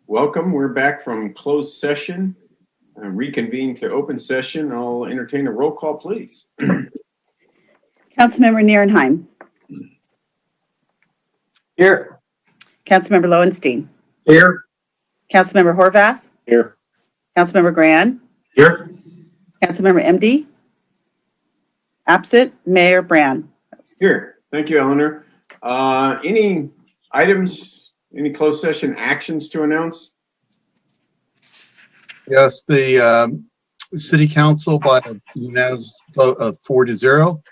Welcome. We're back from closed session, reconvene to open session. I'll entertain a roll call, please. Councilmember Nierenheim. Here. Councilmember Lowenstein. Here. Councilmember Horvath. Here. Councilmember Gran. Here. Councilmember MD. Absent. Mayor Brand. Here. Thank you, Eleanor. Any items, any closed session actions to announce? Yes, the City Council by a unanimous vote of 4-0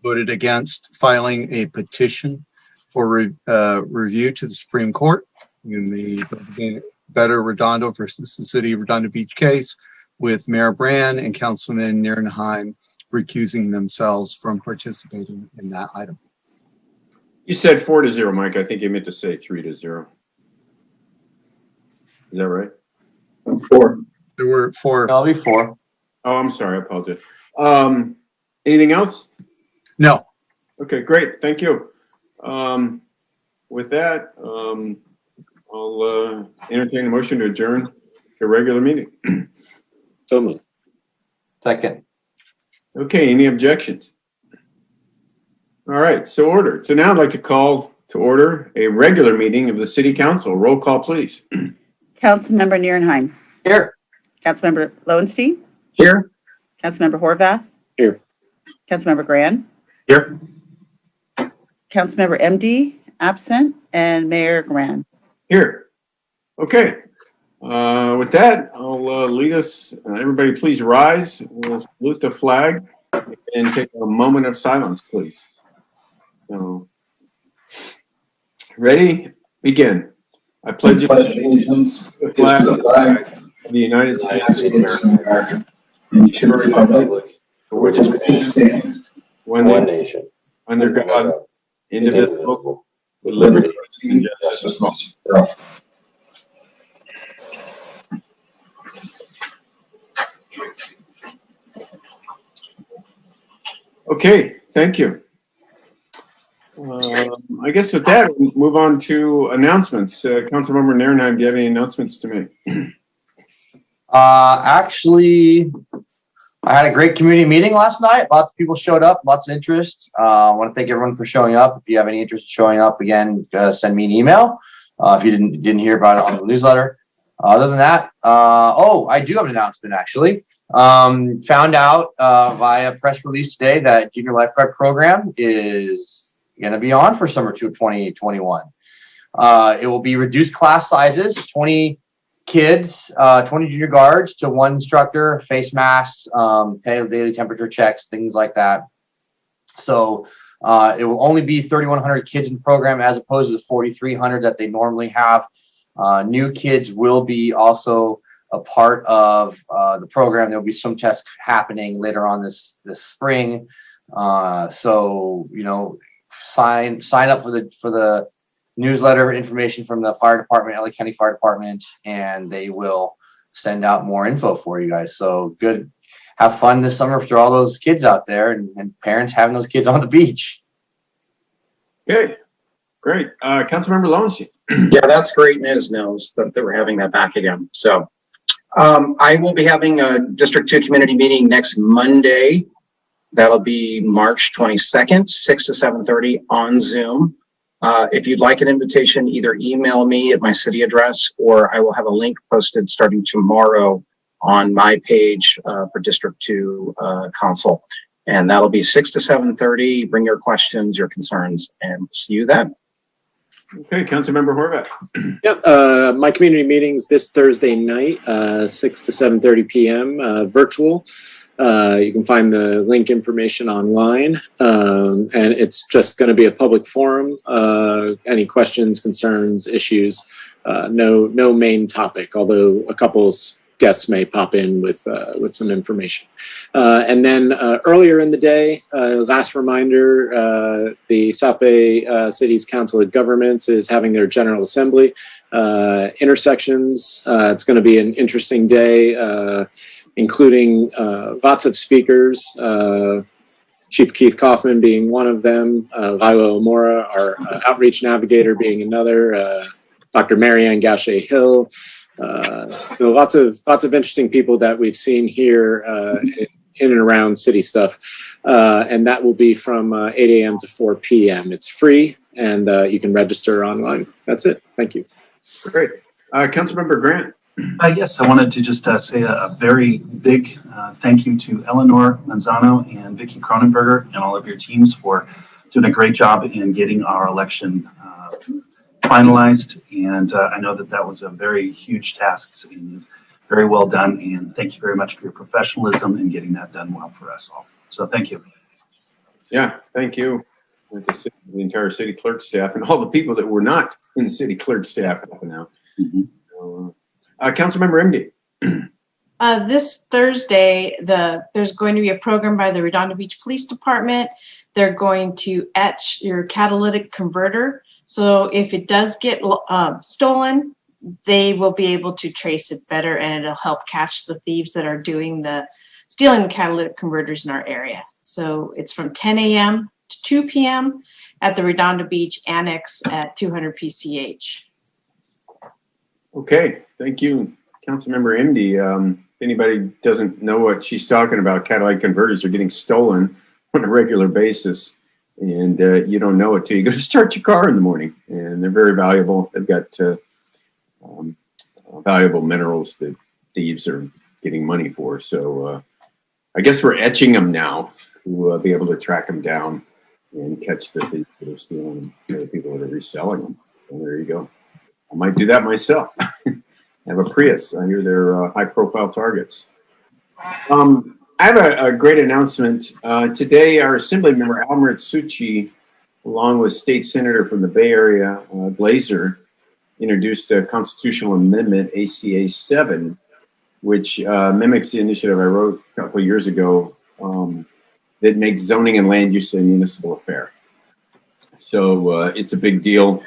voted against filing a petition for review to the Supreme Court in the Better Redondo versus the City of Redondo Beach case, with Mayor Brand and Councilman Nierenheim recusing themselves from participating in that item. You said 4-0, Mike. I think you meant to say 3-0. Is that right? 4. There were 4. That'll be 4. Oh, I'm sorry. I apologize. Anything else? No. Okay, great. Thank you. With that, I'll entertain a motion to adjourn the regular meeting. So moved. Second. Okay, any objections? All right, so ordered. So now I'd like to call to order a regular meeting of the City Council. Roll call, please. Councilmember Nierenheim. Here. Councilmember Lowenstein. Here. Councilmember Horvath. Here. Councilmember Gran. Here. Councilmember MD. Absent. And Mayor Gran. Here. Okay. With that, I'll lead us. Everybody, please rise. We'll salute the flag and take a moment of silence, please. So, ready? Begin. I pledge allegiance to the flag of the United States of America and to the republic for which it stands, one nation, under God, indivisible, with liberty and justice for all. Okay, thank you. I guess with that, we'll move on to announcements. Councilmember Nierenheim, do you have any announcements to make? Actually, I had a great community meeting last night. Lots of people showed up, lots of interest. I want to thank everyone for showing up. If you have any interest in showing up, again, send me an email if you didn't hear about it on the newsletter. Other than that, I do have an announcement actually. Found out via press release today that junior lifeguard program is going to be on for summer 2021. It will be reduced class sizes, 20 kids, 20 junior guards to one instructor, face masks, daily temperature checks, things like that. So it will only be 3,100 kids in the program as opposed to the 4,300 that they normally have. New kids will be also a part of the program. There'll be some tests happening later on this spring. So, you know, sign up for the newsletter information from the fire department, LA County Fire Department, and they will send out more info for you guys. So good. Have fun this summer for all those kids out there and parents having those kids on the beach. Okay, great. Councilmember Lowenstein. Yeah, that's great news that we're having that back again. So I will be having a District 2 community meeting next Monday. That'll be March 22nd, 6 to 7:30 on Zoom. If you'd like an invitation, either email me at my city address, or I will have a link posted starting tomorrow on my page for District 2 Council. And that'll be 6 to 7:30. Bring your questions, your concerns, and see you then. Okay, Councilmember Horvath. Yep, my community meetings this Thursday night, 6 to 7:30 p.m. Virtual. You can find the link information online, and it's just going to be a public forum. Any questions, concerns, issues, no main topic, although a couple guests may pop in with some information. And then earlier in the day, last reminder, the South Bay City's Council of Governments is having their General Assembly. Intersections, it's going to be an interesting day, including lots of speakers, Chief Keith Kaufman being one of them, Lila Omora, our outreach navigator, being another, Dr. Marianne Gachet Hill. So lots of interesting people that we've seen here in and around city stuff. And that will be from 8 a.m. to 4 p.m. It's free, and you can register online. That's it. Thank you. Great. Councilmember Grant. Yes, I wanted to just say a very big thank you to Eleanor Manzano and Vicky Cronenberger and all of your teams for doing a great job in getting our election finalized. And I know that was a very huge task and very well done. And thank you very much for your professionalism in getting that done well for us all. So thank you. Yeah, thank you. The entire city clerk staff and all the people that were not in the city clerk staff now. Mm-hmm. So, Councilmember MD. This Thursday, there's going to be a program by the Redondo Beach Police Department. They're going to etch your catalytic converter. So if it does get stolen, they will be able to trace it better, and it'll help catch the thieves that are stealing the catalytic converters in our area. So it's from 10 a.m. to 2 p.m. at the Redondo Beach Annex at 200 PCH. Okay, thank you, Councilmember MD. If anybody doesn't know what she's talking about, catalytic converters are getting stolen on a regular basis, and you don't know it till you go to start your car in the morning. And they're very valuable. They've got valuable minerals that thieves are getting money for. So I guess we're etching them now to be able to track them down and catch the thieves that are stealing them, the people that are reselling them. So there you go. I might do that myself. I have a Prius. I hear they're high-profile targets. I have a great announcement. Today, our Assembly member, Al Maritsucci, along with State Senator from the Bay Area, Glazer, introduced a constitutional amendment, ACA 7, which mimics the initiative I wrote a couple of years ago that makes zoning and land use a municipal affair. So it's a big deal.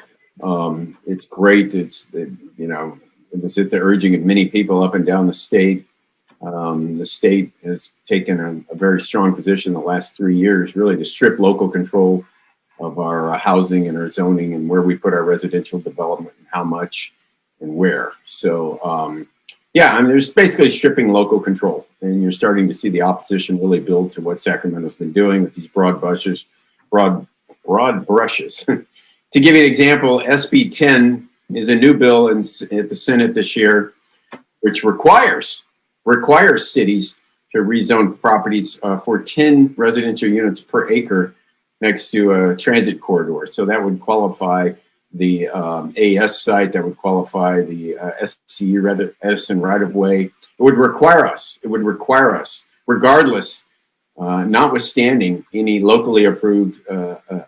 It's great. It was at the urging of many people up and down the state. The state has taken a very strong position the last 3 years, really to strip local control of our housing and our zoning and where we put our residential development and how much and where. So, there's basically stripping local control, and you're starting to see the opposition really build to what Sacramento's been doing with these broad brushes. To give you an example, SB 10 is a new bill at the Senate this year, which requires cities to rezone properties for 10 residential units per acre next to a transit corridor. So that would qualify the AS site, that would qualify the SCE Edison right-of-way. It would require us, regardless, notwithstanding any locally approved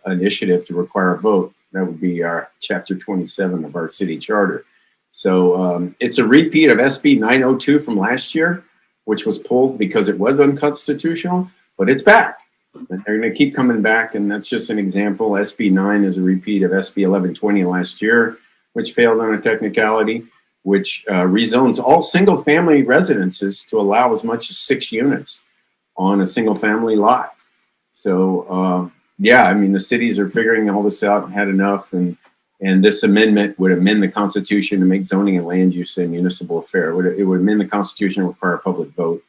initiative to require a vote. That would be our chapter 27 of our city charter. So it's a repeat of SB 902 from last year, which was pulled because it was unconstitutional, but it's back. And they're going to keep coming back, and that's just an example. SB 9 is a repeat of SB 1120 last year, which failed on a technicality, which rezones all single-family residences to allow as much as 6 units on a single-family lot. So, the cities are figuring all this out and had enough, and this amendment would amend the Constitution to make zoning and land use a municipal affair. It would amend the Constitution and require a public vote,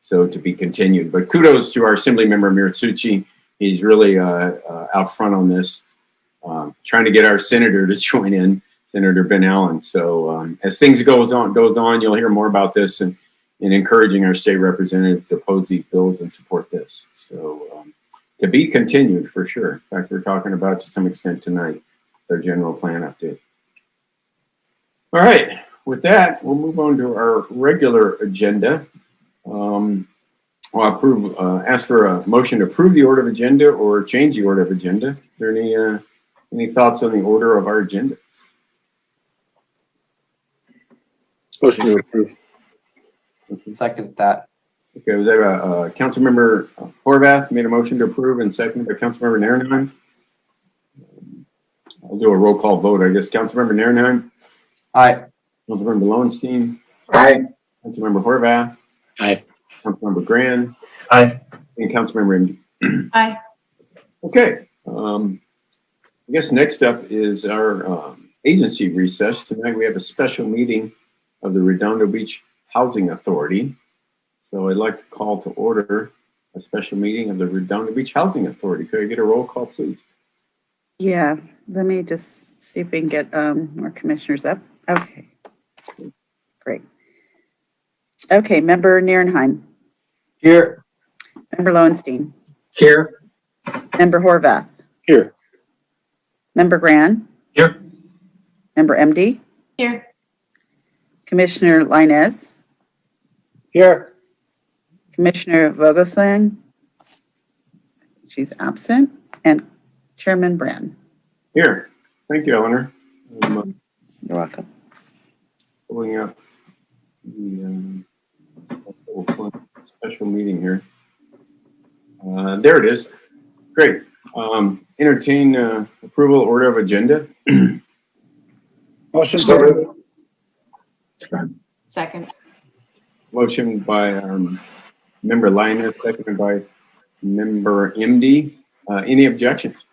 so to be continued. But kudos to our Assembly member Maritsucci. He's really out front on this, trying to get our senator to join in, Senator Ben Allen. So as things goes on, you'll hear more about this and encouraging our state representatives to oppose these bills and support this. So to be continued for sure. In fact, we're talking about to some extent tonight their general plan update. All right, with that, we'll move on to our regular agenda. I'll ask for a motion to approve the order of agenda or change the order of agenda. Is there any thoughts on the order of our agenda? Motion to approve. Second that. Okay, was that Councilmember Horvath made a motion to approve and seconded by Councilmember Narenheim? I'll do a roll call vote, I guess. Councilmember Narenheim? Aye. Councilmember Lowenstein? Aye. Councilmember Horvath? Aye. Councilmember Grand? Aye. And Councilmember MD? Aye. Okay. I guess next up is our agency recess. Tonight we have a special meeting of the Redondo Beach Housing Authority. So I'd like to call to order a special meeting of the Redondo Beach Housing Authority. Could I get a roll call, please? Yeah, let me just see if we can get more commissioners up. Okay, great. Okay, Member Nierenheim, Here. Member Lowenstein, Here. Member Horvath, Here. Member Gran, Here. Member MD, Here. Commissioner Linez, Here. Commissioner Vogelsang, she's absent, and Chairman Brand. Here. Thank you, Eleanor. You're welcome. Pulling up the special meeting here. There it is. Great. Entertain approval order of agenda. Motion Second. Motion by Member Liner, seconded by Member MD. Any objections?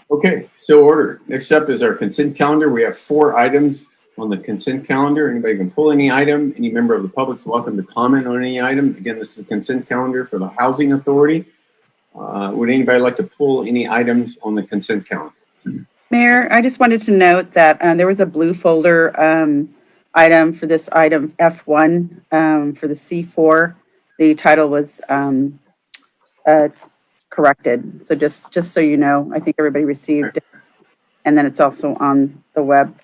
Okay, so ordered. Next up is our consent calendar. We have 4 items on the consent calendar. Anybody can pull any item. Any member of the public is welcome to comment on any item. Again, this is a consent calendar for the Housing Authority. Would anybody like to pull any items on the consent calendar? Mayor, I just wanted to note that there was a blue folder item for this item F1 for the C4. The title was corrected. So just so you know, I think everybody received it. And then it's also on the web.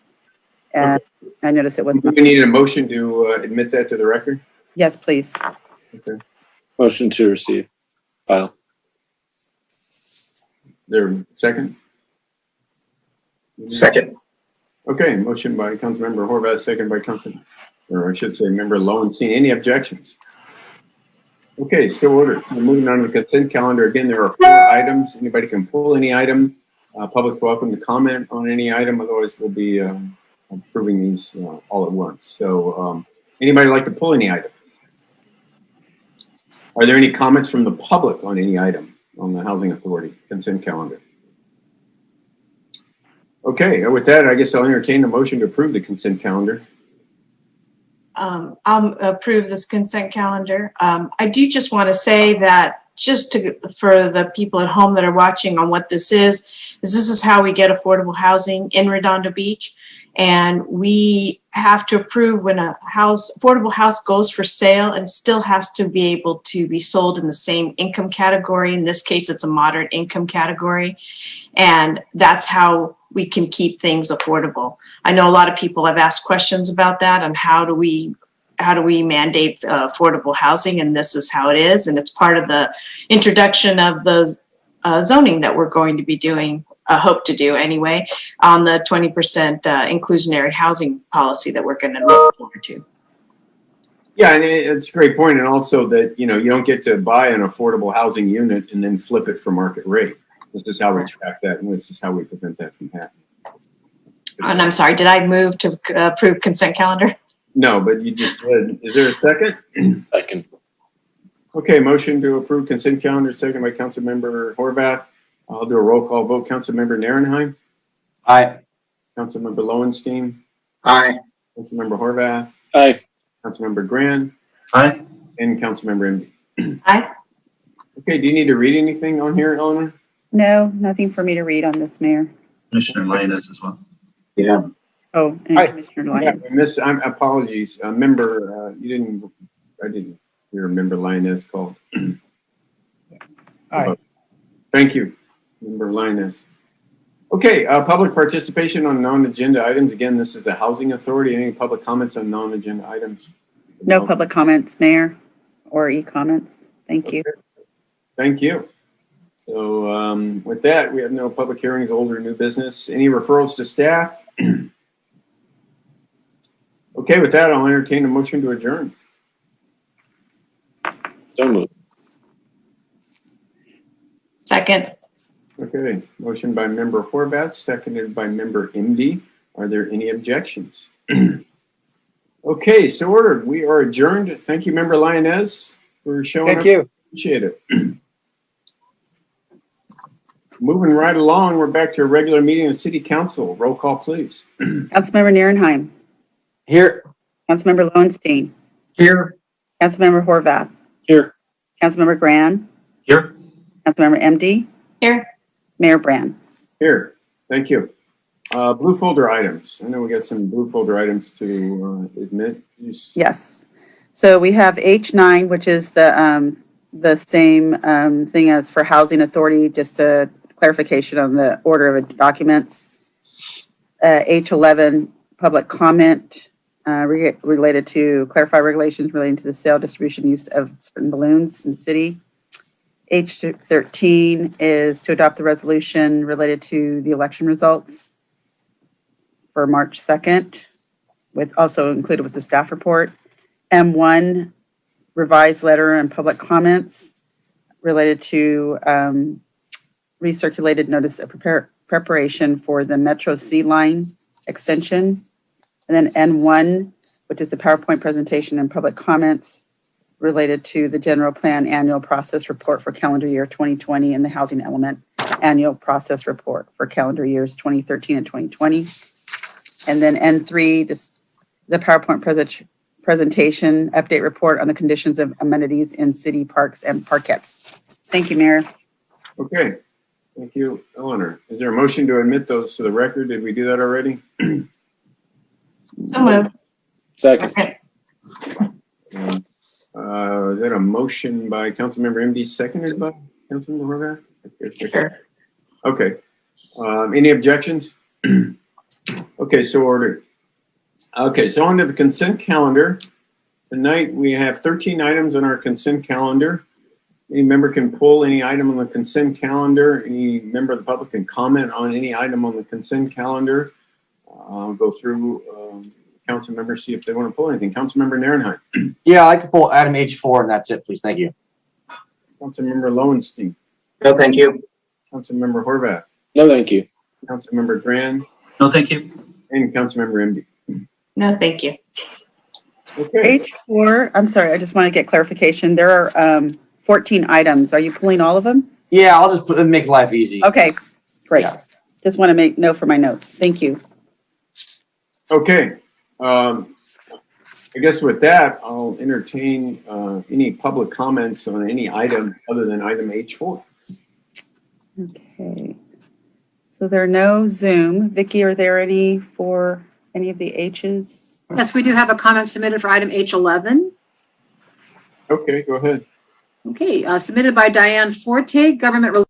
And I noticed it wasn't. Do we need a motion to admit that to the record? Yes, please. Okay. Motion to receive. File. There, second? Second. Okay, motion by Councilmember Horvath, second by or I should say Member Lowenstein. Any objections? Okay, so ordered. So moving on to the consent calendar. Again, there are 4 items. Anybody can pull any item. Public welcome to comment on any item. Otherwise, we'll be approving these all at once. So anybody like to pull any item? Are there any comments from the public on any item on the Housing Authority consent calendar? Okay, with that, I guess I'll entertain a motion to approve the consent calendar. I'll approve this consent calendar. I do just want to say that for the people at home that are watching on what this is this is how we get affordable housing in Redondo Beach. And we have to approve when a affordable house goes for sale and still has to be able to be sold in the same income category. In this case, it's a moderate income category. And that's how we can keep things affordable. I know a lot of people have asked questions about that and how do we mandate affordable housing, and this is how it is. And it's part of the introduction of the zoning that we're going to be doing, hope to do anyway, on the 20% inclusionary housing policy that we're going to look forward to. Yeah, and it's a great point. And also that, you don't get to buy an affordable housing unit and then flip it for market rate. This is how we track that, and this is how we prevent that from happening. And I'm sorry, did I move to approve consent calendar? No, but you just did. Is there a second? Second. Okay, motion to approve consent calendar, second by Councilmember Horvath. I'll do a roll call vote. Councilmember Nierenheim? Aye. Councilmember Lowenstein? Aye. Councilmember Horvath? Aye. Councilmember Gran? Aye. And Councilmember MD. Aye. Okay, do you need to read anything on here, Eleanor? No, nothing for me to read on this, Mayor. Commissioner Linus as well. Yeah. Oh, and Aye. Commissioner Yeah, Lyons. apologies. Member, I didn't hear Member Linus called. Aye. Thank you, Member Linus. Okay, public participation on non-agenda items. Again, this is the Housing Authority. Any public comments on non-agenda items? No public comments, Mayor, or e-comments. Thank you. Thank you. So with that, we have no public hearings, old or new business. Any referrals to staff? Okay, with that, I'll entertain a motion to adjourn. So moved. Second. Okay, motion by Member Horvath, seconded by Member MD. Are there any objections? Okay, so ordered. We are adjourned. Thank you, Member Lioness, for showing up. Thank you. Appreciate it. moving right along, we're back to a regular meeting of City Council. Roll call, please. Councilmember Nierenheim. Here. Councilmember Lowenstein. Here. Councilmember Horvath. Here. Councilmember Gran. Here. Councilmember MD. Here. Mayor Brand. Here. Thank you. Blue folder items. I know we got some blue folder items to admit. Yes. So we have H9, which is the same thing as for Housing Authority, just a clarification on the order of documents. H11, public comment related to clarify regulations relating to the sale, distribution, use of certain balloons in the city. H13 is to adopt the resolution related to the election results for March 2nd, with also included with the staff report. M1, revised letter and public comments related to recirculated notice of preparation for the Metro C line extension. And then N1, which is the PowerPoint presentation and public comments related to the general plan annual process report for calendar year 2020 and the housing element annual process report for calendar years 2013 and 2020. And then N3, just the PowerPoint presentation update report on the conditions of amenities in city parks and parkettes. Thank you, Mayor. Okay. Thank you, Eleanor. Is there a motion to admit those to the record? Did we do that already? So moved. Second. Is that a motion by Councilmember MD, seconded by Councilmember Horvath? Sure. Okay. Any objections? Okay, so ordered. Okay, so on to the consent calendar. Tonight we have 13 items on our consent calendar. Any member can pull any item on the consent calendar. Any member of the public can comment on any item on the consent calendar. I'll go through council members, see if they want to pull anything. Councilmember Nierenheim. Yeah, I'd like to pull item H4 and that's it, please. Thank you. Councilmember Lowenstein. No, thank you. Councilmember Horvath. No, thank you. Councilmember Gran. No, thank you. And Councilmember MD. No, thank you. Okay. H4, I'm sorry, I just want to get clarification. There are 14 items. Are you pulling all of them? Yeah, I'll just make life easy. Okay, great. Yeah. Just want to make note for my notes. Thank you. Okay. I guess with that, I'll entertain any public comments on any item other than item H4. Okay. So there are no Zoom. Vicki, are there any for any of the H's? Yes, we do have a comment submitted for item H11. Okay, go ahead. Okay, submitted by Diane Forte, Government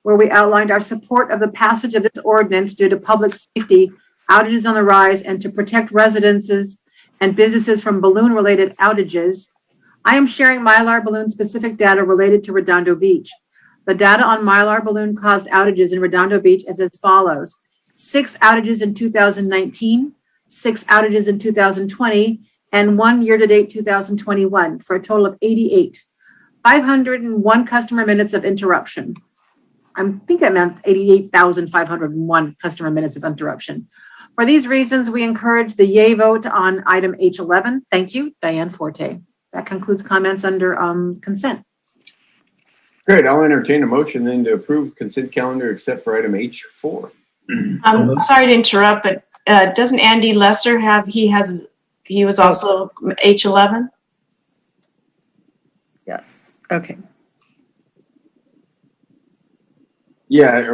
where we outlined our support of the passage of this ordinance due to public safety, outages on the rise, and to protect residences and businesses from balloon-related outages. I am sharing Mylar balloon-specific data related to Redondo Beach. The data on Mylar balloon-caused outages in Redondo Beach is as follows: 6 outages in 2019, 6 outages in 2020, and 1 year-to-date 2021, for a total of 88. 501 customer minutes of interruption. I think I meant 88,501 customer minutes of interruption. For these reasons, we encourage the yay vote on item H11. Thank you, Diane Forte. That concludes comments under consent. Great, I'll entertain a motion then to approve consent calendar except for item H4. I'm sorry to interrupt, but doesn't Andy Lesser have, he was also H11? Yes. Okay. Yeah,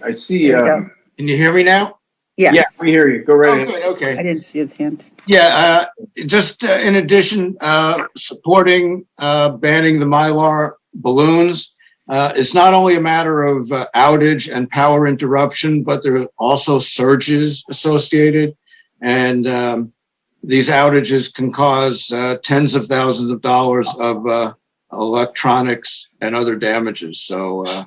I see. There we go. Can you hear me now? Yes. Yeah, we hear you. Go right Oh, ahead. good, okay. I didn't see his hand. Yeah, just in addition, supporting banning the Mylar balloons. It's not only a matter of outage and power interruption, but there are also surges associated. And these outages can cause tens of thousands of dollars of electronics and other damages. So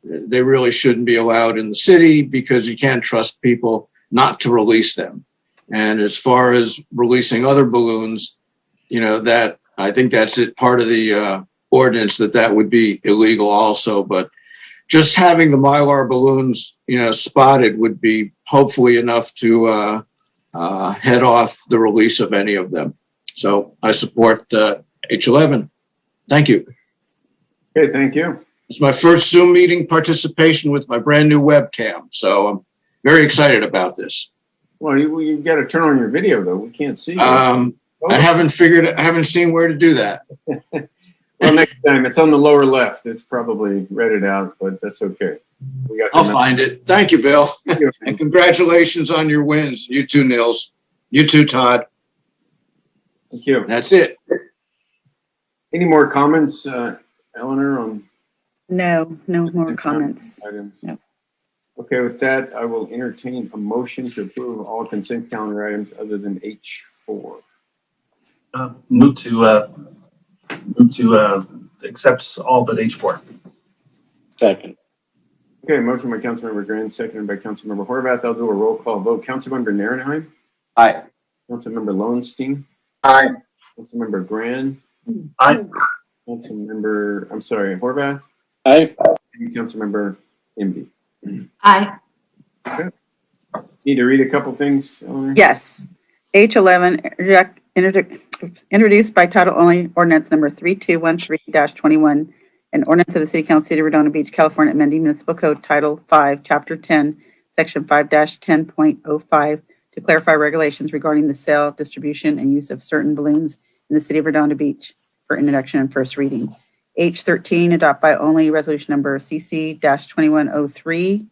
they really shouldn't be allowed in the city because you can't trust people not to release them. And as far as releasing other balloons, that I think that's it, part of the ordinance that would be illegal also. But just having the Mylar balloons, spotted would be hopefully enough to head off the release of any of them. So I support H11. Thank you. Okay, thank you. It's my first Zoom meeting participation with my brand new webcam, so I'm very excited about this. Well, you've got to turn on your video though. We can't see you. I haven't seen where to do that. Well, next time it's on the lower left. It's probably read out, but that's okay. I'll find it. Thank you, Bill. Thank you. And congratulations on your wins. You too, Nils. You too, Todd. Thank you. That's it. Any more comments, Eleanor, on No more comments. items? No. Okay, with that, I will entertain a motion to approve all consent calendar items other than H4. Move to accept all but H4. Second. Okay, motion by Councilmember Grand, seconded by Councilmember Horvath. I'll do a roll call vote. Councilmember Narenheim? Aye. Councilmember Lowenstein? Aye. Councilmember Grand? Aye. Horvath? Aye. And Councilmember Imby. Aye. Need to read a couple things, Eleanor? Yes. H11, introduced by title only, ordinance number 3213-21, an ordinance of the City Council, City of Redondo Beach, California, amending Municipal Code Title 5, Chapter 10, Section 5-10.05 to clarify regulations regarding the sale, distribution, and use of certain balloons in the City of Redondo Beach for introduction and first reading. H13, adopt by only resolution number CC-2103,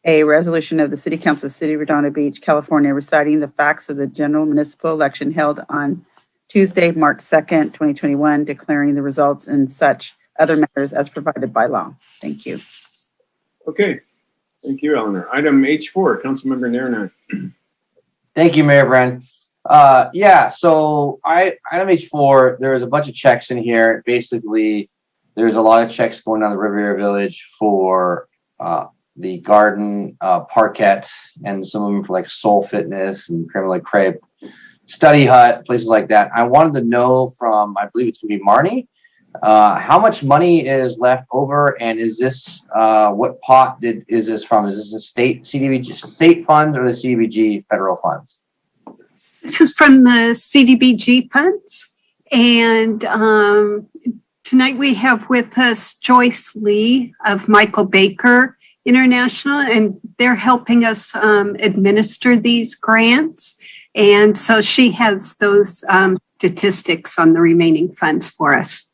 a resolution of the City Council, City of Redondo Beach, California, reciting the facts of the general municipal election held on Tuesday, March 2nd, 2021, declaring the results and such other matters as provided by law. Thank you. Okay. Thank you, Eleanor. Item H4, Councilmember Narenheim. Thank you, Mayor Brand. So item H4, there was a bunch of checks in here. Basically, there's a lot of checks going on the Riviera Village for the garden, parquet, and some of them for like Soul Fitness and Creme de la Crepe, Study Hut, places like that. I wanted to know from, I believe it's going to be Marnie, how much money is left over, and is this what pot is this from? Is this the state CDBG state funds or the CDBG federal funds? This is from the CDBG funds, and tonight we have with us Joyce Lee of Michael Baker International, and they're helping us administer these grants, and so she has those statistics on the remaining funds for us.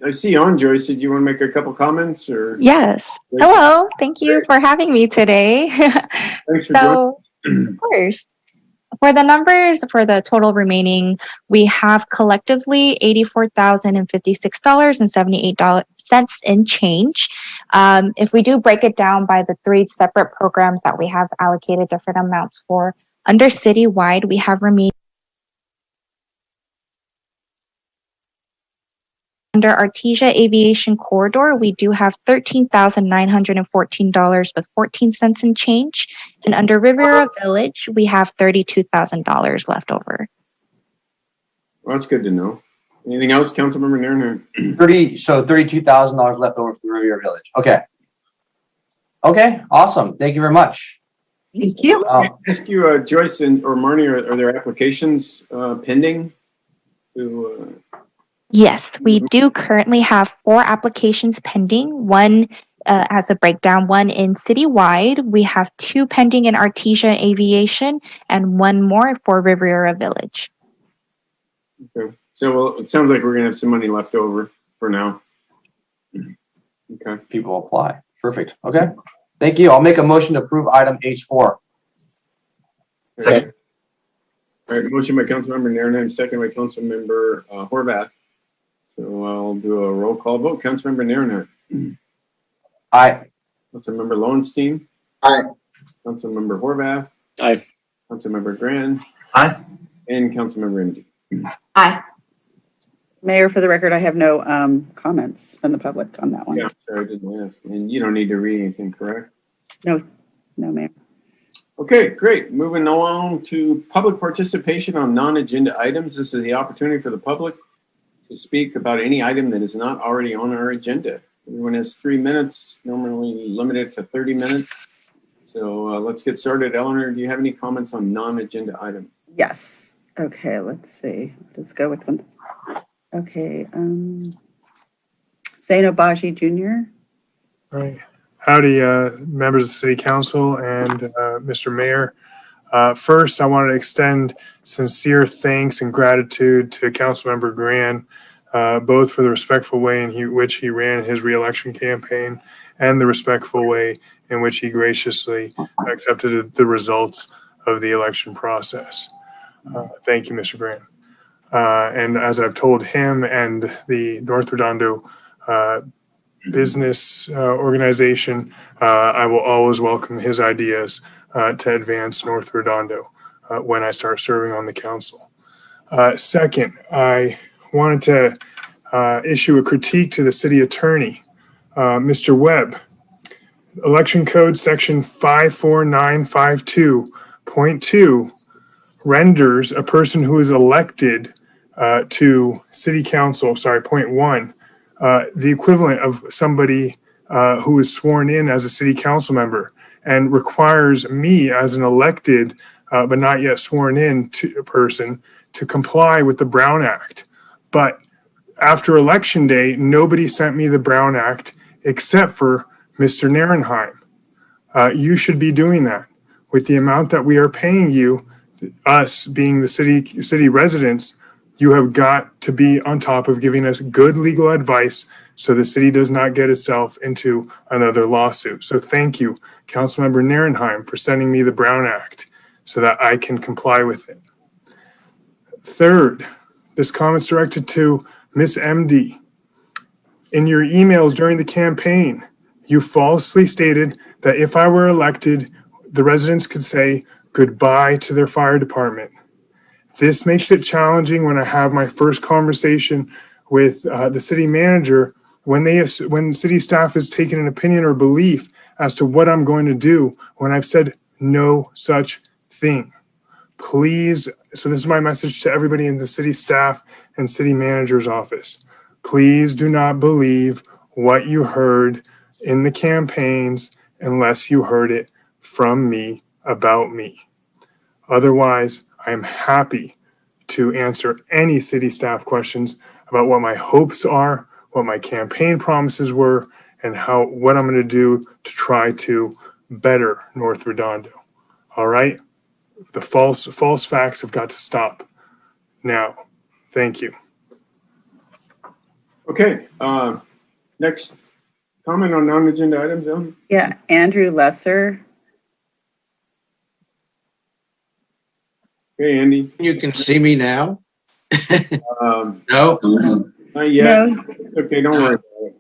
I see you on, Joyce. Did you want to make a couple comments or? Yes. Hello. Thank you for having me today. Thanks for joining. Of course. For the numbers, for the total remaining, we have collectively $84,056.78 in change. If we do break it down by the 3 separate programs that we have allocated different amounts for, under citywide, we have remaining. Under Artesia Aviation Corridor, we do have $13,914 with 14 cents in change. And under Riviera Village, we have $32,000 left over. Well, that's good to know. Anything else, Councilmember Narenheim? $32,000 left over for Riviera Village. Okay. Okay, awesome. Thank you very much. Thank you. Can I ask you, Joyce or Marnie, are there applications pending to? Yes, we do currently have 4 applications pending. One has a breakdown, one in citywide. We have 2 pending in Artesia Aviation and 1 more for Riviera Village. Okay. So, well, it sounds like we're going to have some money left over for now. Okay. People apply. Perfect. Okay. Thank you. I'll make a motion to approve item H4. Okay. All right. Motion by Councilmember Narenheim, second by Councilmember Horvath. So I'll do a roll call vote. Councilmember Narenheim. Aye. Councilmember Lowenstein. Aye. Councilmember Horvath. Aye. Councilmember Grand. Aye. And Councilmember Indy. Aye. Mayor, for the record, I have no comments from the public on that one. Yeah, sorry, I didn't ask. And you don't need to read anything, correct? No, Mayor. Okay, great. Moving on to public participation on non-agenda items. This is the opportunity for the public to speak about any item that is not already on our agenda. Everyone has 3 minutes, normally limited to 30 minutes. So let's get started. Eleanor, do you have any comments on non-agenda items? Yes. Okay, let's see. Let's go with them. Okay, Zaino Baji Jr. Right. Howdy, members of the City Council and Mr. Mayor. First, I want to extend sincere thanks and gratitude to Councilmember Gran, both for the respectful way in which he ran his reelection campaign and the respectful way in which he graciously accepted the results of the election process. Thank you, Mr. Gran. And as I've told him and the North Redondo business organization, I will always welcome his ideas to advance North Redondo when I start serving on the council. Second, I wanted to issue a critique to the city attorney, Mr. Webb. Election Code Section 54952.2 renders a person who is elected to city council, point one, the equivalent of somebody who is sworn in as a city council member, and requires me as an elected but not yet sworn in person to comply with the Brown Act. But after Election Day, nobody sent me the Brown Act except for Mr. Narenheim. You should be doing that. With the amount that we are paying you, us being the city residents, you have got to be on top of giving us good legal advice so the city does not get itself into another lawsuit. So thank you, Councilmember Narenheim, for sending me the Brown Act so that I can comply with it. Third, this comment's directed to Miss MD. In your emails during the campaign, you falsely stated that if I were elected, the residents could say goodbye to their fire department. This makes it challenging when I have my first conversation with the city manager when city staff has taken an opinion or belief as to what I'm going to do when I've said no such thing. Please, so this is my message to everybody in the city staff and city manager's office. Please do not believe what you heard in the campaigns unless you heard it from me about me. Otherwise, I am happy to answer any city staff questions about what my hopes are, what my campaign promises were, and what I'm going to do to try to better North Redondo. All right? The false facts have got to stop now. Thank you. Okay, next comment on non-agenda items, Ellen? Yeah, Andrew Lesser. Hey, Andy. You can see me now? No? No? Yeah. No. Okay, don't worry about it.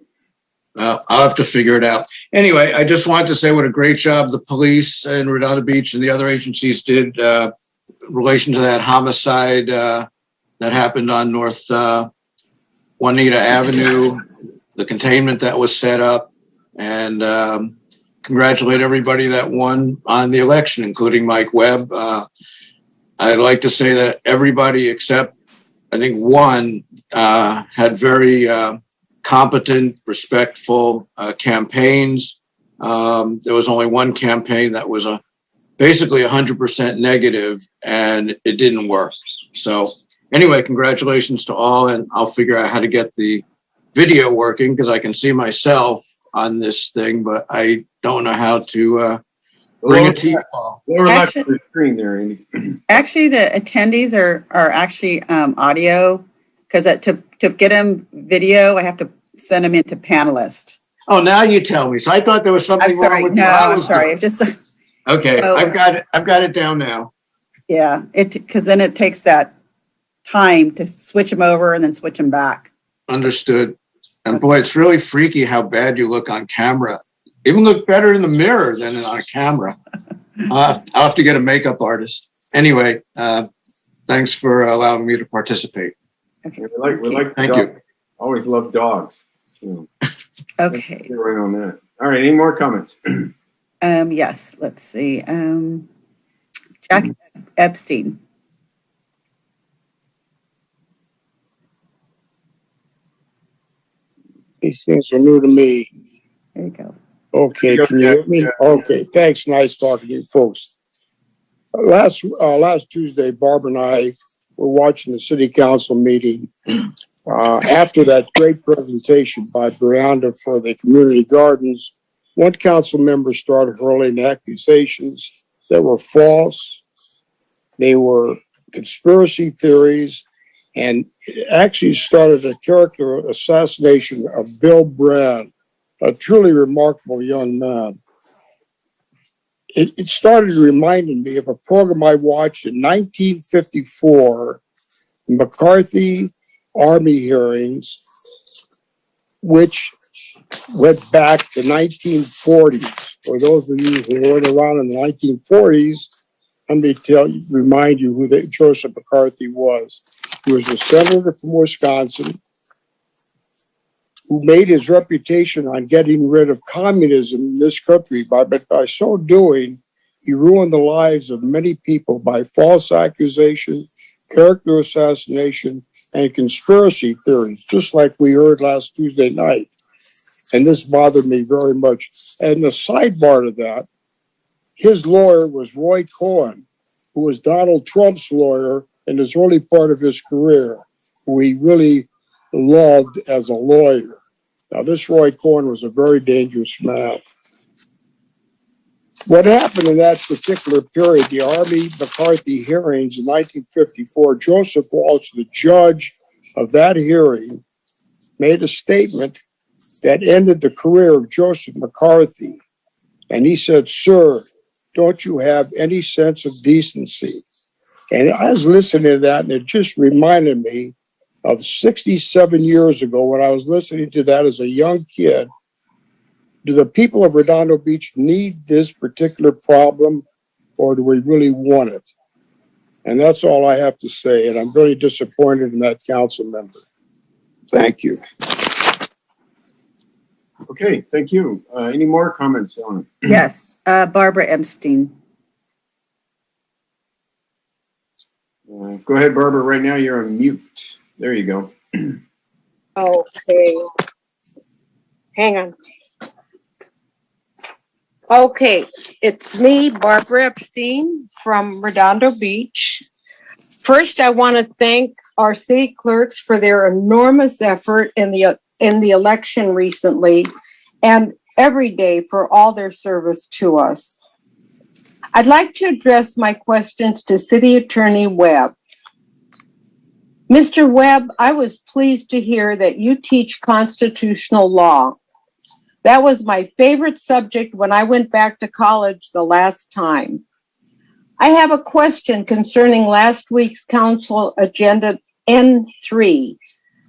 Well, I'll have to figure it out. Anyway, I just wanted to say what a great job the police in Redondo Beach and the other agencies did in relation to that homicide that happened on North Juanita Avenue, the containment that was set up, and congratulate everybody that won on the election, including Mike Webb. I'd like to say that everybody except, I think, one had very competent, respectful campaigns. There was only one campaign that was basically 100% negative, and it didn't work. So anyway, congratulations to all, and I'll figure out how to get the video working because I can see myself on this thing, but I don't know how to bring it to you all. Lower left of the screen there, Andy. Actually, the attendees are actually audio, because to get them video, I have to send them into panelist. Oh, now you tell me. So I thought there was something I'm sorry. wrong with No, what I I'm was sorry. doing. Just Okay, Oh. I've got it down now. yeah, because then it takes that time to switch them over and then switch them back. Understood. And boy, it's really freaky how bad you look on camera. Even look better in the mirror than on a camera. I'll have to get a makeup artist. Anyway, thanks for allowing me to participate. Okay. We like Thank dogs. you. Always love dogs. So Okay. get right on that. All right, any more comments? Yes. Let's see. Jack Epstein. These things are new to me. There you go. Okay, can you hear me? Yeah. Okay, thanks. Nice talking to you folks. Last Tuesday, Barbara and I were watching the city council meeting, after that great presentation by Redondo for the community gardens, one council member started hurling accusations that were false. They were conspiracy theories, and it actually started a character assassination of Bill Brand, a truly remarkable young man. It started reminding me of a program I watched in 1954, McCarthy Army hearings, which went back to 1940s. For those of you who weren't around in the 1940s, let me remind you who Joseph McCarthy was. He was a senator from Wisconsin who made his reputation on getting rid of communism in this country, but by so doing, he ruined the lives of many people by false accusation, character assassination, and conspiracy theories, just like we heard last Tuesday night. And this bothered me very much. And the sidebar to that, his lawyer was Roy Cohn, who was Donald Trump's lawyer in his early part of his career, who he really loved as a lawyer. Now, this Roy Cohn was a very dangerous man. What happened in that particular period, the Army McCarthy hearings in 1954, Joseph Walsh, the judge of that hearing, made a statement that ended the career of Joseph McCarthy. And he said, "Sir, don't you have any sense of decency?" And I was listening to that, and it just reminded me of 67 years ago when I was listening to that as a young kid. Do the people of Redondo Beach need this particular problem, or do we really want it? And that's all I have to say, and I'm very disappointed in that council member. Thank you. Okay, thank you. Any more comments on it? Yes, Barbara Epstein. Go ahead, Barbara. Right now you're on mute. There you go. Okay. Hang on. Okay, it's me, Barbara Epstein from Redondo Beach. First, I want to thank our city clerks for their enormous effort in the election recently and every day for all their service to us. I'd like to address my questions to City Attorney Webb. Mr. Webb, I was pleased to hear that you teach constitutional law. That was my favorite subject when I went back to college the last time. I have a question concerning last week's council agenda N3,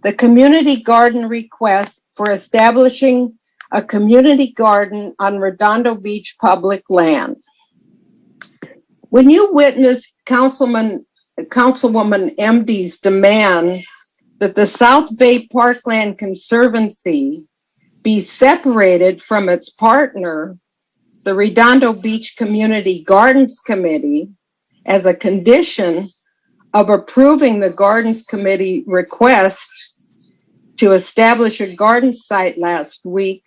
the community garden request for establishing a community garden on Redondo Beach public land. When you witnessed Councilwoman MD's demand that the South Bay Parkland Conservancy be separated from its partner, the Redondo Beach Community Gardens Committee, as a condition of approving the Gardens Committee request to establish a garden site last week,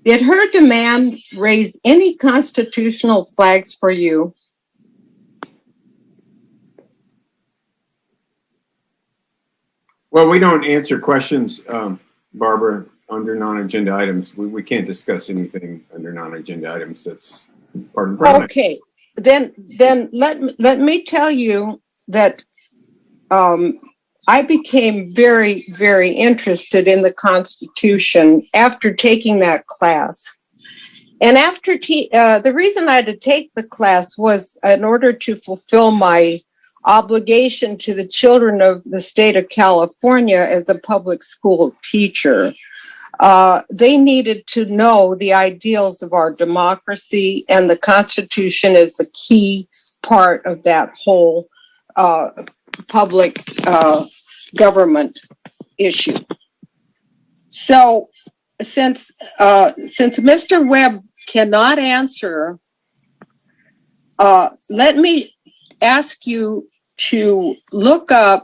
did her demand raise any constitutional flags for you? Well, we don't answer questions, Barbara, under non-agenda items. We can't discuss anything under non-agenda items. That's part of the problem. Okay, then let me tell you that I became very, very interested in the Constitution after taking that class. And the reason I had to take the class was in order to fulfill my obligation to the children of the state of California as a public school teacher. They needed to know the ideals of our democracy, and the Constitution is a key part of that whole public government issue. So since Mr. Webb cannot answer, let me ask you to look up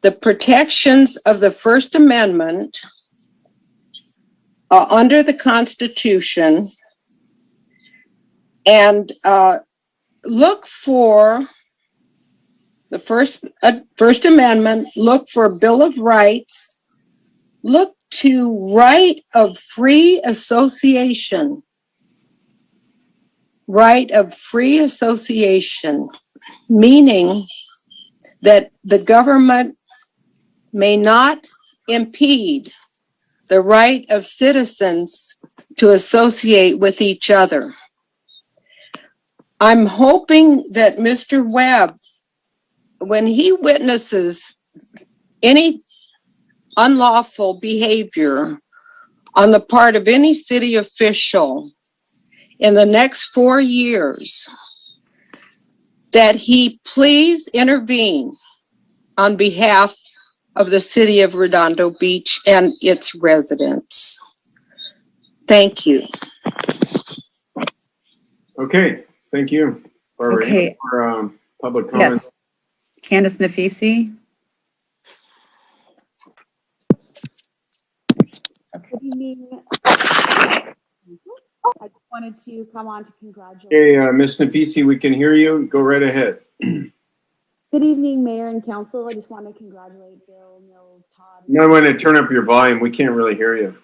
the protections of the First Amendment under the Constitution, and look for the First Amendment, look for Bill of Rights, look to right of free association. Right of free association, meaning that the government may not impede the right of citizens to associate with each other. I'm hoping that Mr. Webb, when he witnesses any unlawful behavior on the part of any city official in the next 4 years, that he please intervene on behalf of the city of Redondo Beach and its residents. Thank you. Okay, thank you. Barbara, Okay. any more, public comments? Yes. Candace Nafisi. Good evening. I just wanted to come on to congratulate. Hey, Ms. Nafisi, we can hear you. Go right ahead. Good evening, Mayor and Council. I just want to congratulate Bill, Mills, Todd. No, I want to turn up your volume. We can't really hear you.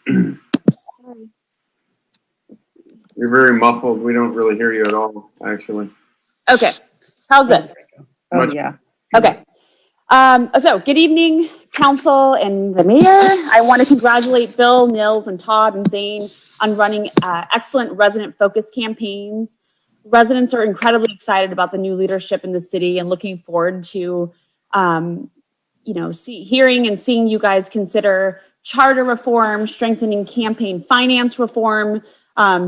Sorry. You're very muffled. We don't really hear you at all, actually. Okay. How's this? Oh, Much- yeah. Okay. So good evening, Council and the Mayor. I want to congratulate Bill, Nils, and Todd and Zane on running excellent resident-focused campaigns. Residents are incredibly excited about the new leadership in the city and looking forward to, hearing and seeing you guys consider charter reform, strengthening campaign finance reform,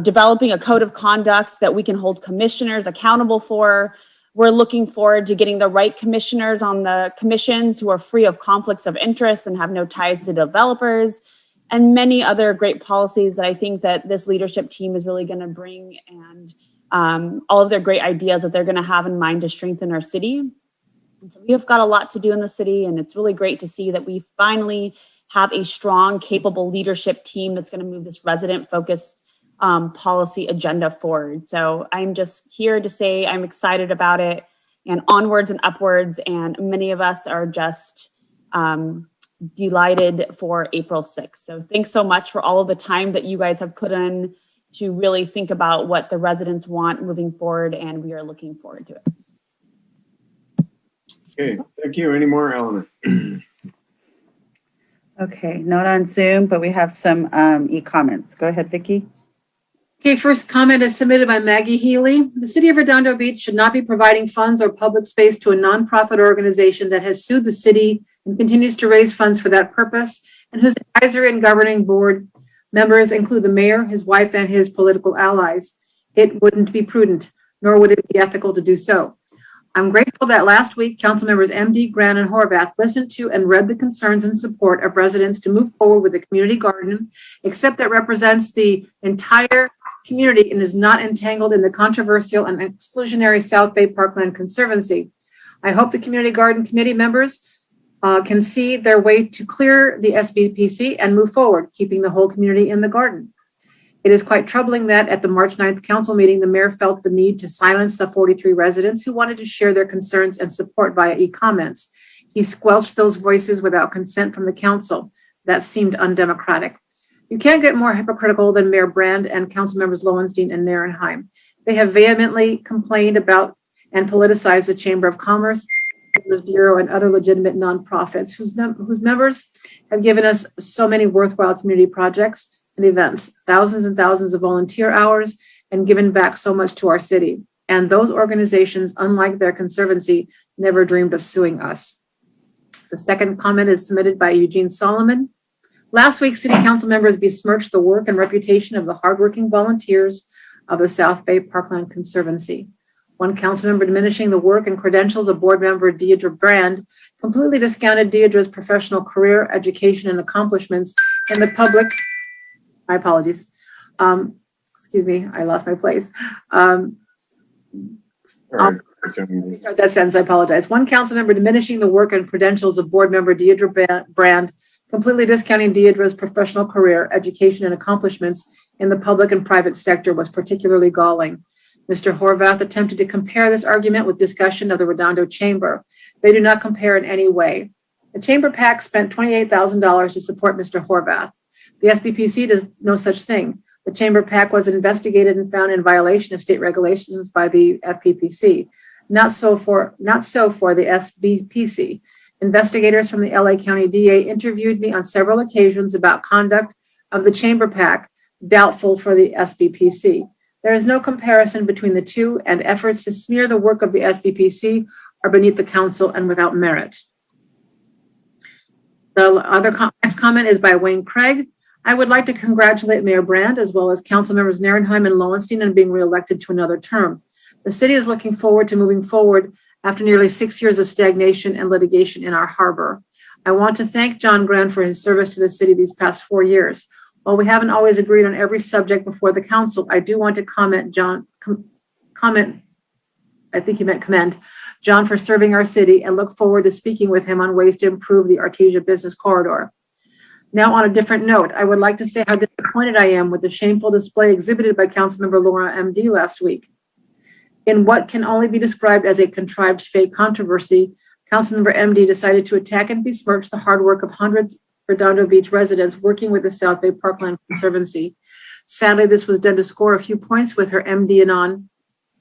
developing a code of conduct that we can hold commissioners accountable for. We're looking forward to getting the right commissioners on the commissions who are free of conflicts of interest and have no ties to developers, and many other great policies that I think that this leadership team is really going to bring, and all of their great ideas that they're going to have in mind to strengthen our city. And so we have got a lot to do in the city, and it's really great to see that we finally have a strong, capable leadership team that's going to move this resident-focused policy agenda forward. So I'm just here to say I'm excited about it, and onwards and upwards. And many of us are just delighted for April 6th. So thanks so much for all of the time that you guys have put in to really think about what the residents want moving forward. And we are looking forward to it. Okay, thank you. Any more, Eleanor? Okay, not on Zoom, but we have some e-comments. Go ahead, Vicki. Okay, first comment is submitted by Maggie Healy. The city of Redondo Beach should not be providing funds or public space to a nonprofit organization that has sued the city and continues to raise funds for that purpose, and whose advisory and governing board members include the mayor, his wife, and his political allies. It wouldn't be prudent, nor would it be ethical to do so. I'm grateful that last week, council members MD, Grant, and Horvath listened to and read the concerns and support of residents to move forward with the community garden, except that represents the entire community and is not entangled in the controversial and exclusionary South Bay Parkland Conservancy. I hope the community garden committee members can see their way to clear the SBPC and move forward, keeping the whole community in the garden. It is quite troubling that at the March 9th council meeting, the mayor felt the need to silence the 43 residents who wanted to share their concerns and support via e-comments. He squelched those voices without consent from the council. That seemed undemocratic. You can't get more hypocritical than Mayor Brand and council members Lowenstein and Narenheim. They have vehemently complained about and politicized the Chamber of Commerce, Bureau, and other legitimate nonprofits whose members have given us so many worthwhile community projects and events, thousands and thousands of volunteer hours, and given back so much to our city. And those organizations, unlike their conservancy, never dreamed of suing us. The second comment is submitted by Eugene Solomon. Last week, city council members besmirched the work and reputation of the hardworking volunteers of the South Bay Parkland Conservancy. One council member diminishing the work and credentials of board member Deidre Brand completely discounted Deidre's professional career, education, and accomplishments in the public. My apologies. Excuse me, I lost my place. Let me start that sentence, I apologize. One council member diminishing the work and credentials of board member Deidre Brand, completely discounting Deidre's professional career, education, and accomplishments in the public and private sector was particularly galling. Mr. Horvath attempted to compare this argument with discussion of the Redondo Chamber. They do not compare in any way. The Chamber PAC spent $28,000 to support Mr. Horvath. The SBPC does no such thing. The Chamber PAC was investigated and found in violation of state regulations by the FPPC. Not so for the SBPC. Investigators from the LA County DA interviewed me on several occasions about conduct of the Chamber PAC, doubtful for the SBPC. There is no comparison between the two, and efforts to smear the work of the SBPC are beneath the council and without merit. The next comment is by Wayne Craig. I would like to congratulate Mayor Brand as well as council members Nierenheim and Lowenstein on being reelected to another term. The city is looking forward to moving forward after nearly 6 years of stagnation and litigation in our harbor. I want to thank John Grand for his service to the city these past 4 years. While we haven't always agreed on every subject before the council, I do want to commend John for serving our city and look forward to speaking with him on ways to improve the Artesia Business Corridor. Now, on a different note, I would like to say how disappointed I am with the shameful display exhibited by Councilmember Laura MD last week. In what can only be described as a contrived fake controversy, Councilmember MD decided to attack and besmirch the hard work of hundreds of Redondo Beach residents working with the South Bay Parkland Conservancy. Sadly, this was done to score a few points with her MD and on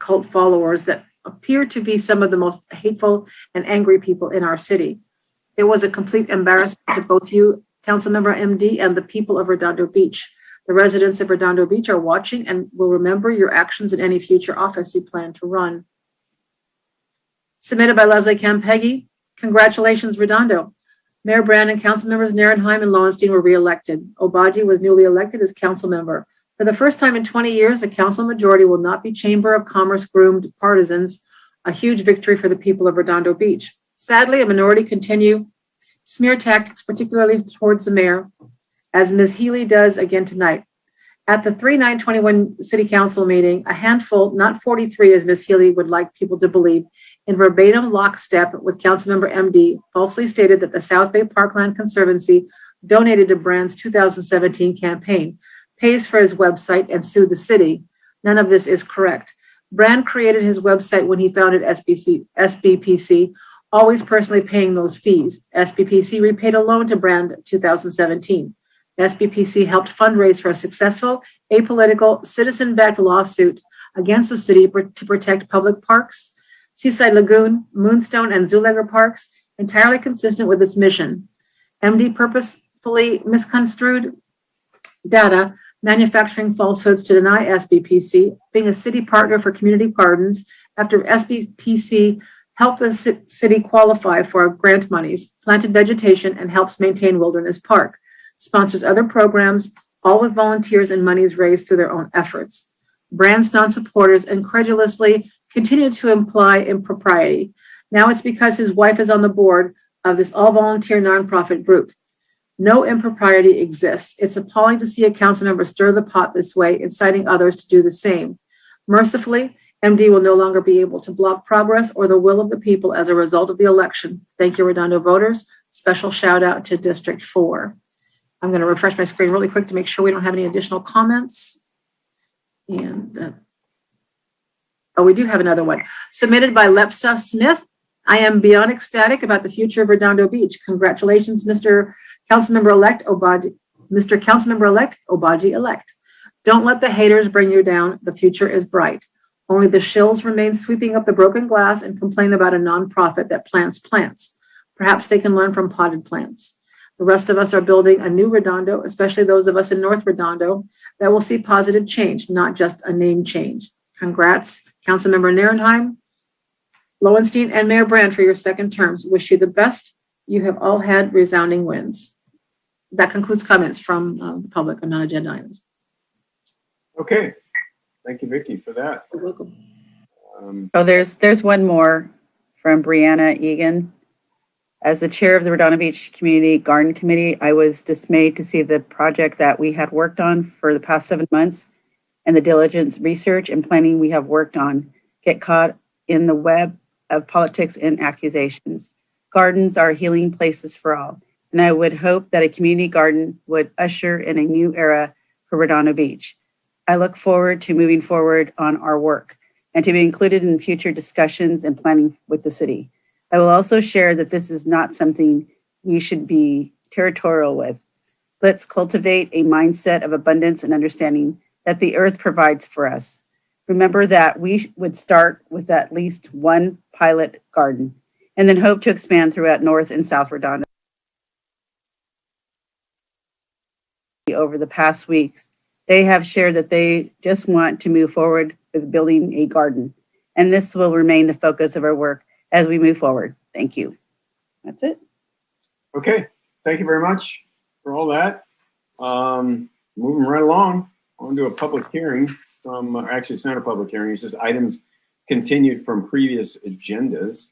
cult followers that appear to be some of the most hateful and angry people in our city. It was a complete embarrassment to both you, Councilmember MD, and the people of Redondo Beach. The residents of Redondo Beach are watching and will remember your actions in any future office you plan to run. Submitted by Leslie Campeggi. Congratulations, Redondo. Mayor Brand and council members Nierenheim and Lowenstein were reelected. Obagi was newly elected as council member. For the first time in 20 years, the council majority will not be Chamber of Commerce groomed partisans, a huge victory for the people of Redondo Beach. Sadly, a minority continue smear tactics, particularly towards the mayor, as Ms. Healy does again tonight. At the 3/9/21 City Council meeting, a handful, not 43 as Ms. Healy would like people to believe, in verbatim lockstep with Councilmember MD, falsely stated that the South Bay Parkland Conservancy donated to Brand's 2017 campaign, pays for his website, and sued the city. None of this is correct. Brand created his website when he founded SBPC, always personally paying those fees. SBPC repaid a loan to Brand 2017. SBPC helped fundraise for a successful, apolitical, citizen-backed lawsuit against the city to protect public parks, Seaside Lagoon, Moonstone, and Zoolager parks, entirely consistent with its mission. MD purposefully misconstrued data, manufacturing falsehoods to deny SBPC being a city partner for community gardens after SBPC helped the city qualify for grant monies, planted vegetation, and helps maintain Wilderness Park, sponsors other programs, all with volunteers and monies raised through their own efforts. Brand's non-supporters incredulously continue to imply impropriety. Now it's because his wife is on the board of this all-volunteer nonprofit group. No impropriety exists. It's appalling to see a council member stir the pot this way, inciting others to do the same. Mercifully, MD will no longer be able to block progress or the will of the people as a result of the election. Thank you, Redondo voters. Special shout out to District 4. I'm going to refresh my screen really quick to make sure we don't have any additional comments. And we do have another one. Submitted by Lepsa Smith. I am beyond ecstatic about the future of Redondo Beach. Congratulations, Mr. Councilmember-elect Obagi. Mr. Councilmember-elect Obagi-elect. Don't let the haters bring you down. The future is bright. Only the shills remain sweeping up the broken glass and complain about a nonprofit that plants plants. Perhaps they can learn from potted plants. The rest of us are building a new Redondo, especially those of us in North Redondo, that will see positive change, not just a name change. Congrats, Councilmember Nierenheim, Lowenstein, and Mayor Brand for your second terms. Wish you the best. You have all had resounding wins. That concludes comments from the public on non-agenda items. Okay. Thank you, Vicki, for that. You're welcome. There's one more from Brianna Egan. As the chair of the Redondo Beach Community Garden Committee, I was dismayed to see the project that we had worked on for the past 7 months and the diligence, research, and planning we have worked on get caught in the web of politics and accusations. Gardens are healing places for all, and I would hope that a community garden would usher in a new era for Redondo Beach. I look forward to moving forward on our work and to be included in future discussions and planning with the city. I will also share that this is not something we should be territorial with. Let's cultivate a mindset of abundance and understanding that the earth provides for us. Remember that we would start with at least one pilot garden and then hope to expand throughout North and South Redondo. Over the past weeks, they have shared that they just want to move forward with building a garden. And this will remain the focus of our work as we move forward. Thank you. That's it. Okay, thank you very much for all that. Moving right along, on to a public hearing from, actually it's not a public hearing, it's just items continued from previous agendas.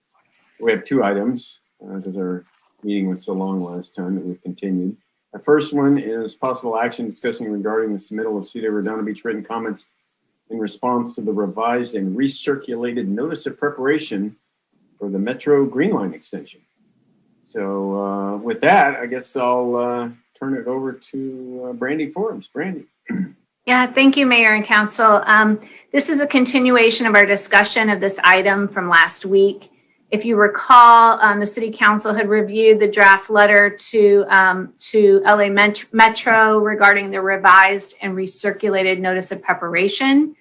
We have two items because our meeting went so long last time that we've continued. The first one is possible action discussing regarding the submittal of City of Redondo Beach written comments in response to the revised and recirculated notice of preparation for the Metro Green Line extension. So with that, I guess I'll turn it over to Brandy Forbes. Brandy. Yeah, thank you, Mayor and Council. This is a continuation of our discussion of this item from last week. If you recall, the City Council had reviewed the draft letter to LA Metro regarding the revised and recirculated notice of preparation,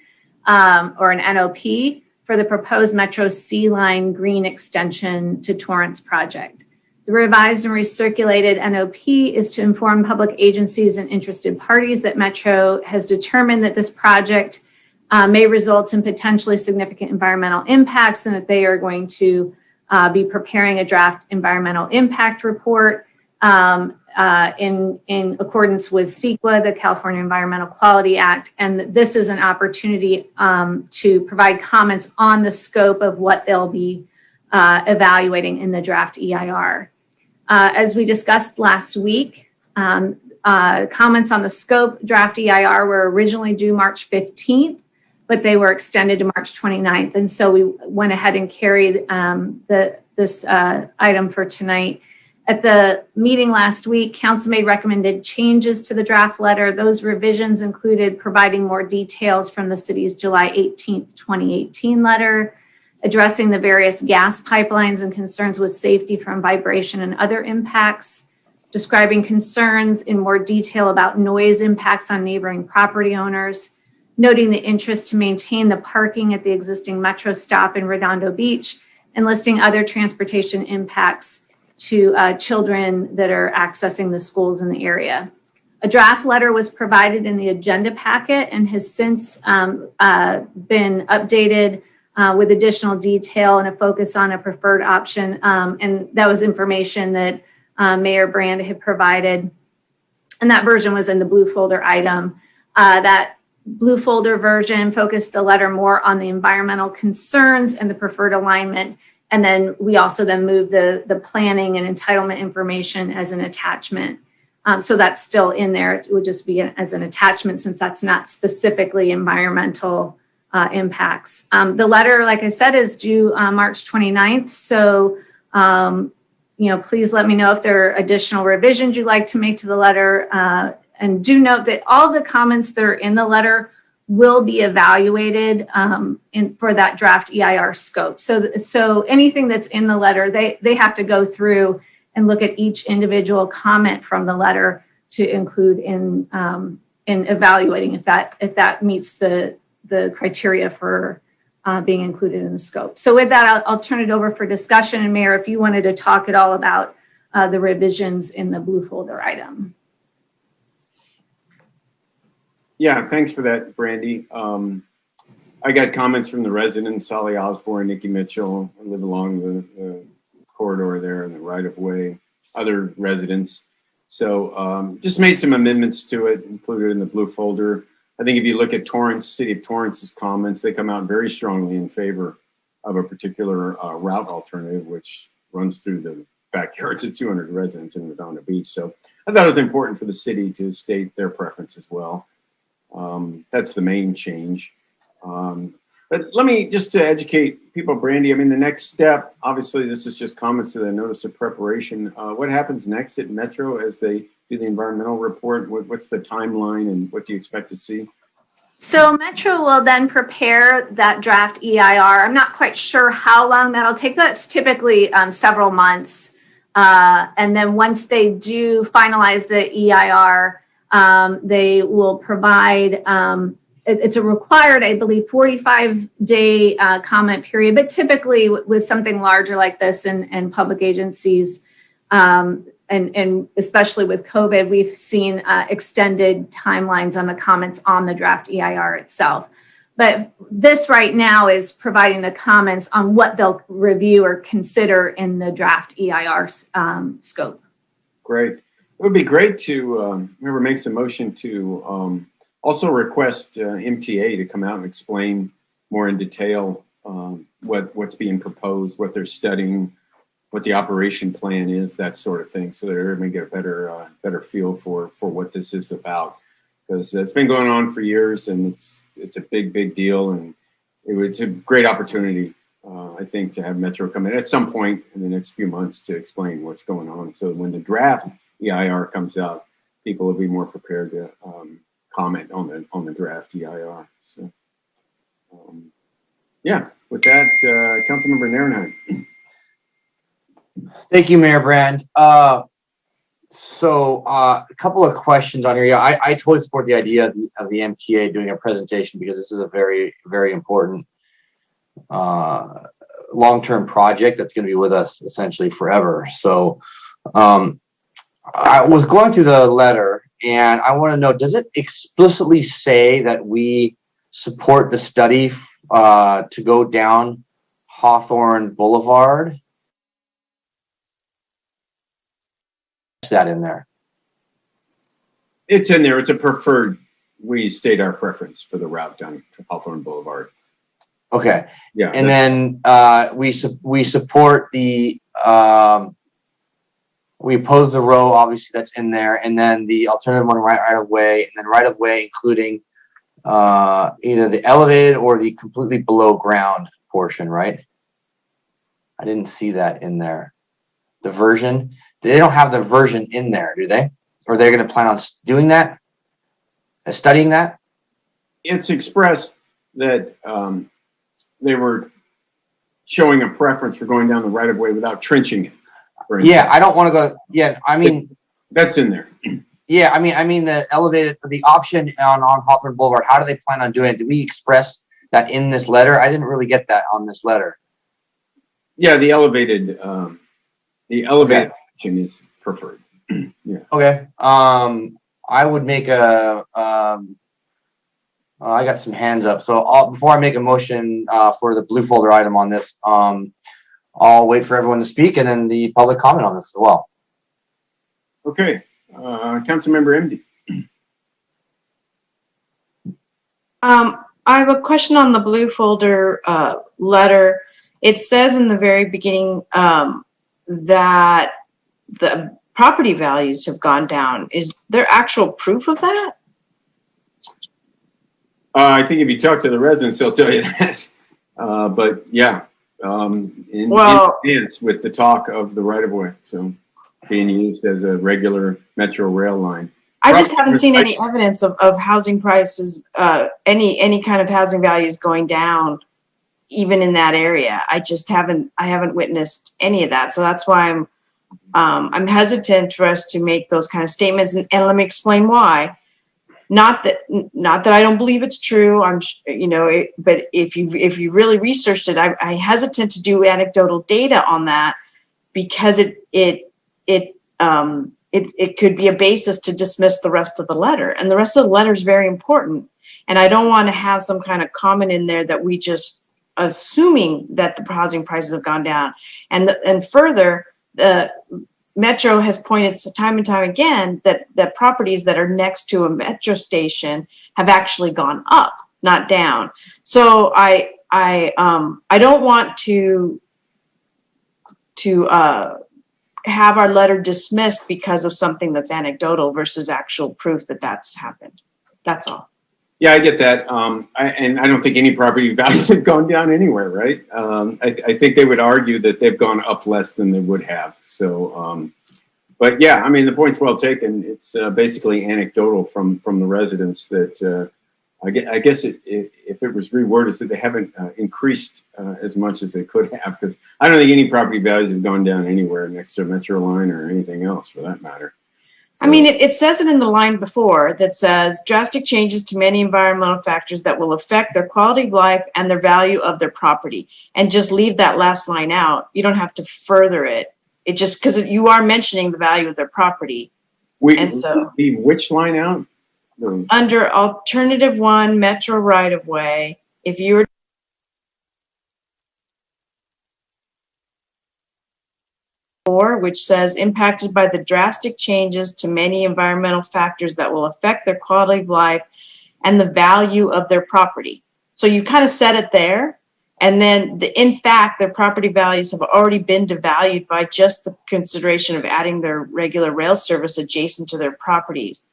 or an NOP, for the proposed Metro C Line Green extension to Torrance project. The revised and recirculated NOP is to inform public agencies and interested parties that Metro has determined that this project may result in potentially significant environmental impacts and that they are going to be preparing a draft environmental impact report in accordance with CEQA, the California Environmental Quality Act. And this is an opportunity to provide comments on the scope of what they'll be evaluating in the draft EIR. As we discussed last week, comments on the scope draft EIR were originally due March 15th, but they were extended to March 29th. And so we went ahead and carried this item for tonight. At the meeting last week, Council made recommended changes to the draft letter. Those revisions included providing more details from the city's July 18th, 2018 letter, addressing the various gas pipelines and concerns with safety from vibration and other impacts, describing concerns in more detail about noise impacts on neighboring property owners, noting the interest to maintain the parking at the existing Metro stop in Redondo Beach, and listing other transportation impacts to children that are accessing the schools in the area. A draft letter was provided in the agenda packet and has since been updated with additional detail and a focus on a preferred option. And that was information that Mayor Brand had provided. And that version was in the blue folder item. That blue folder version focused the letter more on the environmental concerns and the preferred alignment. And then we also then moved the planning and entitlement information as an attachment. So that's still in there. It would just be as an attachment since that's not specifically environmental impacts. The letter, like I said, is due March 29th. So, please let me know if there are additional revisions you'd like to make to the letter. And do note that all the comments that are in the letter will be evaluated for that draft EIR scope. So anything that's in the letter, they have to go through and look at each individual comment from the letter to include in evaluating if that meets the criteria for being included in the scope. So with that, I'll turn it over for discussion. And Mayor, if you wanted to talk at all about the revisions in the blue folder item. Yeah, thanks for that, Brandy. I got comments from the residents, Sally Osborne, Nikki Mitchell. I live along the corridor there in the right-of-way, other residents. So just made some amendments to it, included in the blue folder. I think if you look at Torrance, City of Torrance's comments, they come out very strongly in favor of a particular route alternative, which runs through the backyards of 200 residents in Redondo Beach. So I thought it was important for the city to state their preference as well. That's the main change. But let me, just to educate people, Brandy, I mean, the next step, obviously this is just comments to the notice of preparation. What happens next at Metro as they do the environmental report? What's the timeline and what do you expect to see? So Metro will then prepare that draft EIR. I'm not quite sure how long that'll take. That's typically several months. And then once they do finalize the EIR, they will provide, it's a required, I believe, 45-day comment period, but typically with something larger like this in public agencies, and especially with COVID, we've seen extended timelines on the comments on the draft EIR itself. But this right now is providing the comments on what they'll review or consider in the draft EIR scope. Great. It would be great to, whoever makes a motion to also request MTA to come out and explain more in detail what's being proposed, what they're studying, what the operation plan is, that sort of thing, so that everybody get a better feel for what this is about. Because it's been going on for years, and it's a big deal, and it's a great opportunity, I think, to have Metro come in at some point in the next few months to explain what's going on. So when the draft EIR comes out, people will be more prepared to comment on the draft EIR. So, yeah, with that, Councilmember Narenheim. Thank you, Mayor Brand. So a couple of questions on here. Yeah, I totally support the idea of the MTA doing a presentation, because this is a very, very important long-term project that's going to be with us essentially forever. So I was going through the letter, and I want to know, does it explicitly say that we support the study to go down Hawthorne Boulevard? That in there? It's in there. It's a preferred. We state our preference for the route down Hawthorne Boulevard. Okay. Yeah. And then we support the we oppose the row. Obviously, that's in there. And then the alternative one, right of way, and then right of way, including either the elevated or the completely below ground portion. Right. I didn't see that in there. The version. They don't have the version in there, do they? Or they're going to plan on doing that, studying that? It's expressed that they were showing a preference for going down the right of way without trenching it. Yeah, I don't want to go. Yeah, I mean, that's in there. Yeah, I mean the elevated, the option on Hawthorne Boulevard. How do they plan on doing it? Did we express that in this letter? I didn't really get that on this letter. Yeah, the elevated option is preferred. Yeah. Okay. I would make a. I got some hands up, so before I make a motion for the blue folder item on this, I'll wait for everyone to speak and then the public comment on this as well. Okay, Councilmember MD. I have a question on the blue folder letter. It says in the very beginning that the property values have gone down. Is there actual proof of that? I think if you talk to the residents, they'll tell you that. But yeah, in advance with the talk of the right of way, so being used as a regular Metro rail line. I just haven't seen any evidence of housing prices, any kind of housing values going down, even in that area. I haven't witnessed any of that. So that's why I'm hesitant for us to make those kind of statements. And let me explain why. Not that I don't believe it's true. But if you really researched it, I hesitant to do anecdotal data on that, because it could be a basis to dismiss the rest of the letter. And the rest of the letter is very important. And I don't want to have some kind of comment in there that we just assuming that the housing prices have gone down. And further, the Metro has pointed time and time again that properties that are next to a Metro station have actually gone up, not down. So I don't want to have our letter dismissed because of something that's anecdotal versus actual proof that that's happened. That's all. Yeah, I get that. And I don't think any property values have gone down anywhere, right? I think they would argue that they've gone up less than they would have. So, but yeah, I mean, the point's well taken. It's basically anecdotal from the residents that I guess if it was reworded, so they haven't increased as much as they could have, because I don't think any property values have gone down anywhere next to Metro Line or anything else for that matter. So, I mean, it says it in the line before that says drastic changes to many environmental factors that will affect their quality of life and their value of their property, and just leave that last line out. You don't have to further it. It just, because you are mentioning the value of their property. And so leave which line out? Under alternative 1, Metro right of way, if you were which says impacted by the drastic changes to many environmental factors that will affect their quality of life and the value of their property. So you kind of set it there. And then in fact, their property values have already been devalued by just the consideration of adding their regular rail service adjacent to their properties.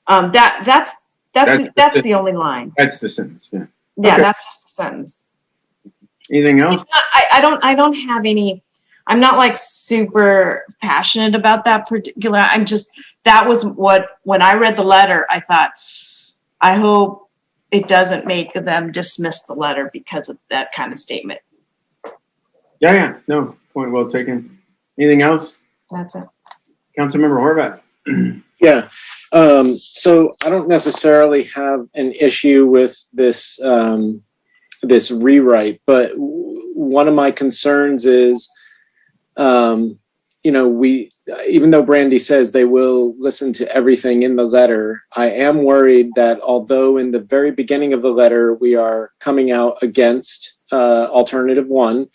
That's the only line. That's the sentence. Yeah. Yeah, Okay. that's just the sentence. Anything else? I don't have any. I'm not like super passionate about that particular. I'm just, that was what, when I read the letter, I thought, I hope it doesn't make them dismiss the letter because of that kind of statement. Yeah. No, point well taken. Anything else? That's it. Councilmember Horvath. Yeah. So I don't necessarily have an issue with this this rewrite, but one of my concerns is, even though Brandy says they will listen to everything in the letter, I am worried that although in the very beginning of the letter we are coming out against alternative 1,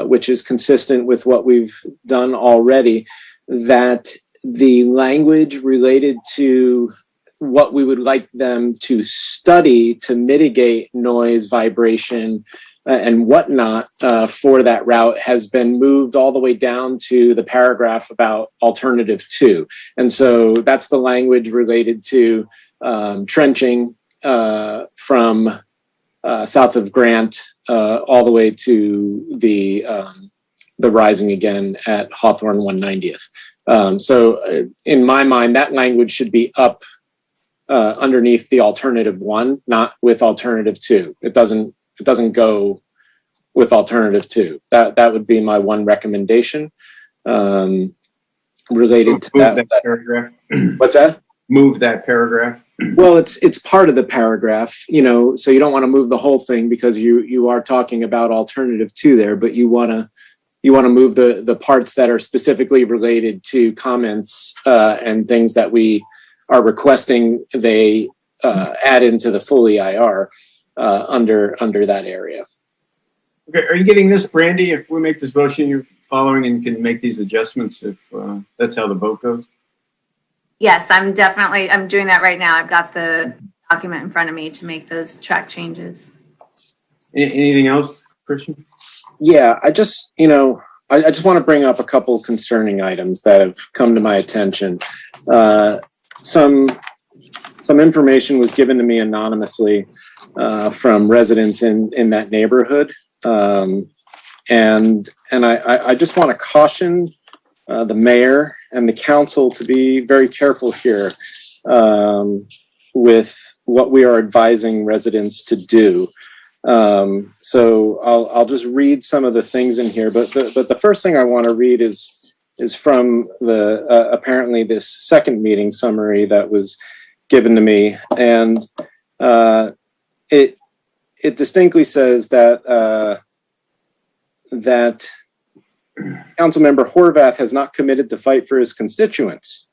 which is consistent with what we've done already, that the language related to what we would like them to study to mitigate noise, vibration, and whatnot for that route has been moved all the way down to the paragraph about alternative 2. And so that's the language related to trenching from south of Grant all the way to the rising again at Hawthorne 190th. So in my mind, that language should be up underneath the alternative 1, not with alternative 2. It doesn't go with alternative 2. That would be my one recommendation related to that paragraph. What's that? Move that paragraph. Well, it's part of the paragraph, so you don't want to move the whole thing because you are talking about alternative 2 there, but you want to move the parts that are specifically related to comments and things that we are requesting they add into the full EIR under that area. Okay, are you getting this, Brandy? If we make this motion, you're following and can make these adjustments if that's how the vote goes? Yes, I'm doing that right now. I've got the document in front of me to make those track changes. Anything else, Christian? Yeah, I just want to bring up a couple concerning items that have come to my attention. Some information was given to me anonymously from residents in that neighborhood. And I just want to caution the mayor and the council to be very careful here with what we are advising residents to do. So I'll just read some of the things in here, but the first thing I want to read is from the apparently this second meeting summary that was given to me, and it distinctly says that that Councilmember Horvath has not committed to fight for his constituents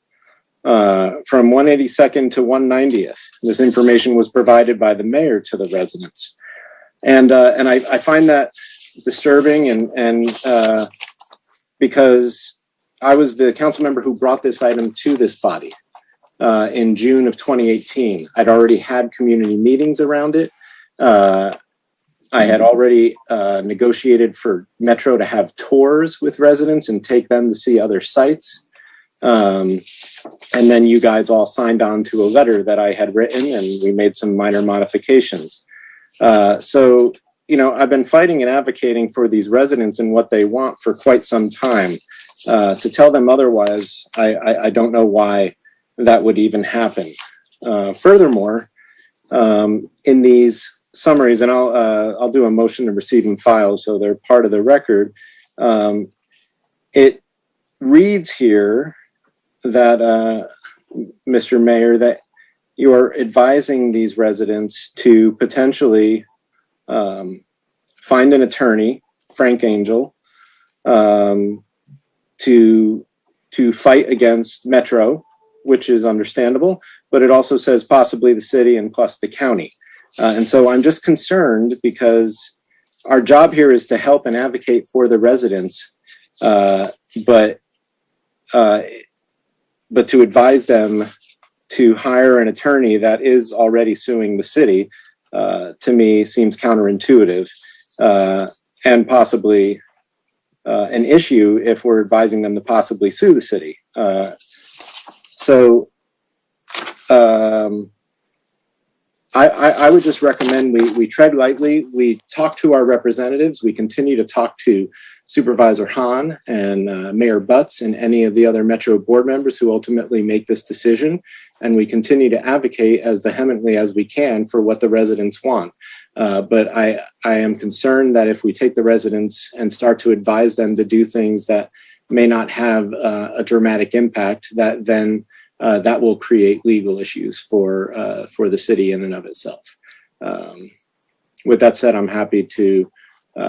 from 182nd to 190th. This information was provided by the mayor to the residents. And I find that disturbing and because I was the council member who brought this item to this body in June of 2018. I'd already had community meetings around it. I had already negotiated for Metro to have tours with residents and take them to see other sites. And then you guys all signed on to a letter that I had written and we made some minor modifications. So, I've been fighting and advocating for these residents and what they want for quite some time. To tell them otherwise, I don't know why that would even happen. Furthermore, in these summaries, and I'll do a motion to receive and file so they're part of the record. It reads here that, Mr. Mayor, that you are advising these residents to potentially find an attorney, Frank Angel, to fight against Metro, which is understandable, but it also says possibly the city and plus the county. And so I'm just concerned because our job here is to help and advocate for the residents, but to advise them to hire an attorney that is already suing the city, to me seems counterintuitive, and possibly an issue if we're advising them to possibly sue the city. I would just recommend we tread lightly. We talk to our representatives. We continue to talk to Supervisor Hahn and Mayor Butts and any of the other Metro board members who ultimately make this decision. And we continue to advocate as vehemently as we can for what the residents want. But I am concerned that if we take the residents and start to advise them to do things that may not have a dramatic impact, that then that will create legal issues for the city in and of itself. With that said, I'm happy to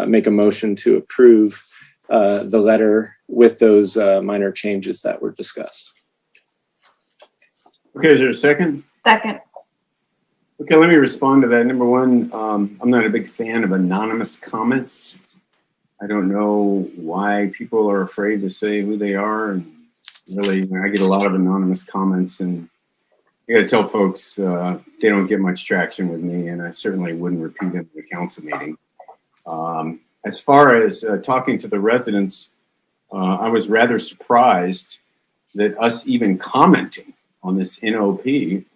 make a motion to approve the letter with those minor changes that were discussed. Okay, is there a second? Second. Okay, let me respond to that. Number one, I'm not a big fan of anonymous comments. I don't know why people are afraid to say who they are. And really, I get a lot of anonymous comments, and I got to tell folks they don't get much traction with me, and I certainly wouldn't repeat them at the council meeting. As far as talking to the residents, I was rather surprised that us even commenting on this NOP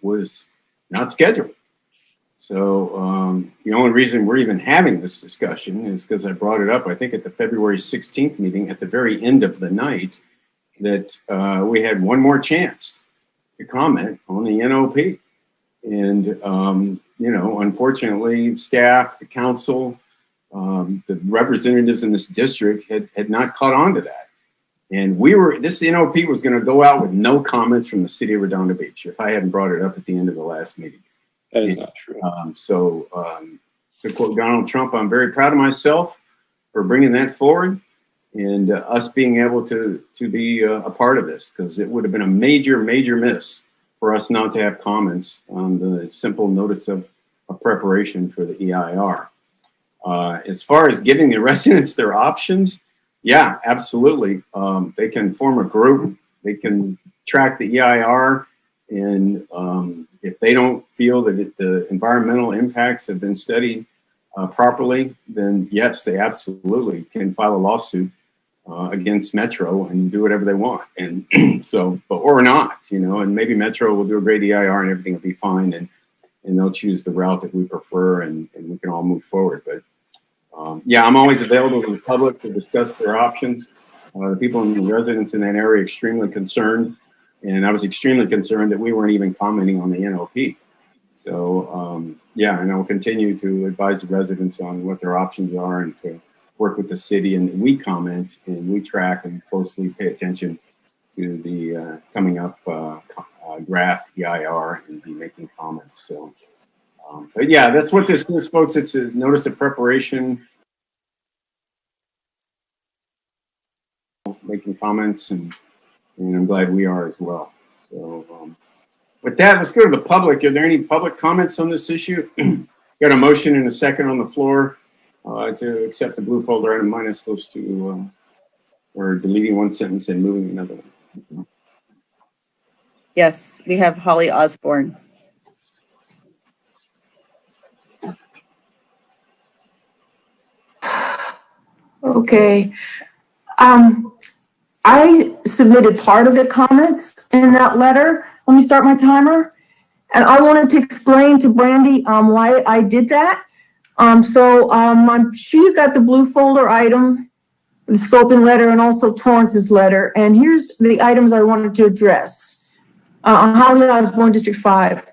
was not scheduled. So the only reason we're even having this discussion is because I brought it up, I think, at the February 16th meeting at the very end of the night, that we had one more chance to comment on the NOP. And, you know, unfortunately, staff, the council, the representatives in this district had not caught on to that. And this NOP was going to go out with no comments from the city of Redondo Beach if I hadn't brought it up at the end of the last meeting. That is not true. To quote Donald Trump, I'm very proud of myself for bringing that forward and us being able to be a part of this, because it would have been a major, major miss for us not to have comments on the simple notice of preparation for the EIR. As far as giving the residents their options, yeah, absolutely. They can form a group. They can track the EIR, and if they don't feel that the environmental impacts have been studied properly, then yes, they absolutely can file a lawsuit against Metro and do whatever they want. And so, or not, you know, and maybe Metro will do a great EIR and everything will be fine, and they'll choose the route that we prefer, and we can all move forward. But yeah, I'm always available to the public to discuss their options. The people and the residents in that area are extremely concerned, and I was extremely concerned that we weren't even commenting on the NOP. So yeah, and I will continue to advise the residents on what their options are and to work with the city, and we comment and we track and closely pay attention to the coming up draft EIR and be making comments. So, but yeah, that's what this is, folks. It's a notice of preparation, making comments, and I'm glad we are as well. So with that, let's go to the public. Are there any public comments on this issue? Got a motion and a second on the floor to accept the blue folder item minus those two, or deleting one sentence and moving another one. Yes, we have Holly Osborne. Okay. I submitted part of the comments in that letter. Let me start my timer. And I wanted to explain to Brandy why I did that. I'm sure you got the blue folder item, the scoping letter, and also Torrance's letter. And here's the items I wanted to address. Holly Osborne, District 5.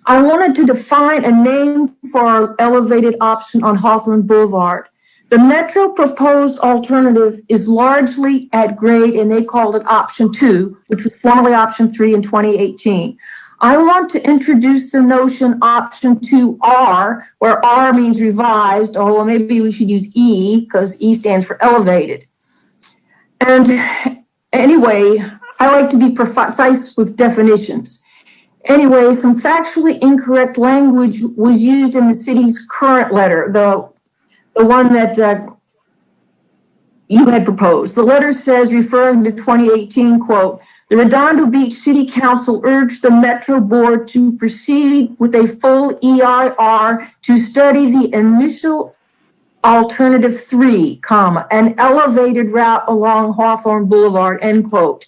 I wanted to define a name for our elevated option on Hawthorne Boulevard. The Metro proposed alternative is largely at grade, and they called it option 2, which was formerly option 3 in 2018. I want to introduce the notion option 2R, where R means revised, or maybe we should use E because E stands for elevated. And anyway, I like to be precise with definitions. Anyway, some factually incorrect language was used in the city's current letter, the one that you had proposed. The letter says, referring to 2018, quote, the Redondo Beach City Council urged the Metro Board to proceed with a full EIR to study the initial alternative 3, comma, an elevated route along Hawthorne Boulevard, end quote.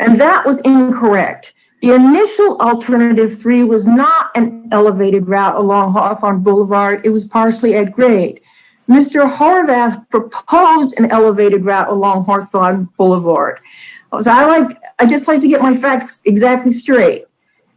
And that was incorrect. The initial alternative 3 was not an elevated route along Hawthorne Boulevard. It was partially at grade. Mr. Horvath proposed an elevated route along Hawthorne Boulevard. So I just like to get my facts exactly straight.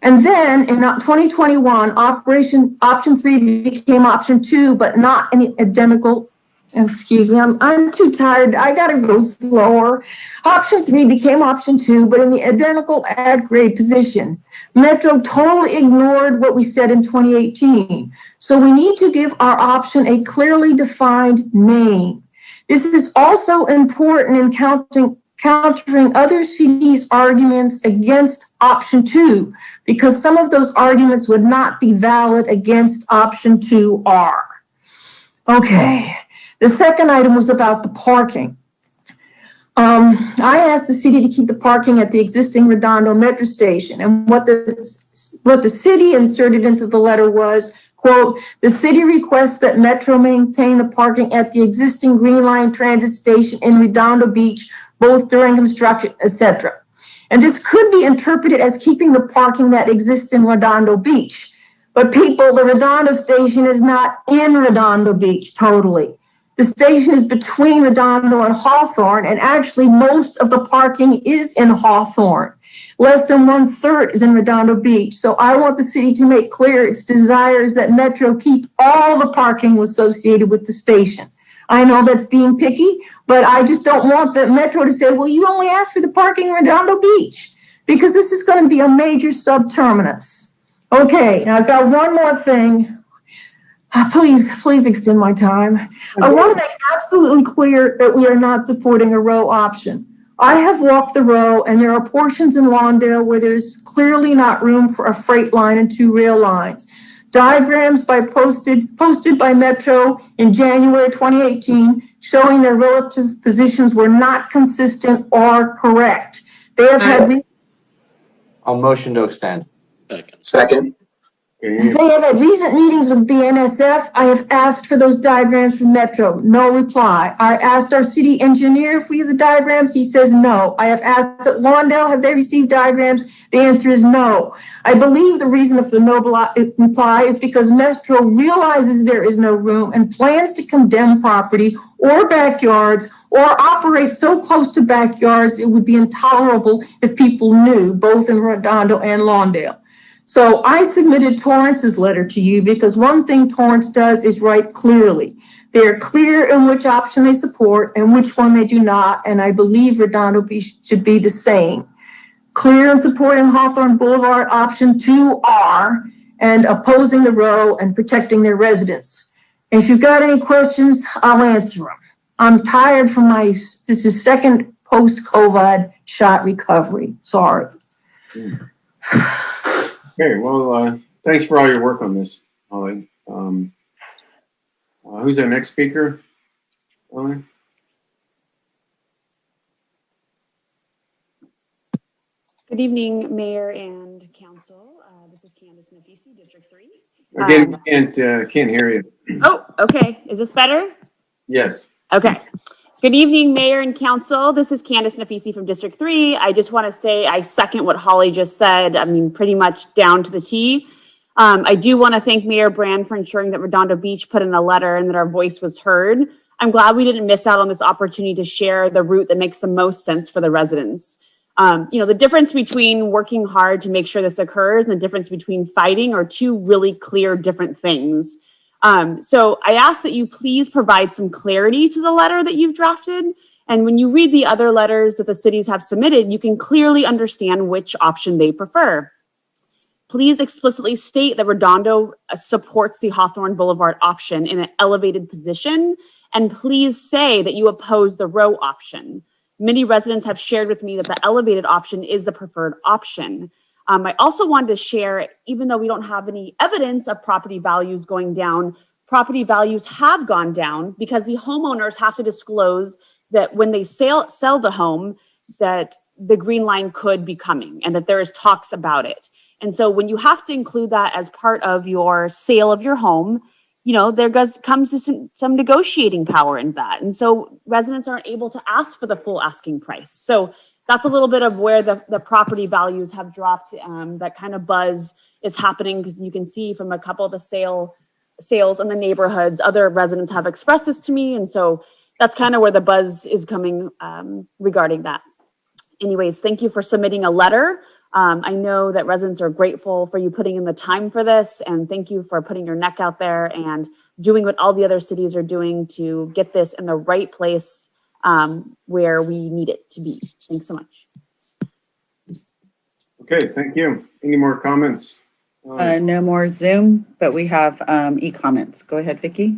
And then in 2021, option 3 became option 2, but not in identical. Excuse me, I'm too tired. I gotta go slower. Option 3 became option 2, but in the identical at grade position. Metro totally ignored what we said in 2018. So we need to give our option a clearly defined name. This is also important in countering other cities' arguments against option 2, because some of those arguments would not be valid against option 2R. Okay. The second item was about the parking. I asked the city to keep the parking at the existing Redondo Metro station, and what the city inserted into the letter was, quote, the city requests that Metro maintain the parking at the existing Green Line transit station in Redondo Beach, both during construction, etc. And this could be interpreted as keeping the parking that exists in Redondo Beach. But people, the Redondo station is not in Redondo Beach totally. The station is between Redondo and Hawthorne, and actually most of the parking is in Hawthorne. Less than 1/3 is in Redondo Beach. So I want the city to make clear its desires that Metro keep all the parking associated with the station. I know that's being picky, but I just don't want the Metro to say, well, you only asked for the parking in Redondo Beach, because this is going to be a major sub-terminus. Okay, now I've got one more thing. Please extend my time. I want to make absolutely clear that we are not supporting a row option. I have walked the row, and there are portions in Lawndale where there's clearly not room for a freight line and 2 rail lines. Diagrams posted by Metro in January 2018 showing their relative positions were not consistent or correct. They have had... I'll motion to extend. Second. They have had recent meetings with BNSF. I have asked for those diagrams from Metro. No reply. I asked our city engineer if we have the diagrams. He says no. I have asked at Lawndale, have they received diagrams? The answer is no. I believe the reason for the no reply is because Metro realizes there is no room and plans to condemn property or backyards or operate so close to backyards it would be intolerable if people knew, both in Redondo and Lawndale. So I submitted Torrance's letter to you because one thing Torrance does is write clearly. They are clear in which option they support and which one they do not, and I believe Redondo Beach should be the same. Clear in supporting Hawthorne Boulevard option 2R and opposing the row and protecting their residents. If you've got any questions, I'll answer them. I'm tired from this is second post-COVID shot recovery. Sorry. Okay, well, thanks for all your work on this, Holly. Who's our next speaker, Holly? Good evening, Mayor and Council. This is Candace Nafisi, District 3. Again, can't hear you. Oh, okay. Is this better? Yes. Okay. Good evening, Mayor and Council. This is Candace Nafisi from District 3. I just want to say I second what Holly just said. I mean, pretty much down to the T. I do want to thank Mayor Brand for ensuring that Redondo Beach put in a letter and that our voice was heard. I'm glad we didn't miss out on this opportunity to share the route that makes the most sense for the residents. The difference between working hard to make sure this occurs and the difference between fighting are two really clear different things. So I ask that you please provide some clarity to the letter that you've drafted. And when you read the other letters that the cities have submitted, you can clearly understand which option they prefer. Please explicitly state that Redondo supports the Hawthorne Boulevard option in an elevated position. And please say that you oppose the row option. Many residents have shared with me that the elevated option is the preferred option. I also wanted to share, even though we don't have any evidence of property values going down, property values have gone down because the homeowners have to disclose that when they sell the home, that the green line could be coming and that there is talks about it. And so when you have to include that as part of your sale of your home, there comes to some negotiating power in that. And so residents aren't able to ask for the full asking price. So that's a little bit of where the property values have dropped. That kind of buzz is happening because you can see from a couple of the sales in the neighborhoods, other residents have expressed this to me. And so that's kind of where the buzz is coming regarding that. Anyways, thank you for submitting a letter. I know that residents are grateful for you putting in the time for this, and thank you for putting your neck out there and doing what all the other cities are doing to get this in the right place where we need it to be. Thanks so much. Okay, thank you. Any more comments? No more Zoom, but we have e-comments. Go ahead, Vicki.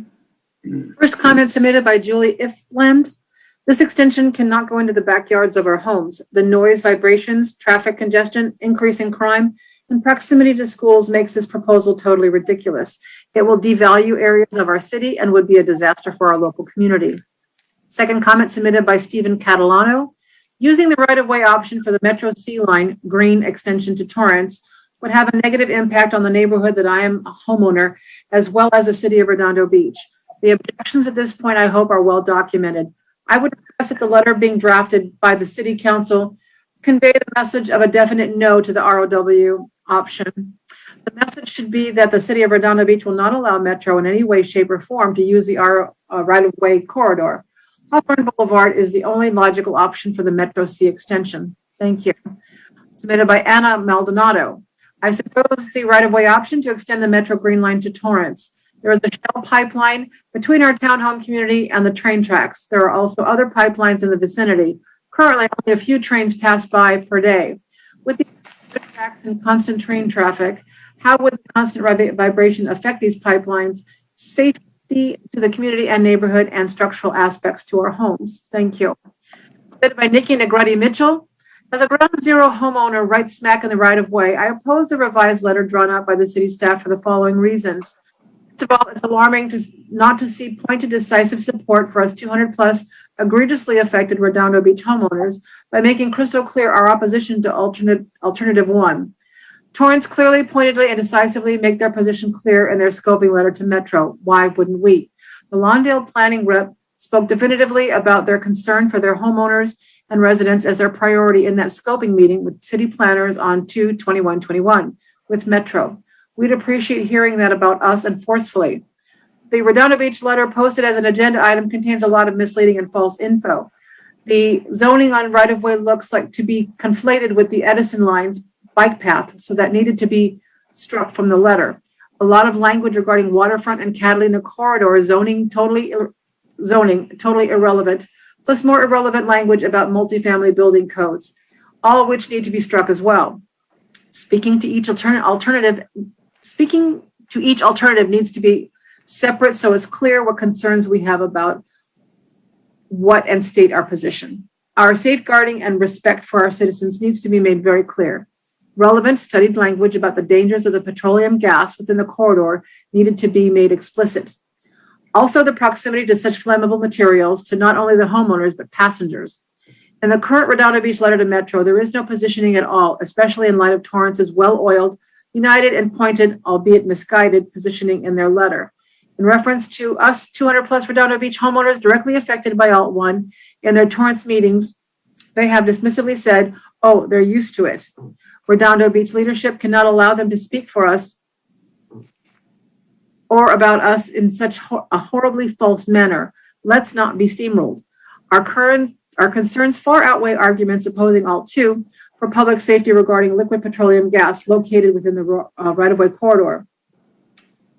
First comment submitted by Julie Ifland. This extension cannot go into the backyards of our homes. The noise, vibrations, traffic congestion, increase in crime, and proximity to schools makes this proposal totally ridiculous. It will devalue areas of our city and would be a disaster for our local community. Second comment submitted by Stephen Catalano. Using the right-of-way option for the Metro C line green extension to Torrance would have a negative impact on the neighborhood that I am a homeowner, as well as the city of Redondo Beach. The objections at this point, I hope, are well documented. I would request that the letter being drafted by the city council convey the message of a definite no to the ROW option. The message should be that the city of Redondo Beach will not allow Metro in any way, shape, or form to use the right-of-way corridor. Hawthorne Boulevard is the only logical option for the Metro C extension. Thank you. Submitted by Anna Maldonado. I suppose the right-of-way option to extend the Metro Green Line to Torrance. There is a shell pipeline between our townhome community and the train tracks. There are also other pipelines in the vicinity. Currently, only a few trains pass by per day. With the tracks and constant train traffic, how would the constant vibration affect these pipelines, safety to the community and neighborhood, and structural aspects to our homes? Thank you. Submitted by Nikki Negrete Mitchell. As a ground zero homeowner right smack in the right-of-way, I oppose the revised letter drawn up by the city staff for the following reasons. First of all, it's alarming not to see pointed decisive support for us 200 plus egregiously affected Redondo Beach homeowners by making crystal clear our opposition to alternative one. Torrance clearly, pointedly, and decisively make their position clear in their scoping letter to Metro. Why wouldn't we? The Lawndale planning rep spoke definitively about their concern for their homeowners and residents as their priority in that scoping meeting with city planners on 2/21/21 with Metro. We'd appreciate hearing that about us and forcefully. The Redondo Beach letter posted as an agenda item contains a lot of misleading and false info. The zoning on right-of-way looks like to be conflated with the Edison Line's bike path, so that needed to be struck from the letter. A lot of language regarding waterfront and Catalina corridor zoning totally irrelevant, plus more irrelevant language about multifamily building codes, all of which need to be struck as well. Speaking to each alternative needs to be separate so it's clear what concerns we have about what and state our position. Our safeguarding and respect for our citizens needs to be made very clear. Relevant studied language about the dangers of the petroleum gas within the corridor needed to be made explicit. Also, the proximity to such flammable materials to not only the homeowners, but passengers. In the current Redondo Beach letter to Metro, there is no positioning at all, especially in light of Torrance's well-oiled, united and pointed, albeit misguided, positioning in their letter. In reference to us 200 plus Redondo Beach homeowners directly affected by Alt 1 in their Torrance meetings, they have dismissively said, oh, they're used to it. Redondo Beach leadership cannot allow them to speak for us or about us in such a horribly false manner. Let's not be steamrolled. Our current Our concerns far outweigh arguments opposing Alt 2 for public safety regarding liquid petroleum gas located within the right-of-way corridor.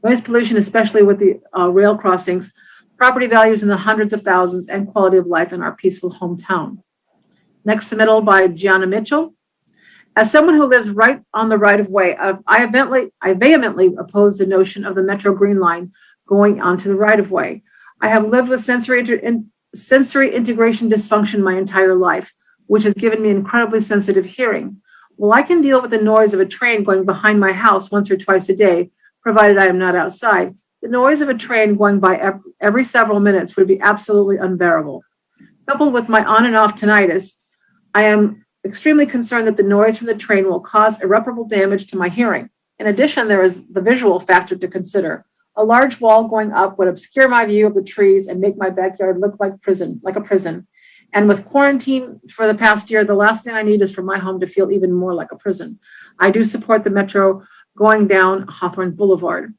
Noise pollution, especially with the rail crossings, property values in the hundreds of thousands, and quality of life in our peaceful hometown. Next submittal by Gianna Mitchell. As someone who lives right on the right-of-way, I vehemently oppose the notion of the Metro Green Line going onto the right-of-way. I have lived with sensory integration dysfunction my entire life, which has given me incredibly sensitive hearing. Well, I can deal with the noise of a train going behind my house once or twice a day, provided I am not outside. The noise of a train going by every several minutes would be absolutely unbearable. Coupled with my on and off tinnitus, I am extremely concerned that the noise from the train will cause irreparable damage to my hearing. In addition, there is the visual factor to consider. A large wall going up would obscure my view of the trees and make my backyard look like a prison. And with quarantine for the past year, the last thing I need is for my home to feel even more like a prison. I do support the Metro going down Hawthorne Boulevard.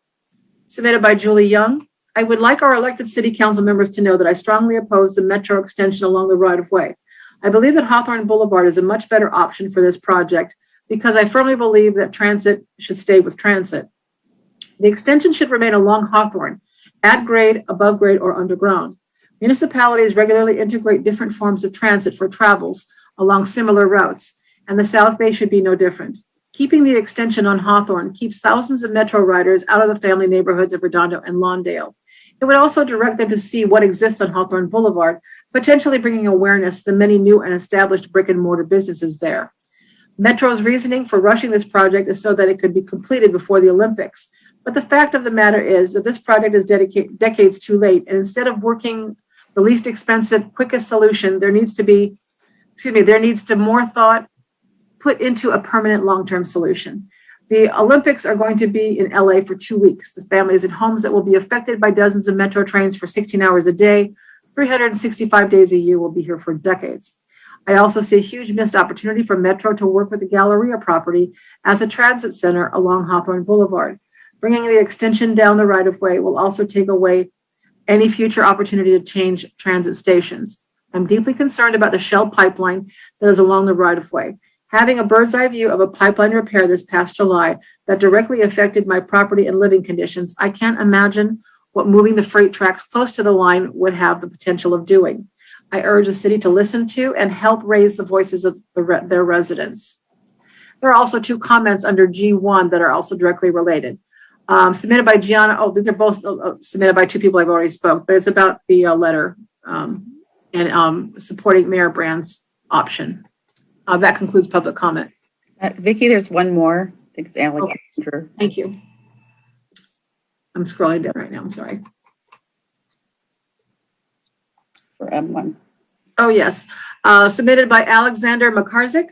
Submitted by Julie Young. I would like our elected city council members to know that I strongly oppose the Metro extension along the right-of-way. I believe that Hawthorne Boulevard is a much better option for this project because I firmly believe that transit should stay with transit. The extension should remain along Hawthorne, at grade, above grade, or underground. Municipalities regularly integrate different forms of transit for travels along similar routes, and the South Bay should be no different. Keeping the extension on Hawthorne keeps thousands of Metro riders out of the family neighborhoods of Redondo and Lawndale. It would also direct them to see what exists on Hawthorne Boulevard, potentially bringing awareness to the many new and established brick and mortar businesses there. Metro's reasoning for rushing this project is so that it could be completed before the Olympics. But the fact of the matter is that this project is decades too late, and instead of working the least expensive, quickest solution, there needs to more thought put into a permanent long-term solution. The Olympics are going to be in LA for 2 weeks. The families and homes that will be affected by dozens of Metro trains for 16 hours a day, 365 days a year will be here for decades. I also see a huge missed opportunity for Metro to work with the Galleria property as a transit center along Hawthorne Boulevard. Bringing the extension down the right-of-way will also take away any future opportunity to change transit stations. I'm deeply concerned about the Shell pipeline that is along the right-of-way. Having a bird's eye view of a pipeline repair this past July that directly affected my property and living conditions, I can't imagine what moving the freight tracks close to the line would have the potential of doing. I urge the city to listen to and help raise the voices of their residents. There are also 2 comments under G1 that are also directly related. Submitted by Gianna. Oh, these are both submitted by 2 people I've already spoke, but it's about the letter and supporting Mayor Brand's option. That concludes public comment. Vicki, there's one more. I think it's Alexander. Okay. Thank you. I'm scrolling down right now. I'm sorry. For M1. Oh, yes. Submitted by Alexander Makarzik.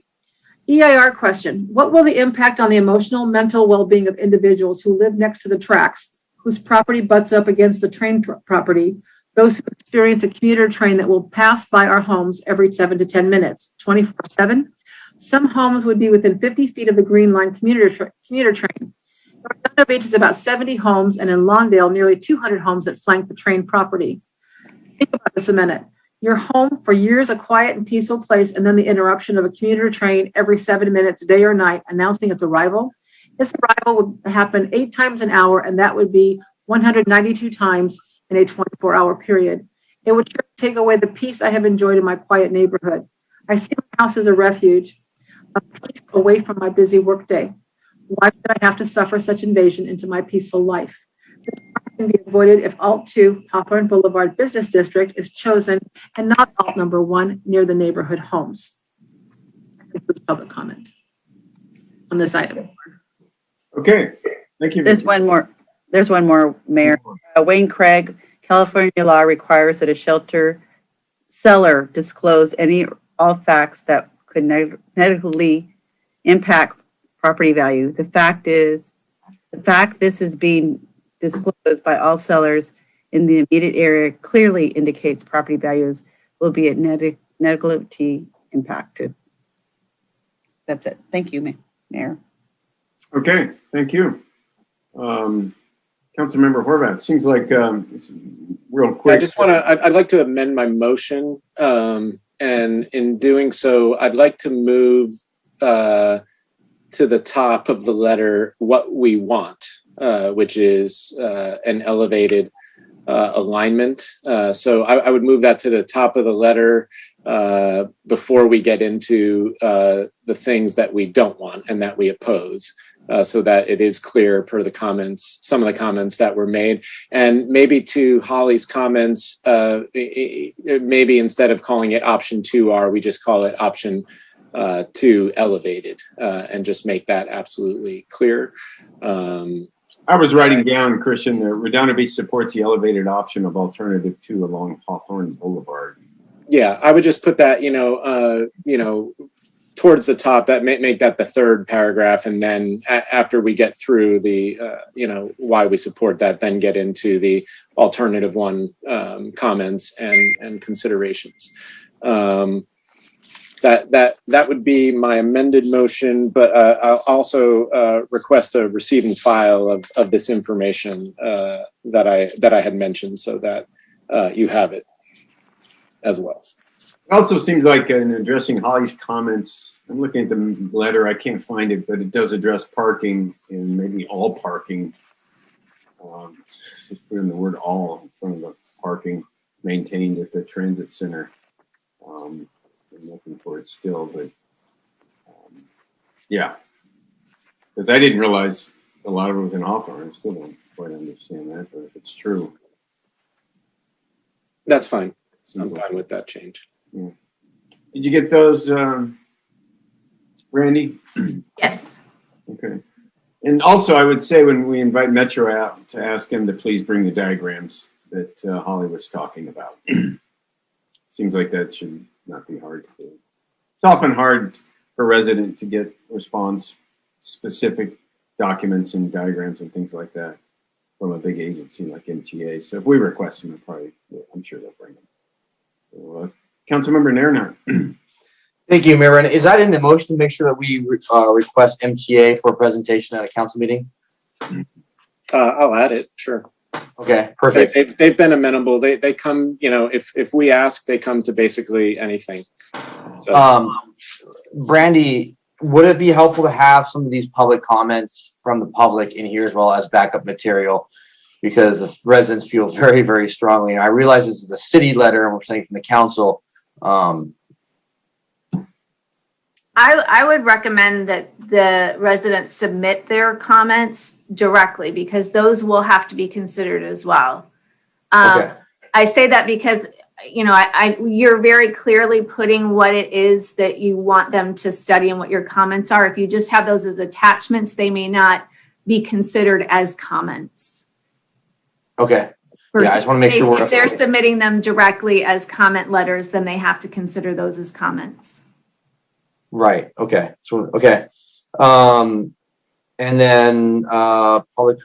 EIR question. What will the impact on the emotional, mental well-being of individuals who live next to the tracks, whose property butts up against the train property, those who experience a commuter train that will pass by our homes every 7 to 10 minutes, 24/7? Some homes would be within 50 feet of the Green Line commuter train. Redondo Beach is about 70 homes, and in Lawndale, nearly 200 homes that flank the train property. Think about this a minute. Your home, for years a quiet and peaceful place, and then the interruption of a commuter train every 7 minutes, day or night, announcing its arrival. This arrival would happen 8 times an hour, and that would be 192 times in a 24-hour period. It would take away the peace I have enjoyed in my quiet neighborhood. I see my house as a refuge, a place away from my busy workday. Why should I have to suffer such invasion into my peaceful life? This can be avoided if Alt 2 Hawthorne Boulevard Business District is chosen and not Alt number 1 near the neighborhood homes. This is public comment on this item. Okay, thank you. There's one more, Mayor. Wayne Craig, California law requires that a shelter seller disclose all facts that could negatively impact property value. The fact this is being disclosed by all sellers in the immediate area clearly indicates property values will be negatively impacted. That's it. Thank you, Mayor. Okay, thank you. Councilmember Horvath, seems like real quick. I just want to, I'd like to amend my motion And in doing so, I'd like to move to the top of the letter what we want, which is an elevated alignment. So I would move that to the top of the letter before we get into the things that we don't want and that we oppose. So that it is clear per the comments, some of the comments that were made. And maybe to Holly's comments, maybe instead of calling it option 2R, we just call it option 2 elevated, and just make that absolutely clear. I was writing down, Christian, that Redondo Beach supports the elevated option of alternative 2 along Hawthorne Boulevard. Yeah, I would just put that, towards the top, that may make that the third paragraph, and then after we get through the why we support that, then get into the alternative 1 comments and considerations. That would be my amended motion, but I'll also request a receive and file of this information that I had mentioned, so that you have it as well. It also seems like in addressing Holly's comments, I'm looking at the letter, I can't find it, but it does address parking and maybe all parking. Just put in the word all in front of the parking maintained at the transit center. I'm looking for it still, but yeah. Because I didn't realize a lot of it was in Hawthorne. I still don't quite understand that, but if it's true. That's fine. I'm fine with that change. Yeah. Did you get those, Randy? Yes. Okay. And also, I would say when we invite Metro out, to ask them to please bring the diagrams that Holly was talking about. Seems like that should not be hard to do. It's often hard for a resident to get response specific documents and diagrams and things like that from a big agency like MTA. So if we request them, I'm sure they'll bring them. So, Councilmember Nairnhart. Thank you, Mayor. And is that in the motion to make sure that we request MTA for a presentation at a council meeting? I'll add it, sure. Okay, perfect. They've been amenable. They come, if we ask, they come to basically anything. So. Brandy, would it be helpful to have some of these public comments from the public in here as well as backup material? Because the residents feel very, very strongly. And I realize this is a city letter and we're saying from the council. I would recommend that the residents submit their comments directly because those will have to be considered as well. Okay. I say that because, you're very clearly putting what it is that you want them to study and what your comments are. If you just have those as attachments, they may not be considered as comments. Okay. Yeah, I just want to make sure if they're submitting them directly as comment letters, then they have to consider those as comments. Right. Okay. So okay. And then public.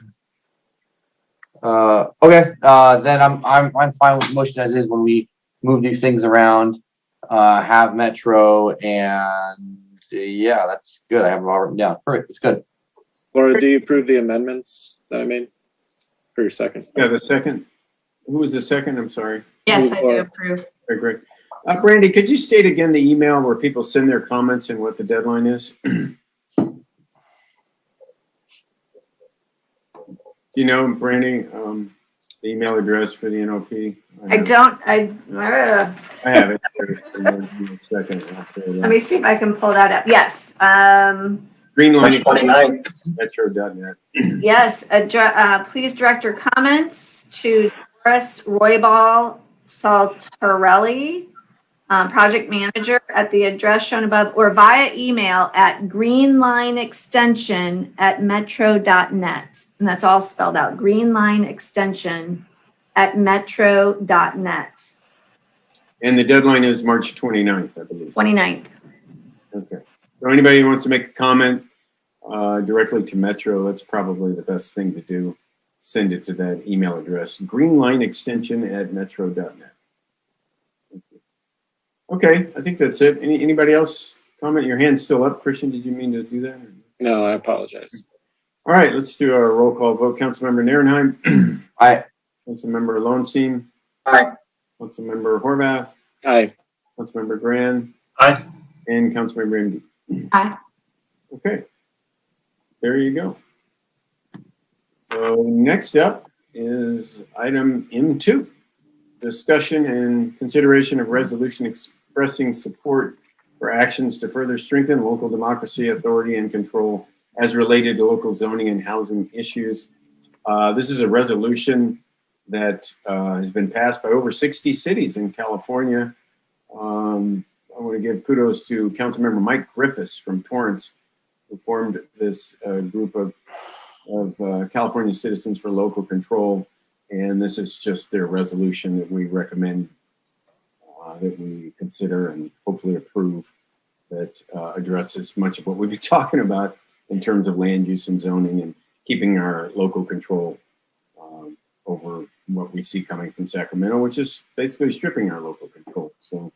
Okay. Then I'm fine with the motion as is when we move these things around. Have Metro and yeah, that's good. I have them all written down. Perfect. It's good. Laura, do you approve the amendments that I made for your second? Yeah, the second. Who was the second? I'm sorry. Yes, I do approve. Very great. Brandy, could you state again the email where people send their comments and what the deadline is? Do you know, Brandy, the email address for the NOP? I have it. Second. Let me see if I can pull that up. Yes. Greenline 29. Metro.net. Yes. Please direct your comments to Doris Roybal Saltarelli, project manager, at the address shown above, or via email at greenlineextension@metro.net. And that's all spelled out. greenlineextension@metro.net. And the deadline is March 29th, I believe. 29th. Okay. So anybody who wants to make a comment directly to Metro, that's probably the best thing to do. Send it to that email address, greenlineextension@metro.net. Okay, I think that's it. Anybody else comment? Your hand's still up, Christian. Did you mean to do that? No, I apologize. All right, let's do a roll call vote. Councilmember Nairnheim. Aye. Councilmember Lowenstein. Aye. Councilmember Horvath. Aye. Councilmember Grand, Aye. and Councilmember Indy. Aye. Okay, there you go. So next up is item M2, discussion and consideration of resolution expressing support for actions to further strengthen local democracy, authority, and control as related to local zoning and housing issues. This is a resolution that has been passed by over 60 cities in California. I want to give kudos to Councilmember Mike Griffiths from Torrance, who formed this group of California Citizens for Local Control. And this is just their resolution that we recommend that we consider and hopefully approve, that addresses much of what we've been talking about in terms of land use and zoning and keeping our local control over what we see coming from Sacramento, which is basically stripping our local control. So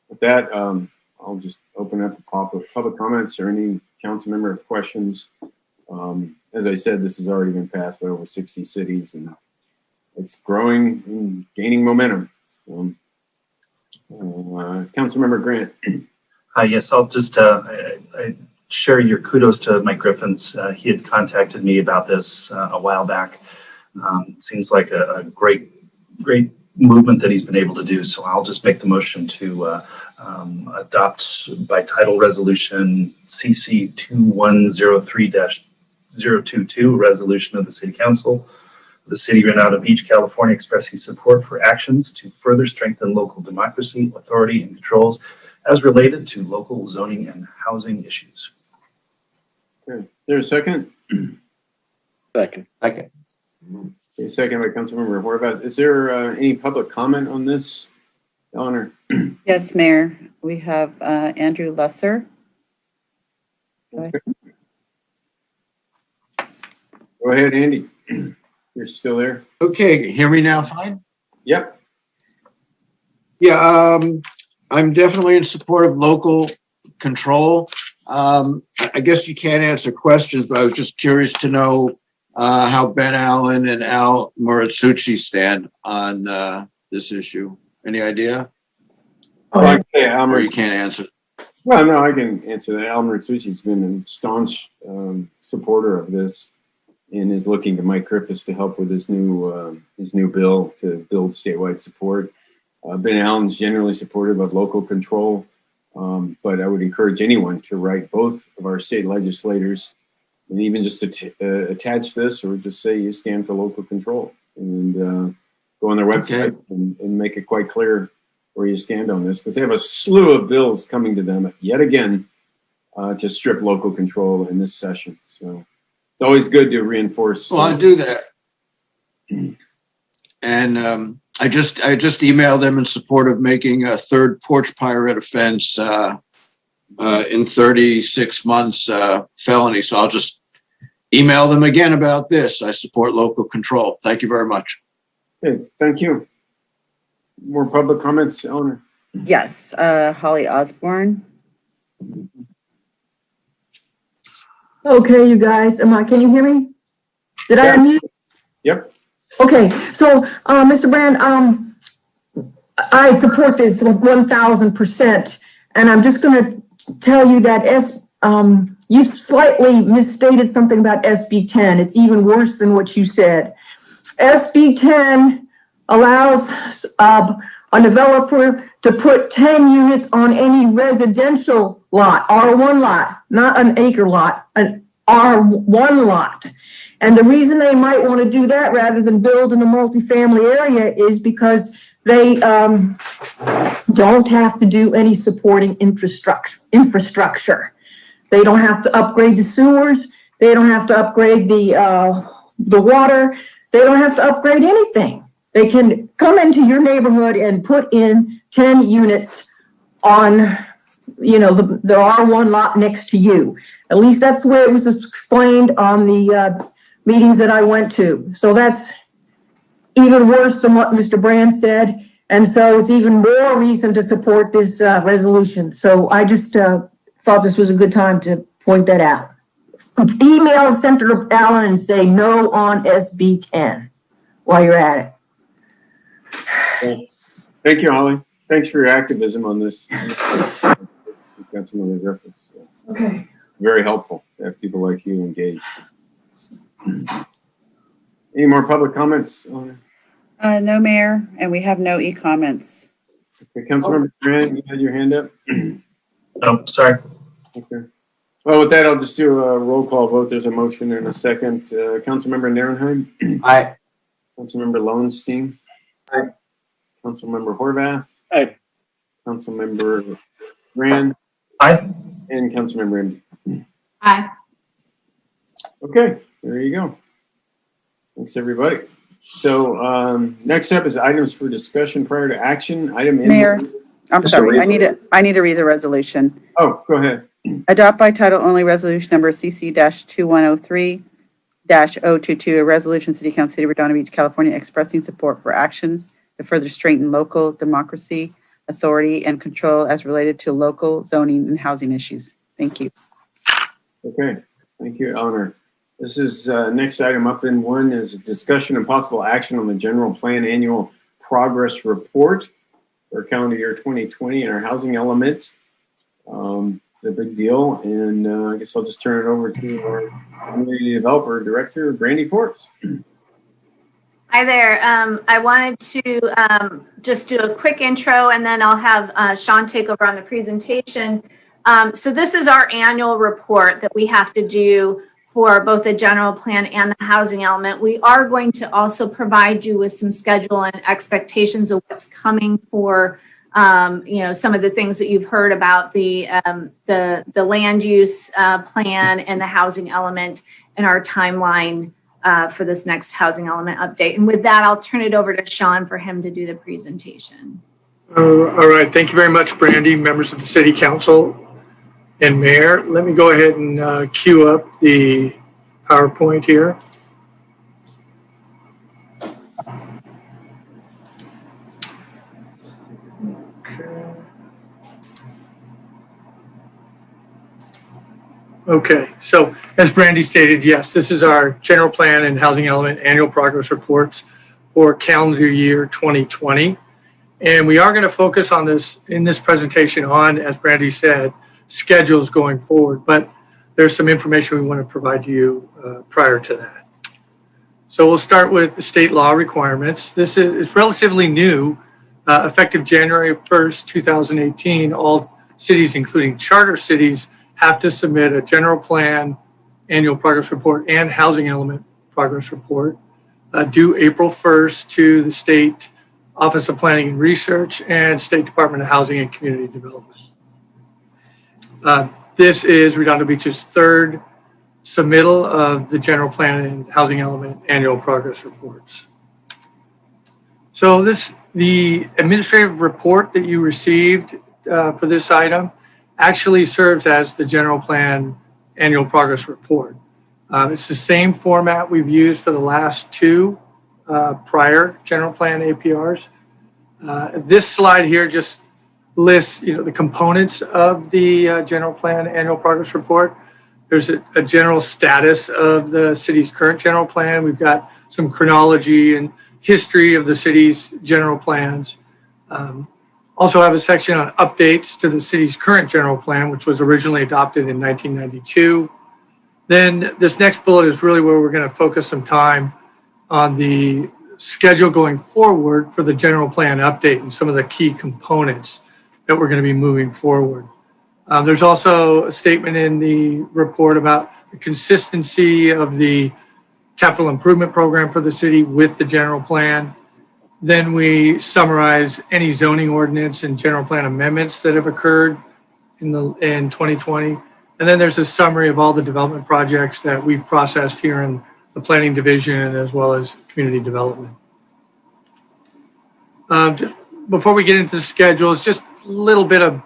with that, I'll just open up the public comments or any council member questions. As I said, this has already been passed by over 60 cities and it's growing and gaining momentum. So, Councilmember Grant. Yes, I'll just I share your kudos to Mike Griffiths. He had contacted me about this a while back. Seems like a great movement that he's been able to do. So I'll just make the motion to adopt by title resolution CC 2103-022, resolution of the City Council of the City of Redondo Beach, California, expressing support for actions to further strengthen local democracy, authority, and controls as related to local zoning and housing issues. Okay. There's a second? Second. Okay. Okay, second by Councilmember Horvath. Is there any public comment on this, Eleanor? Yes, Mayor. We have Andrew Lesser. Go ahead, Andy. You're still there? Okay, hear me now fine? Yep. Yeah, I'm definitely in support of local control. I guess you can't answer questions, but I was just curious to know how Ben Allen and Al Moritsucci stand on this issue. Any idea? Or you can't answer. Well, no, I can answer that. Al Moritsucci's been a staunch supporter of this and is looking to Mike Griffiths to help with his new bill to build statewide support. Ben Allen's generally supportive of local control, but I would encourage anyone to write both of our state legislators and even just attach this or just say you stand for local control and go on their website and make it quite clear where you stand on this, because they have a slew of bills coming to them yet again to strip local control in this session. So it's always good to reinforce. Well, I do that. And I just emailed them in support of making a third porch pirate offense in 36 months felony. So I'll just email them again about this. I support local control. Thank you very much. Okay, thank you. More public comments, Eleanor? Yes, Holly Osborne. Okay, you guys, can you hear me? Did I unmute? Yep. Okay, so, Mr. Brand, I support this 1000%, and I'm just gonna tell you that you slightly misstated something about SB 10. It's even worse than what you said. SB 10 allows a developer to put 10 units on any residential lot, R1 lot, not an acre lot, an R1 lot. And the reason they might want to do that rather than build in a multifamily area is because they don't have to do any supporting infrastructure. They don't have to upgrade the sewers. They don't have to upgrade the water. They don't have to upgrade anything. They can come into your neighborhood and put in 10 units on, the R1 lot next to you. At least that's the way it was explained on the meetings that I went to. So that's even worse than what Mr. Brand said. And so it's even more reason to support this resolution. So I just thought this was a good time to point that out. Email Senator Allen and say no on SB 10 while you're at it. Thank you, Holly. Thanks for your activism on this. We've got some other reference. Okay. Very helpful to have people like you engaged. Any more public comments on it? No, Mayor, and we have no e-comments. Okay, Councilmember Grant, you had your hand up? Oh, sorry. Okay. Well, with that, I'll just do a roll call vote. There's a motion and a second. Councilmember Narenheim? Aye. Councilmember Lowenstein? Aye. Councilmember Horvath? Aye. Councilmember Grant? Aye. And Councilmember Emdy. Aye. Okay, there you go. Thanks, everybody. So next up is items for discussion prior to action. Item in. Mayor, I'm sorry, I need to read the resolution. Oh, go ahead. Adopt by title only resolution number CC-2103-022, a resolution City Council City of Redondo Beach, California, expressing support for actions to further strengthen local democracy, authority, and control as related to local zoning and housing issues. Thank you. Okay, thank you, Eleanor. This is next item up in one is discussion and possible action on the general plan annual progress report for calendar year 2020 and our housing element. It's a big deal, and I guess I'll just turn it over to our community developer director, Brandy Forbes. Hi there. I wanted to just do a quick intro, and then I'll have Sean take over on the presentation. So this is our annual report that we have to do for both the general plan and the housing element. We are going to also provide you with some schedule and expectations of what's coming for some of the things that you've heard about the land use plan and the housing element and our timeline for this next housing element update. And with that, I'll turn it over to Sean for him to do the presentation. All right. Thank you very much, Brandy, members of the City Council and Mayor. Let me go ahead and queue up the PowerPoint here. Okay, so as Brandy stated, yes, this is our general plan and housing element annual progress reports for calendar year 2020. And we are going to focus on this in this presentation on, as Brandy said, schedules going forward, but there's some information we want to provide you prior to that. So we'll start with the state law requirements. This is relatively new, effective January 1st, 2018. All cities, including charter cities, have to submit a general plan, annual progress report, and housing element progress report due April 1st to the State Office of Planning and Research and State Department of Housing and Community Development. This is Redondo Beach's third submittal of the general plan and housing element annual progress reports. So the administrative report that you received for this item actually serves as the general plan annual progress report. It's the same format we've used for the last two prior general plan APRs. This slide here just lists the components of the general plan annual progress report. There's a general status of the city's current general plan. We've got some chronology and history of the city's general plans. Also have a section on updates to the city's current general plan, which was originally adopted in 1992. Then this next bullet is really where we're going to focus some time on the schedule going forward for the general plan update and some of the key components that we're going to be moving forward. There's also a statement in the report about the consistency of the capital improvement program for the city with the general plan. Then we summarize any zoning ordinance and general plan amendments that have occurred in 2020. And then there's a summary of all the development projects that we've processed here in the planning division as well as community development. Just before we get into the schedules, just a little bit of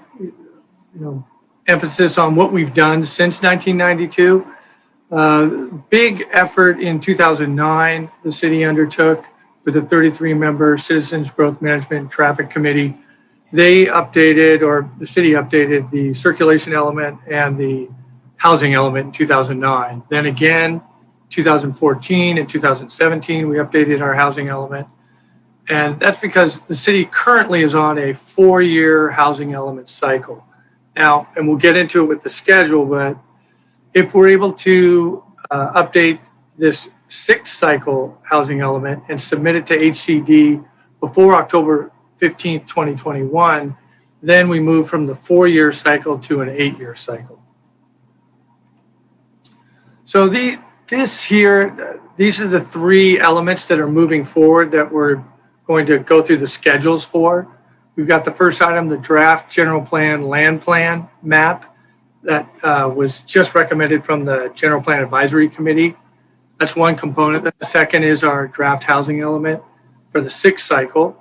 emphasis on what we've done since 1992. Big effort in 2009 the city undertook with a 33-member Citizens Growth Management Traffic Committee. They updated, or the city updated, the circulation element and the housing element in 2009. Then again, 2014 and 2017, we updated our housing element. And that's because the city currently is on a 4-year housing element cycle. Now, and we'll get into it with the schedule, but if we're able to update this 6th cycle housing element and submit it to HCD before October 15th, 2021, then we move from the 4-year cycle to an 8-year cycle. So these are the 3 elements that are moving forward that we're going to go through the schedules for. We've got the first item, the draft general plan land plan map that was just recommended from the General Plan Advisory Committee. That's one component. The second is our draft housing element for the 6th cycle.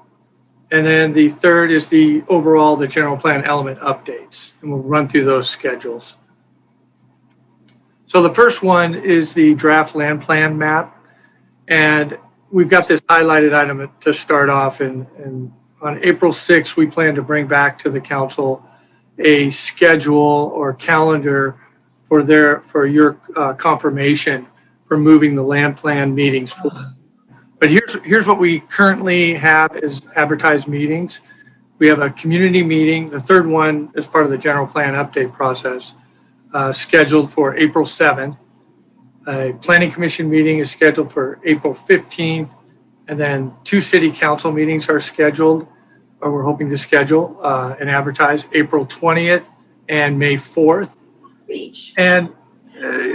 And then the third is the general plan element updates. And we'll run through those schedules. So the first one is the draft land plan map. And we've got this highlighted item to start off. And on April 6th, we plan to bring back to the council a schedule or calendar for your confirmation for moving the land plan meetings forward. But here's what we currently have as advertised meetings. We have a community meeting, the third one as part of the general plan update process, scheduled for April 7th. A planning commission meeting is scheduled for April 15th. And then 2 city council meetings are scheduled, or we're hoping to schedule and advertise April 20th and May 4th. And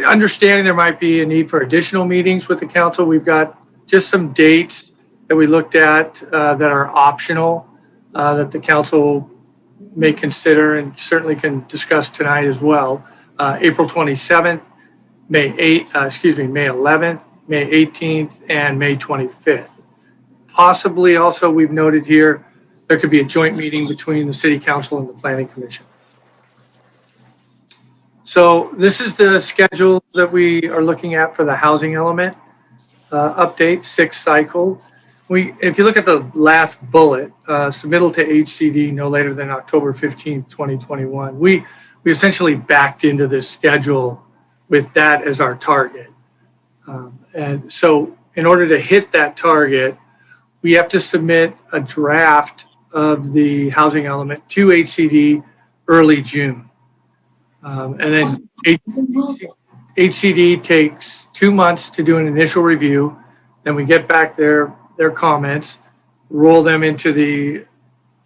understanding there might be a need for additional meetings with the council, we've got just some dates that we looked at that are optional that the council may consider and certainly can discuss tonight as well. April 27th, May 11th, May 18th, and May 25th. Possibly also, we've noted here, there could be a joint meeting between the city council and the planning commission. So this is the schedule that we are looking at for the housing element update, 6th cycle. If you look at the last bullet, submittal to HCD no later than October 15th, 2021, we essentially backed into this schedule with that as our target. And so in order to hit that target, we have to submit a draft of the housing element to HCD early June. And then HCD takes 2 months to do an initial review. Then we get back their comments, roll them into the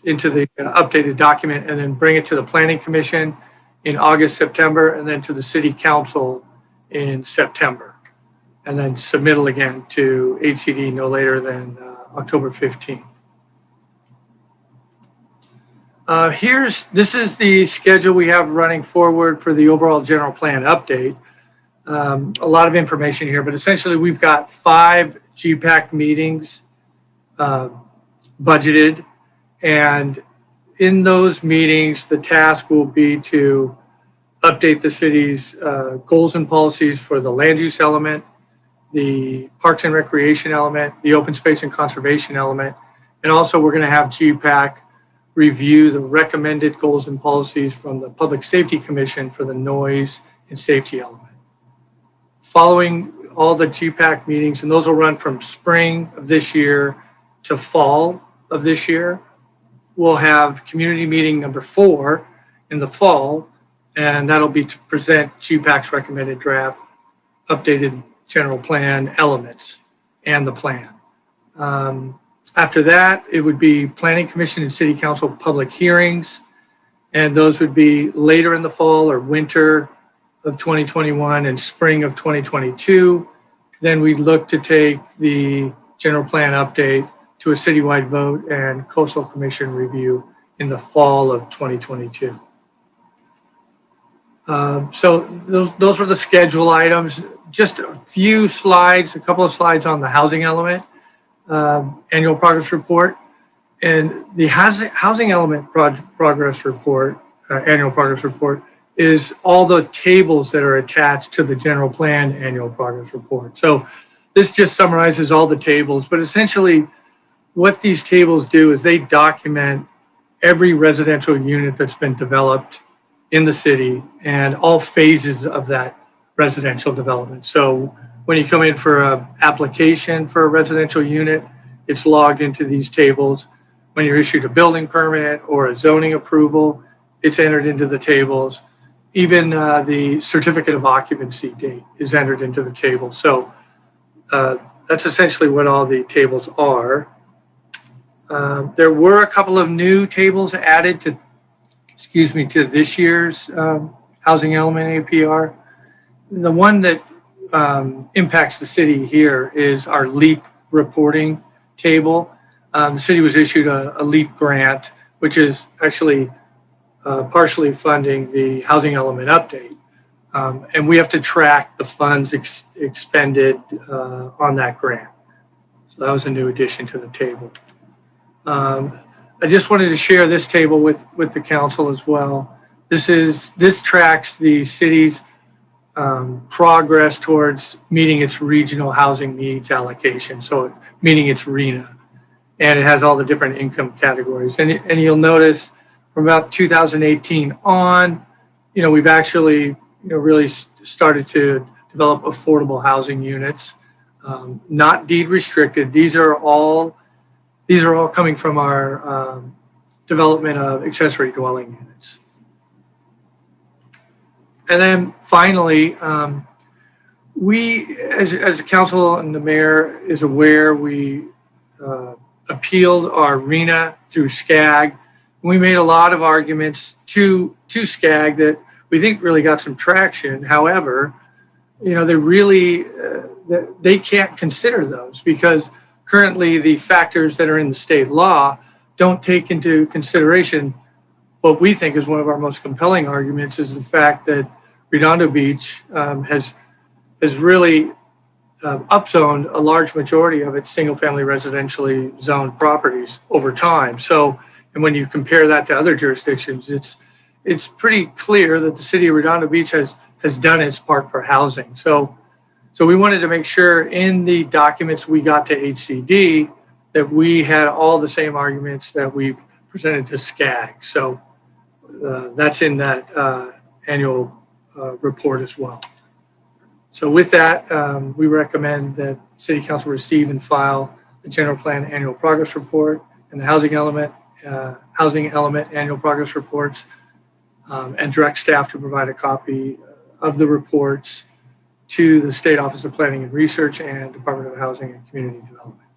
updated document, and then bring it to the planning commission in August, September, and then to the city council in September. And then submittal again to HCD no later than October 15th. This is the schedule we have running forward for the overall general plan update. A lot of information here, but essentially we've got 5 GPAC meetings budgeted, and in those meetings, the task will be to update the city's goals and policies for the land use element, the parks and recreation element, the open space and conservation element, and also we're going to have GPAC review the recommended goals and policies from the Public Safety Commission for the noise and safety element. Following all the GPAC meetings, and those will run from spring of this year to fall of this year, we'll have community meeting number 4 in the fall, and that'll be to present GPAC's recommended draft updated general plan elements and the plan. After that, it would be planning commission and city council public hearings, and those would be later in the fall or winter of 2021 and spring of 2022. Then we'd look to take the general plan update to a citywide vote and coastal commission review in the fall of 2022. So those were the schedule items. Just a few slides, a couple of slides on the housing element annual progress report. And the housing element progress report, annual progress report, is all the tables that are attached to the general plan annual progress report. So this just summarizes all the tables, but essentially what these tables do is they document every residential unit that's been developed in the city and all phases of that residential development. So when you come in for an application for a residential unit, it's logged into these tables. When you're issued a building permit or a zoning approval, it's entered into the tables. Even the certificate of occupancy date is entered into the table. So that's essentially what all the tables are. There were a couple of new tables added to this year's housing element APR. The one that impacts the city here is our LEAP reporting table. The city was issued a LEAP grant, which is actually partially funding the housing element update. And we have to track the funds expended on that grant. So that was a new addition to the table. I just wanted to share this table with the council as well. This tracks the city's progress towards meeting its regional housing needs allocation, so meeting its RENA. And it has all the different income categories. And you'll notice from about 2018 on, we've actually, really started to develop affordable housing units, not deed restricted. These are all coming from our development of accessory dwelling units. And then finally, we, as the council and the mayor is aware, we appealed our RENA through SCAG. We made a lot of arguments to SCAG that we think really got some traction. However, they can't consider those because currently the factors that are in the state law don't take into consideration what we think is one of our most compelling arguments is the fact that Redondo Beach has really upzoned a large majority of its single-family residentially zoned properties over time. So, and when you compare that to other jurisdictions, it's pretty clear that the city of Redondo Beach has done its part for housing. So we wanted to make sure in the documents we got to HCD that we had all the same arguments that we presented to SCAG. So that's in that annual report as well. So with that, we recommend that City Council receive and file the General Plan Annual Progress Report and the Housing Element Annual Progress Reports, and direct staff to provide a copy of the reports to the State Office of Planning and Research and Department of Housing and Community Development.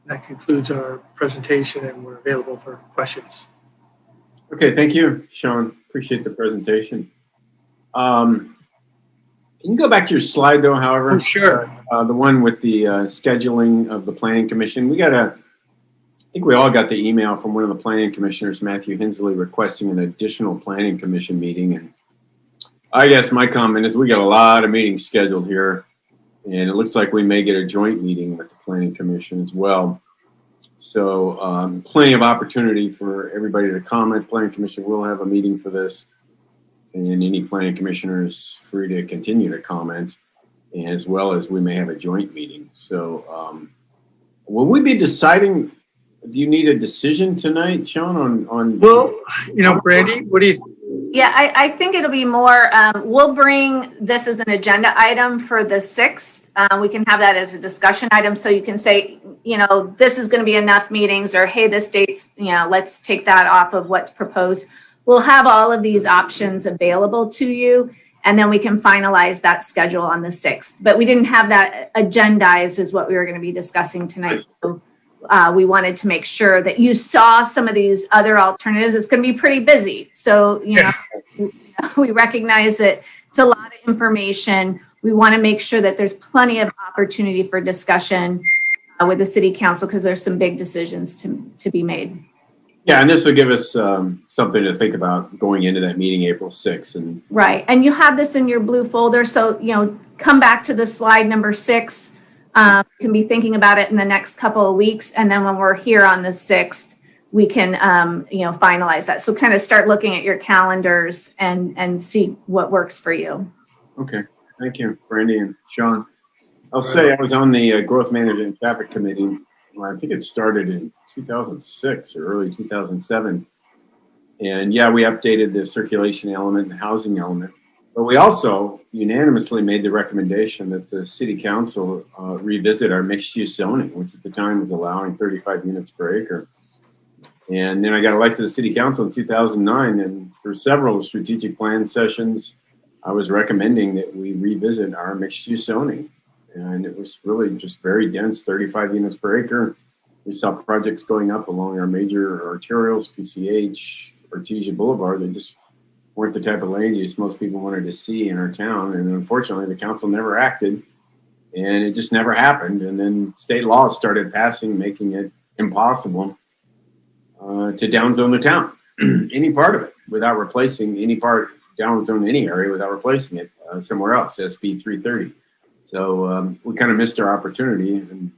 That concludes our presentation, and we're available for questions. Okay, thank you, Sean. Appreciate the presentation. Can you go back to your slide though, however? Oh, sure. The one with the scheduling of the Planning Commission. I think we all got the email from one of the Planning Commissioners, Matthew Hensley, requesting an additional Planning Commission meeting. And I guess my comment is we got a lot of meetings scheduled here, and it looks like we may get a joint meeting with the Planning Commission as well. So plenty of opportunity for everybody to comment. Planning Commission will have a meeting for this, and any planning commissioner is free to continue to comment, as well as we may have a joint meeting. So will we be deciding, do you need a decision tonight, Sean, on? Well, Brandy, what do you think? Yeah, I think it'll be more, we'll bring this as an agenda item for the 6th. We can have that as a discussion item. So you can say, this is going to be enough meetings, or, hey, this date's, let's take that off of what's proposed. We'll have all of these options available to you, and then we can finalize that schedule on the 6th. But we didn't have that agendized as what we were going to be discussing tonight. So we wanted to make sure that you saw some of these other alternatives. It's going to be pretty busy. So, we recognize that it's a lot of information. We want to make sure that there's plenty of opportunity for discussion with the city council, because there's some big decisions to be made. Yeah, and this will give us something to think about going into that meeting April 6th. And right, and you have this in your blue folder. So, come back to the slide number 6. You can be thinking about it in the next couple of weeks. And then when we're here on the 6th, we can, finalize that. So kind of start looking at your calendars and see what works for you. Okay, thank you, Brandy and Sean. I'll say I was on the Growth Management and Traffic Committee. Well, I think it started in 2006 or early 2007. And yeah, we updated the circulation element and housing element. But we also unanimously made the recommendation that the city council revisit our mixed-use zoning, which at the time was allowing 35 units per acre. And then I got elected to the city council in 2009, and for several strategic plan sessions, I was recommending that we revisit our mixed-use zoning. And it was really just very dense, 35 units per acre. We saw projects going up along our major arterials, PCH, Artesia Boulevard. They just weren't the type of land use most people wanted to see in our town. And unfortunately, the council never acted, and it just never happened. And then state laws started passing, making it impossible to downzone the town, any part of it, without replacing any part, downzone any area without replacing it somewhere else, SB 330. So we kind of missed our opportunity, and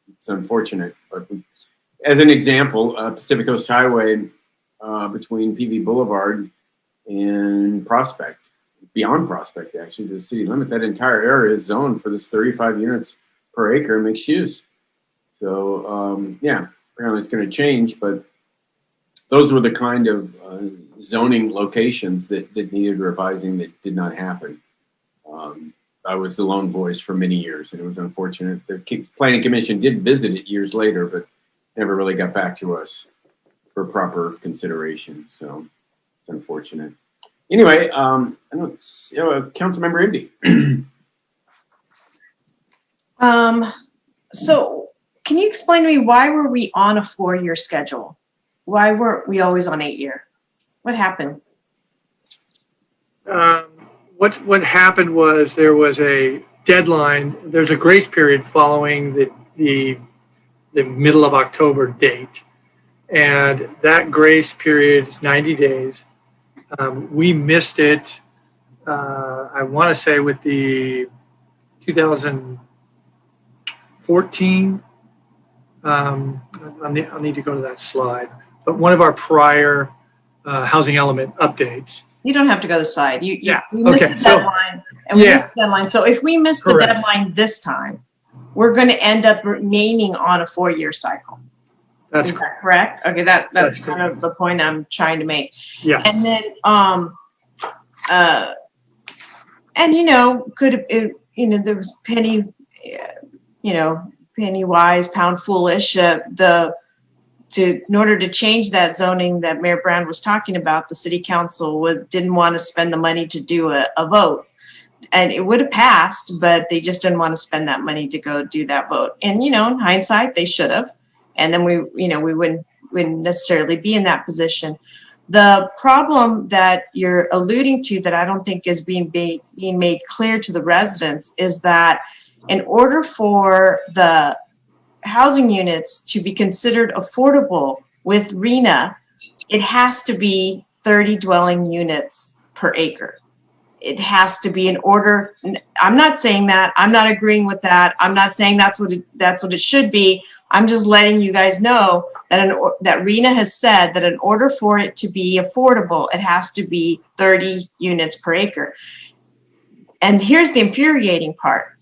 it's unfortunate. But as an example, Pacific Coast Highway between PV Boulevard and Prospect, beyond Prospect, actually, to the city limit, that entire area is zoned for this 35 units per acre mixed use. So, yeah, apparently it's going to change, but those were the kind of zoning locations that needed revising that did not happen. I was the lone voice for many years, and it was unfortunate. The Planning Commission did visit it years later, but never really got back to us for proper consideration. So it's unfortunate. Anyway, I know it's Councilmember Indy. So can you explain to me, why were we on a 4-year schedule? Why weren't we always on 8-year? What happened? What happened was there was a deadline. There's a grace period following the middle of October date, and that grace period is 90 days. We missed it. I want to say with the 2014. I'll need to go to that slide. But one of our prior housing element updates. You don't have to go to the slide. We missed Okay, the deadline, and we missed the deadline. So if we miss the deadline this time, we're going to end up remaining on a 4-year cycle. That's Is that correct? Okay, that's kind of the point I'm trying to make. Yeah. And then, there was penny wise, pound foolish. In order to change that zoning that Mayor Brown was talking about, the city council didn't want to spend the money to do a vote, and it would have passed, but they just didn't want to spend that money to go do that vote. And in hindsight, they should have, and then we wouldn't necessarily be in that position. The problem that you're alluding to, that I don't think is being made clear to the residents, is that in order for the housing units to be considered affordable with RENA, it has to be 30 dwelling units per acre. It has to be in order. I'm not saying that. I'm not agreeing with that. I'm not saying that's what it should be. I'm just letting you guys know that RENA has said that in order for it to be affordable, it has to be 30 units per acre. And here's the infuriating part.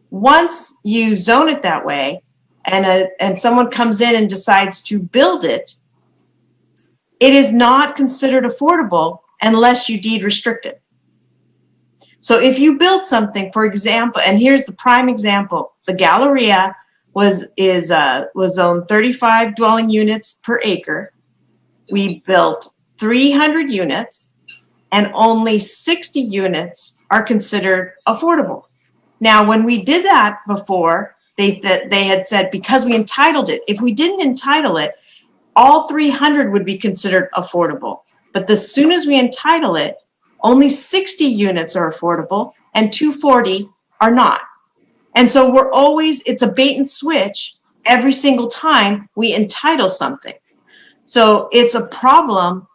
Once you zone it that way, and someone comes in and decides to build it, it is not considered affordable unless you deed restrict it. So if you build something, for example, and here's the prime example, the Galleria was zoned 35 dwelling units per acre. We built 300 units, and only 60 units are considered affordable. Now, when we did that before, they had said, because we entitled it, if we didn't entitle it, all 300 would be considered affordable. But as soon as we entitle it, only 60 units are affordable and 240 are not. And so it's a bait and switch every single time we entitle something. So it's a problem.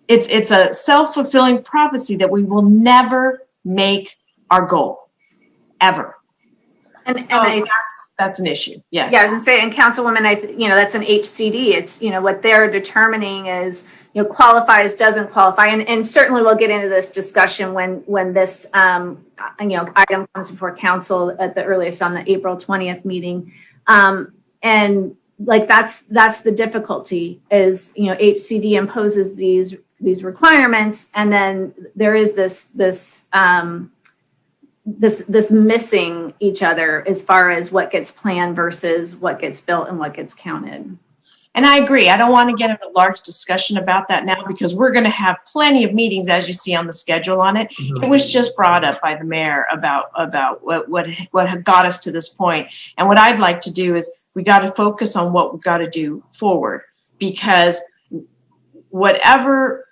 It's a self-fulfilling prophecy that we will never make our goal, ever. And that's an issue. Yes. Yeah, I was gonna say, and Councilwoman, that's an HCD. It's, what they're determining is, qualifies, doesn't qualify. And certainly we'll get into this discussion when this, item comes before council at the earliest on the April 20th meeting. And like, that's the difficulty is, HCD imposes these these requirements, and then there is this missing each other as far as what gets planned versus what gets built and what gets counted. And I agree. I don't want to get into a large discussion about that now because we're going to have plenty of meetings, as you see on the schedule on it. It was just brought up by the mayor about what had got us to this point. And what I'd like to do is we got to focus on what we've got to do forward, because whatever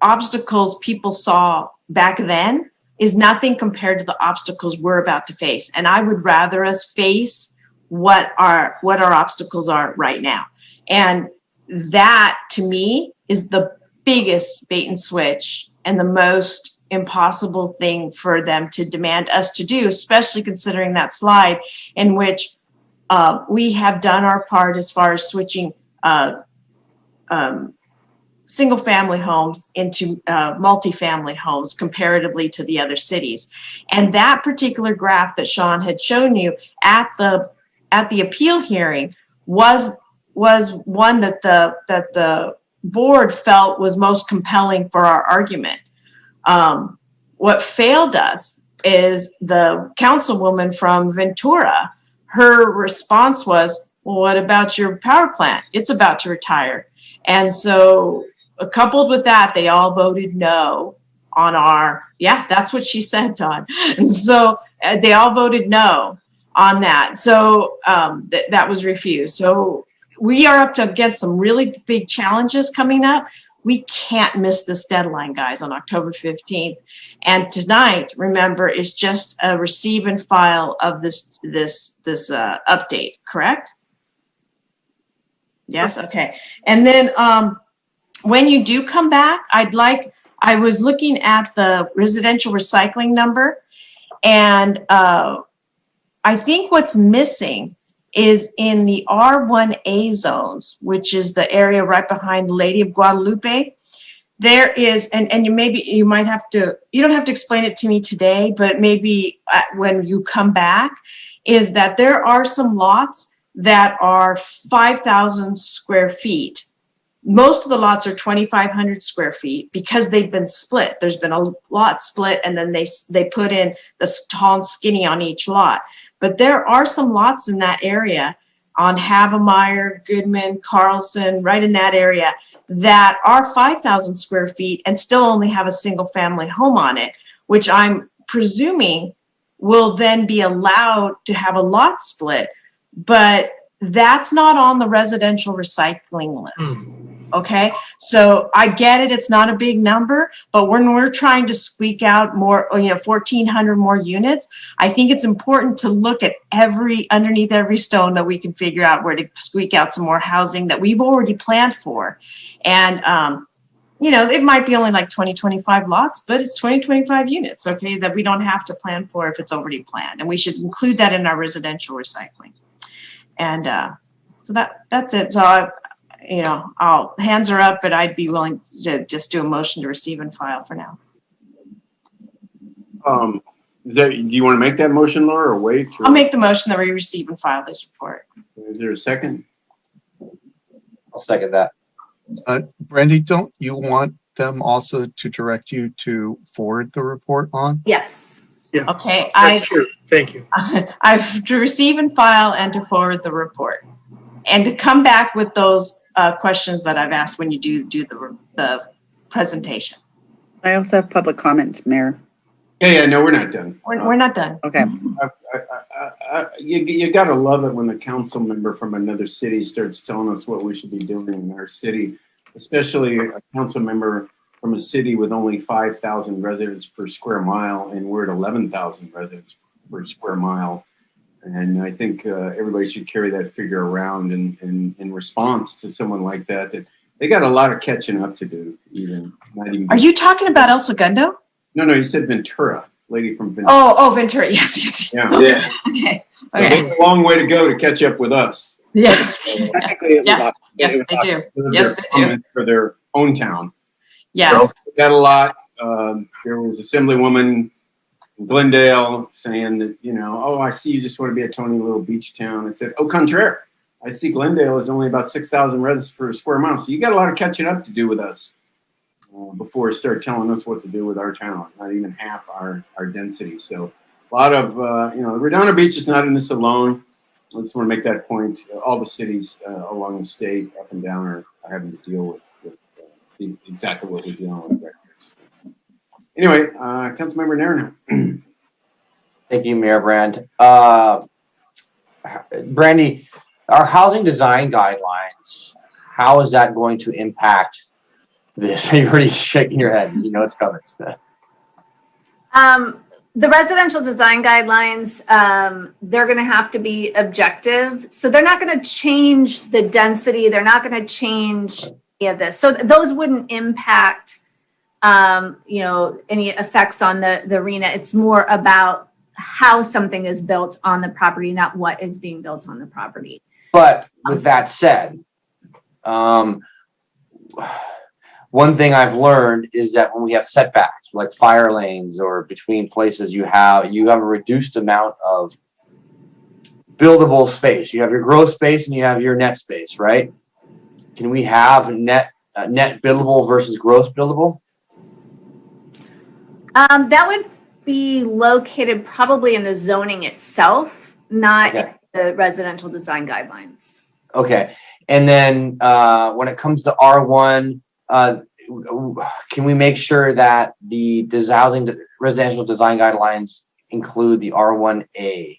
obstacles people saw back then is nothing compared to the obstacles we're about to face. And I would rather us face what our obstacles are right now. And that, to me, is the biggest bait and switch and the most impossible thing for them to demand us to do, especially considering that slide in which we have done our part as far as switching single-family homes into multifamily homes comparatively to the other cities. And that particular graph that Sean had shown you at the appeal hearing was one that the board felt was most compelling for our argument. What failed us is the councilwoman from Ventura. Her response was, well, what about your power plant? It's about to retire. And so coupled with that, they all voted no on that's what she said, Todd. And so they all voted no on that. So that was refused. So we are up against some really big challenges coming up. We can't miss this deadline, guys, on October 15th. And tonight, remember, is just a receive and file of this update, correct? Yes, okay. And then when you do come back, I was looking at the residential recycling number, and I think what's missing is in the R1A zones, which is the area right behind Lady of Guadalupe. There is, and you might have to, you don't have to explain it to me today, but maybe when you come back, is that there are some lots that are 5,000 square feet. Most of the lots are 2,500 square feet because they've been split. There's been a lot split, and then they put in the tall and skinny on each lot. But there are some lots in that area on Havemeyer, Goodman, Carlson, right in that area, that are 5,000 square feet and still only have a single family home on it, which I'm presuming will then be allowed to have a lot split. But that's not on the residential recycling list. Okay, so I get it. It's not a big number, but when we're trying to squeak out more, 1,400 more units, I think it's important to look at underneath every stone that we can figure out where to squeak out some more housing that we've already planned for. And, it might be only like 20, 25 lots, but it's 20, 25 units, okay, that we don't have to plan for if it's already planned. And we should include that in our residential recycling. And so that's it. So hands are up, but I'd be willing to just do a motion to receive and file for now. Do you want to make that motion, Laura, or wait? I'll make the motion that we receive and file this report. Is there a second? I'll second that. Brandy, don't you want them also to direct you to forward the report on? Yes. Yeah. Okay. That's true. Thank you. I've to receive and file and to forward the report, and to come back with those questions that I've asked when you do the presentation. I also have public comment, Mayor. Yeah, no, we're not done. We're not done. Okay. You got to love it when the council member from another city starts telling us what we should be doing in our city, especially a council member from a city with only 5,000 residents per square mile, and we're at 11,000 residents per square mile. And I think everybody should carry that figure around in response to someone like that they got a lot of catching up to do. Are you talking about El Segundo? No, you said Ventura, lady from Ventura. Oh, Ventura. Yes. Yeah. Okay. So they have a long way to go to catch up with us. Yeah. Technically, it was Yes, they do. Yes, they do. For their own town. Yes. So we got a lot. There was Assemblywoman in Glendale saying that, I see you just want to be a tiny little beach town. I said, au contraire. I see Glendale is only about 6,000 residents per square mile. So you got a lot of catching up to do with us. before it started telling us what to do with our town, not even half our density. So a lot of, Redondo Beach is not in this alone. I just want to make that point. All the cities along the state, up and down, are having to deal with exactly what we're dealing with right here. So, anyway, Councilmember Nairn. Thank you, Mayor Brand. Brandy, our housing design guidelines, how is that going to impact this? You're already shaking your head. You know it's coming. The residential design guidelines, they're going to have to be objective. So they're not going to change the density. They're not going to change any of this. So those wouldn't impact, any effects on the arena. It's more about how something is built on the property, not what is being built on the property. But with that said, one thing I've learned is that when we have setbacks, like fire lanes or between places, you have a reduced amount of buildable space. You have your gross space and you have your net space, right? Can we have net buildable versus gross buildable? That would be located probably in the zoning itself, not in the residential design guidelines. Okay. And then when it comes to R1, can we make sure that the residential design guidelines include the R1A?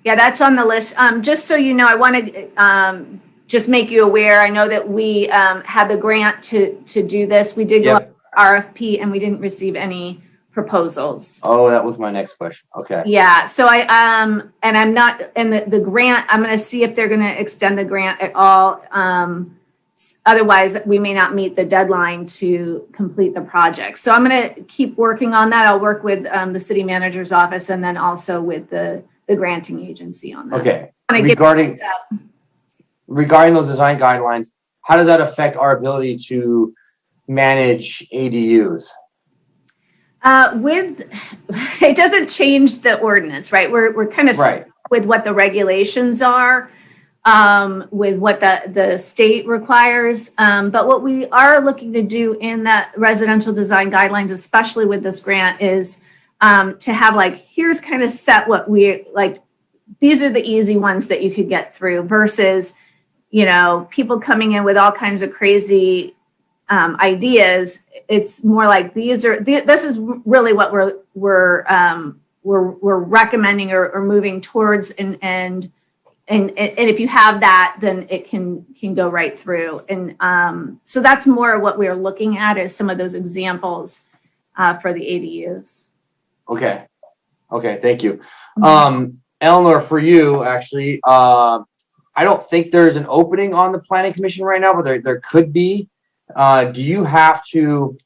Yeah, that's on the list. Just so you know, I want to just make you aware. I know that we had the grant to do this. We did go RFP and we didn't receive any proposals. Oh, that was my next question. Okay. Yeah. So and I'm not in the grant. I'm going to see if they're going to extend the grant at all. Otherwise, we may not meet the deadline to complete the project. So I'm going to keep working on that. I'll work with the city manager's office and then also with the granting agency on that. Okay. Regarding those design guidelines, how does that affect our ability to manage ADUs? It doesn't change the ordinance, right? We're kind of stuck with what the regulations are, with what the state requires. But what we are looking to do in that residential design guidelines, especially with this grant, is to have here's kind of set what we like. These are the easy ones that you could get through versus, people coming in with all kinds of crazy ideas. It's more like this is really what we're recommending or moving towards, and if you have that, then it can go right through. And so that's more what we're looking at is some of those examples for the ADUs. Okay. Thank you. Eleanor, for you, actually, I don't think there's an opening on the planning commission right now, but there could be. Do you have to,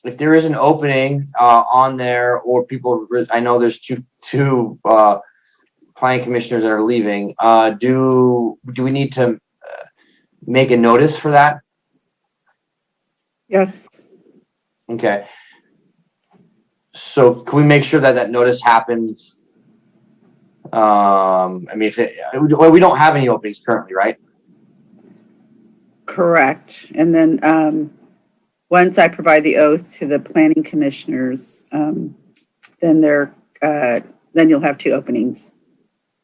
if there is an opening on there, or people, I know there's two planning commissioners that are leaving, do we need to make a notice for that? Yes. Okay. So can we make sure that notice happens? We don't have any openings currently, right? Correct. And then once I provide the oath to the planning commissioners, then you'll have two openings.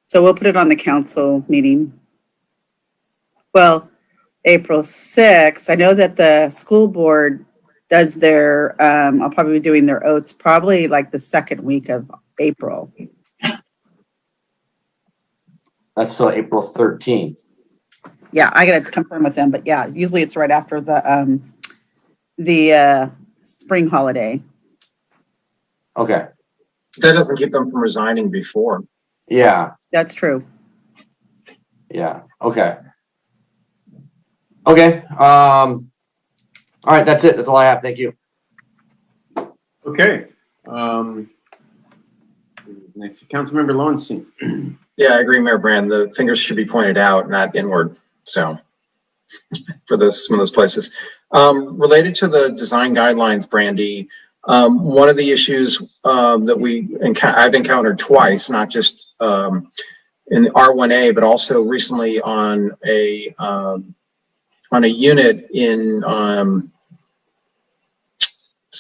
So we'll put it on the council meeting. Well, April 6th. I know that the school board does their, I'll probably be doing their oaths probably the second week of April. That's still April 13th. Yeah, I got to confirm with them, but yeah, usually it's right after the spring holiday. Okay. That doesn't keep them from resigning before. Yeah. That's true. Yeah. Okay. All right. That's it. That's all I have. Thank you. Okay. Next, Councilmember Lowenstein. Yeah, I agree, Mayor Brand. The fingers should be pointed out, not inward. So for some of those places. Related to the design guidelines, Brandy, one of the issues that I've encountered twice, not just in the R1A, but also recently on a unit in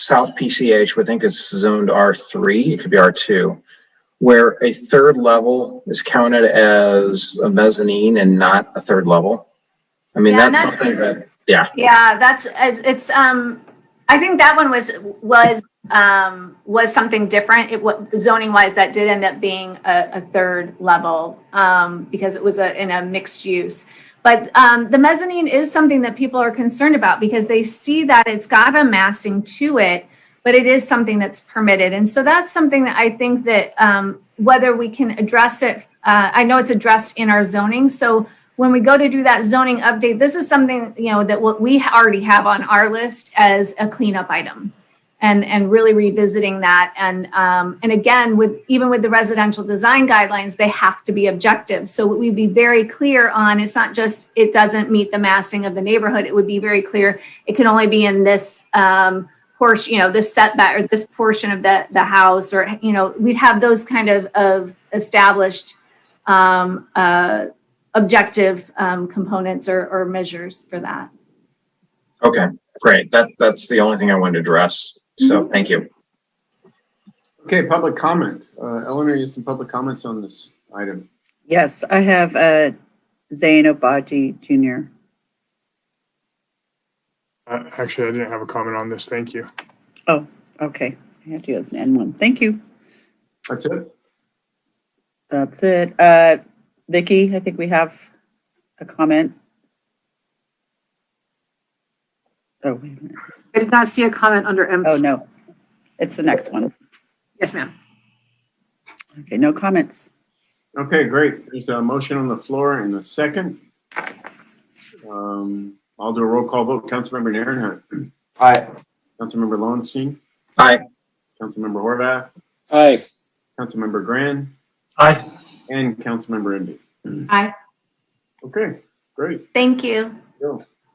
South PCH, we think is zoned R3, it could be R2, where a third level is counted as a mezzanine and not a third level. I mean, Yeah, that's something that, yeah. Yeah, it's I think that one was something different. It was zoning wise, that did end up being a third level because it was in a mixed use. But the mezzanine is something that people are concerned about because they see that it's got a massing to it, but it is something that's permitted. And so that's something that I think that whether we can address it, I know it's addressed in our zoning. So when we go to do that zoning update, this is something, you know, that what we already have on our list as a cleanup item. And really revisiting that. And again, even with the residential design guidelines, they have to be objective. So we'd be very clear on, it's not just, it doesn't meet the massing of the neighborhood. It would be very clear. It can only be in this portion, you know, this setback or this portion of the house, or, you know, we'd have those kind of established objective components or measures for that. Okay, great. That's the only thing I wanted to address. So thank you. Okay, public comment. Eleanor, you have some public comments on this item. Yes, I have Zane Obaji Jr. Actually, I didn't have a comment on this. Thank you. Oh, okay. I have you as an N1. Thank you. That's it? That's it. Vicky, I think we have a comment. Oh, wait a minute. I did not see a comment under M2. Oh, no. It's the next one. Yes, ma'am. Okay, no comments. Okay, great. There's a motion on the floor and a second. I'll do a roll call vote. Councilmember Nairn. Aye. Councilmember Lowenstein. Aye. Councilmember Horvath. Aye. Councilmember Grand. Aye. And Councilmember Endy. Aye. Okay, great. Thank you.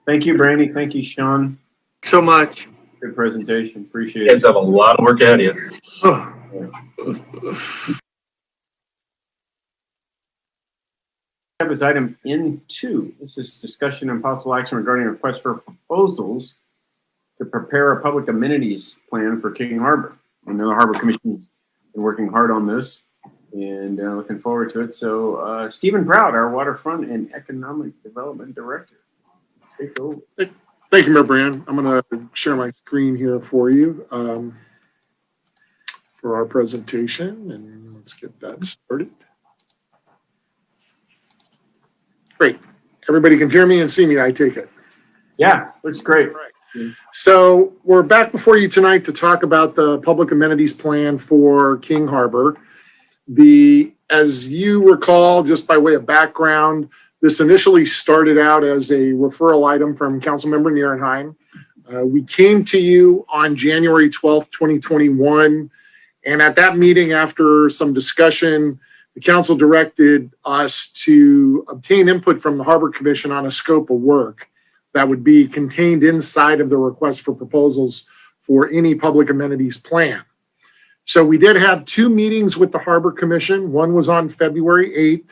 Thank you, Brandy. Thank you, Sean. So much. Good presentation. Appreciate You guys it. have a lot of work ahead of you. Have is item N2. This is discussion and possible action regarding a request for proposals to prepare a public amenities plan for King Harbor. I know the Harbor Commission's been working hard on this and looking forward to it. So Stephen Proud, our Waterfront and Economic Development Director. Take over. Thank you, Mayor Brand. I'm going to share my screen here for you for our presentation, and let's get that started. Great. Everybody can hear me and see me, I take it. Yeah, looks great. So we're back before you tonight to talk about the public amenities plan for King Harbor. As you recall, just by way of background, this initially started out as a referral item from Councilmember Nierenheim. We came to you on January 12th, 2021. And at that meeting, after some discussion, the council directed us to obtain input from the Harbor Commission on a scope of work that would be contained inside of the request for proposals for any public amenities plan. So we did have two meetings with the Harbor Commission. One was on February 8th.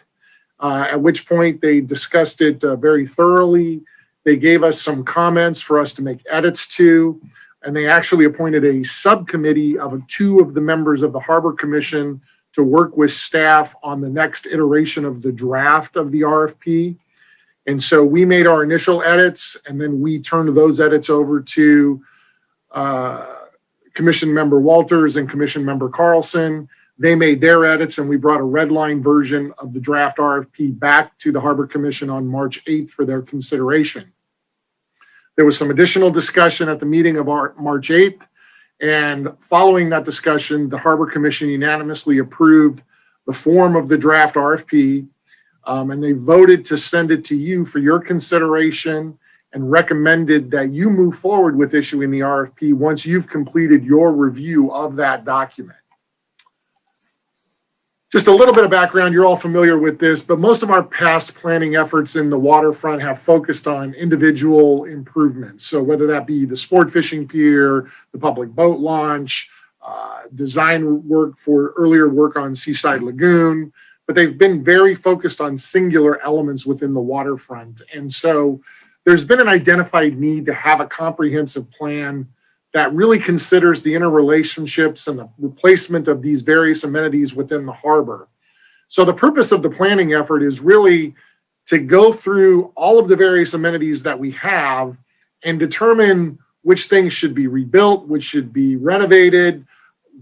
At which point they discussed it very thoroughly. They gave us some comments for us to make edits to, and they actually appointed a subcommittee of two of the members of the Harbor Commission to work with staff on the next iteration of the draft of the RFP. And so we made our initial edits, and then we turned those edits over to Commission Member Walters and Commission Member Carlson. They made their edits, and we brought a red line version of the draft RFP back to the Harbor Commission on March 8th for their consideration. There was some additional discussion at the meeting of March 8th, and following that discussion, the Harbor Commission unanimously approved the form of the draft RFP, and they voted to send it to you for your consideration and recommended that you move forward with issuing the RFP once you've completed your review of that document. Just a little bit of background, you're all familiar with this, but most of our past planning efforts in the waterfront have focused on individual improvements. So whether that be the sport fishing pier, the public boat launch, design work for earlier work on Seaside Lagoon, but they've been very focused on singular elements within the waterfront. And so there's been an identified need to have a comprehensive plan that really considers the interrelationships and the replacement of these various amenities within the harbor. So the purpose of the planning effort is really to go through all of the various amenities that we have and determine which things should be rebuilt, which should be renovated,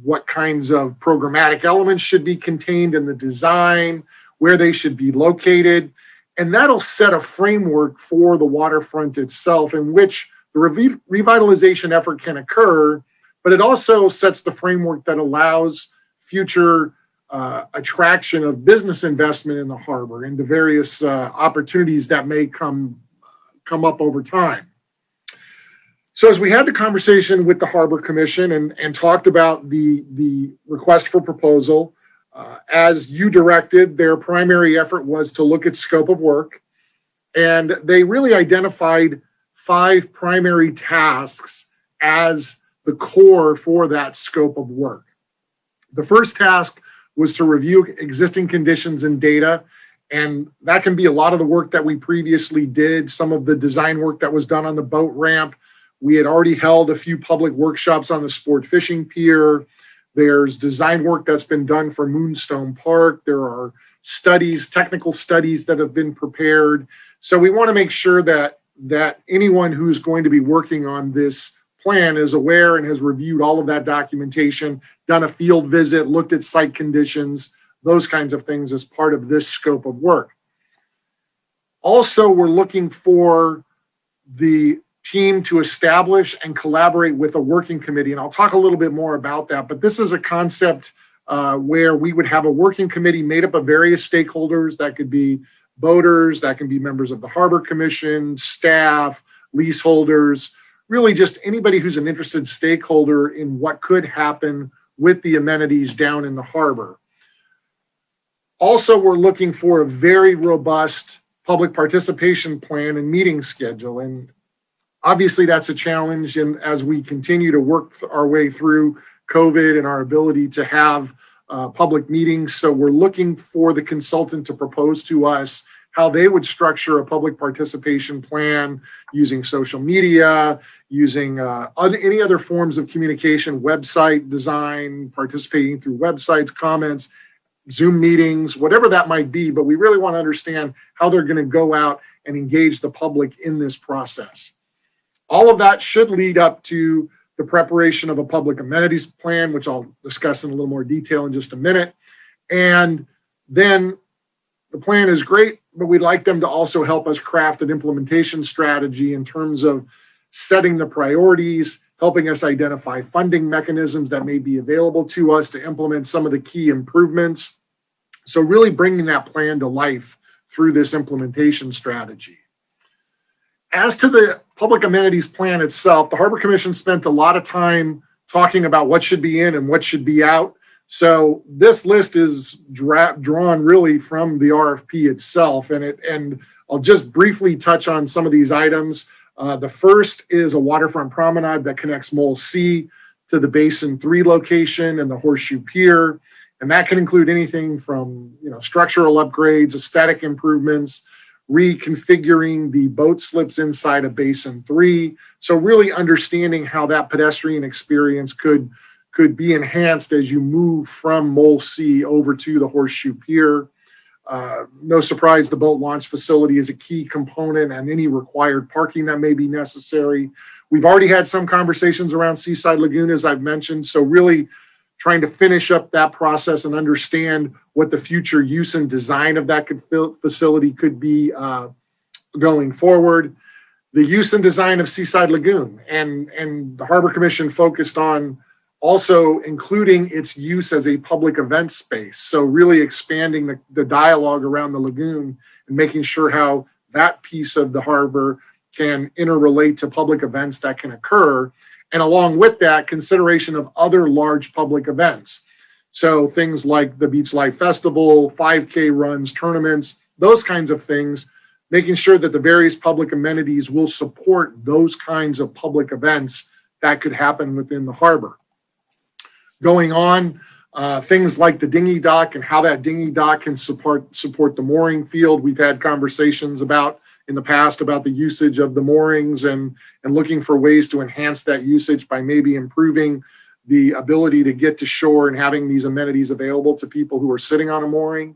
what kinds of programmatic elements should be contained in the design, where they should be located. And that'll set a framework for the waterfront itself in which the revitalization effort can occur, but it also sets the framework that allows future attraction of business investment in the harbor and the various opportunities that may come up over time. So as we had the conversation with the Harbor Commission and talked about the request for proposal, as you directed, their primary effort was to look at scope of work. And they really identified 5 primary tasks as the core for that scope of work. The first task was to review existing conditions and data. And that can be a lot of the work that we previously did, some of the design work that was done on the boat ramp. We had already held a few public workshops on the sport fishing pier. There's design work that's been done for Moonstone Park. There are studies, technical studies that have been prepared. So we want to make sure that anyone who's going to be working on this plan is aware and has reviewed all of that documentation, done a field visit, looked at site conditions, those kinds of things as part of this scope of work. Also, we're looking for the team to establish and collaborate with a working committee. And I'll talk a little bit more about that, but this is a concept where we would have a working committee made up of various stakeholders. That could be boaters, that can be members of the Harbor Commission, staff, leaseholders, really just anybody who's an interested stakeholder in what could happen with the amenities down in the harbor. Also, we're looking for a very robust public participation plan and meeting schedule. And obviously that's a challenge. And as we continue to work our way through COVID and our ability to have public meetings. So we're looking for the consultant to propose to us how they would structure a public participation plan using social media, using any other forms of communication, website design, participating through websites, comments, Zoom meetings, whatever that might be. But we really want to understand how they're going to go out and engage the public in this process. All of that should lead up to the preparation of a public amenities plan, which I'll discuss in a little more detail in just a minute. And then the plan is great, but we'd like them to also help us craft an implementation strategy in terms of setting the priorities, helping us identify funding mechanisms that may be available to us to implement some of the key improvements. So really bringing that plan to life through this implementation strategy. As to the public amenities plan itself, the Harbor Commission spent a lot of time talking about what should be in and what should be out. So this list is drawn really from the RFP itself, and I'll just briefly touch on some of these items. The first is a waterfront promenade that connects Mole C to the Basin 3 location and the Horseshoe Pier, and that can include anything from structural upgrades, aesthetic improvements, reconfiguring the boat slips inside of Basin 3. So really understanding how that pedestrian experience could be enhanced as you move from Mole C over to the Horseshoe Pier. No surprise, the boat launch facility is a key component and any required parking that may be necessary. We've already had some conversations around Seaside Lagoon, as I've mentioned. So really trying to finish up that process and understand what the future use and design of that facility could be going forward. The use and design of Seaside Lagoon, and the Harbor Commission focused on also including its use as a public event space. So really expanding the dialogue around the lagoon and making sure how that piece of the harbor can interrelate to public events that can occur. And along with that, consideration of other large public events. So things like the Beach Life Festival, 5K runs, tournaments, those kinds of things, making sure that the various public amenities will support those kinds of public events that could happen within the harbor. Going on, things like the dinghy dock and how that dinghy dock can support the mooring field. We've had conversations about in the past about the usage of the moorings and looking for ways to enhance that usage by maybe improving the ability to get to shore and having these amenities available to people who are sitting on a mooring.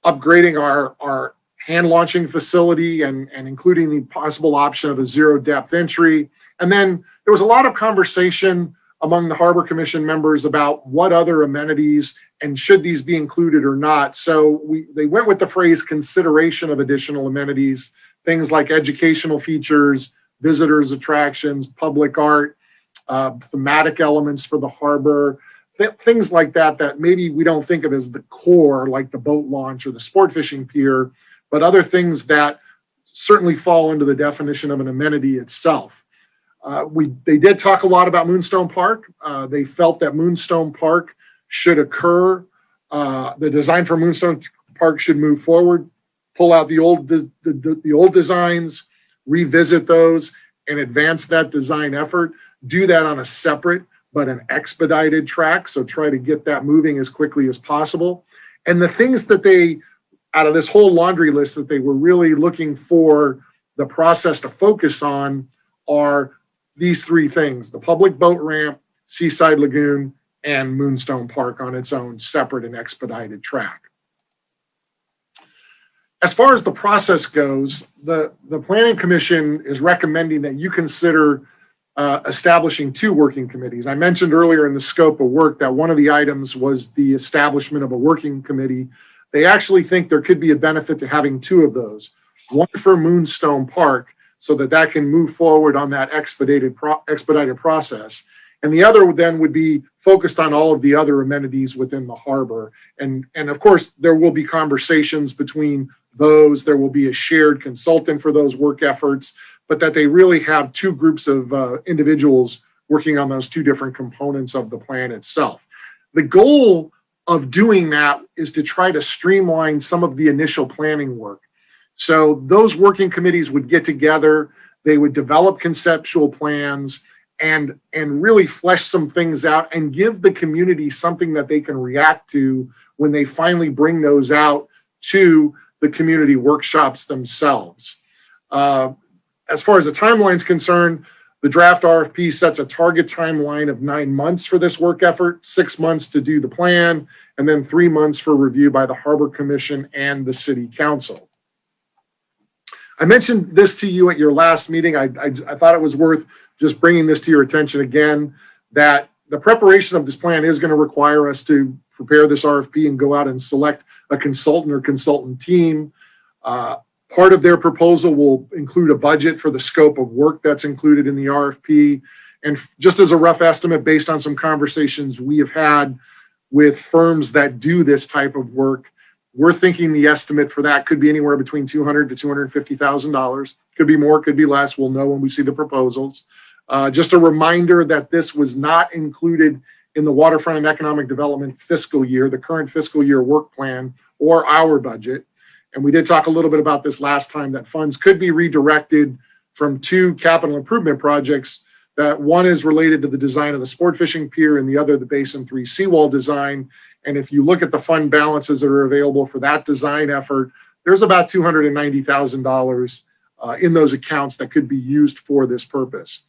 Upgrading our hand launching facility and including the possible option of a zero depth entry. And then there was a lot of conversation among the Harbor Commission members about what other amenities and should these be included or not. So they went with the phrase consideration of additional amenities, things like educational features, visitors attractions, public art, thematic elements for the harbor, things like that maybe we don't think of as the core, like the boat launch or the sport fishing pier, but other things that certainly fall into the definition of an amenity itself. They did talk a lot about Moonstone Park. They felt that Moonstone Park should occur. The design for Moonstone Park should move forward, pull out the old designs, revisit those, and advance that design effort. Do that on a separate but an expedited track. So try to get that moving as quickly as possible. And the things that they, out of this whole laundry list that they were really looking for the process to focus on are these three things: the public boat ramp, Seaside Lagoon, and Moonstone Park on its own separate and expedited track. As far as the process goes, the Planning Commission is recommending that you consider establishing two working committees. I mentioned earlier in the scope of work that one of the items was the establishment of a working committee. They actually think there could be a benefit to having two of those, one for Moonstone Park so that can move forward on that expedited process. And the other then would be focused on all of the other amenities within the harbor. And of course, there will be conversations between those. There will be a shared consultant for those work efforts, but that they really have two groups of individuals working on those two different components of the plan itself. The goal of doing that is to try to streamline some of the initial planning work. So those working committees would get together, they would develop conceptual plans and really flesh some things out and give the community something that they can react to when they finally bring those out to the community workshops themselves. As far as the timeline is concerned, the draft RFP sets a target timeline of 9 months for this work effort, 6 months to do the plan, and then 3 months for review by the Harbor Commission and the City Council. I mentioned this to you at your last meeting. I thought it was worth just bringing this to your attention again, that the preparation of this plan is going to require us to prepare this RFP and go out and select a consultant or consultant team. Part of their proposal will include a budget for the scope of work that's included in the RFP. And just as a rough estimate, based on some conversations we have had with firms that do this type of work, we're thinking the estimate for that could be anywhere between $200,000 to $250,000. Could be more, could be less. We'll know when we see the proposals. Just a reminder that this was not included in the Waterfront and Economic Development fiscal year, the current fiscal year work plan, or our budget. And we did talk a little bit about this last time, that funds could be redirected from two capital improvement projects. That one is related to the design of the sport fishing pier and the other the Basin 3 seawall design. And if you look at the fund balances that are available for that design effort, there's about $290,000 in those accounts that could be used for this purpose.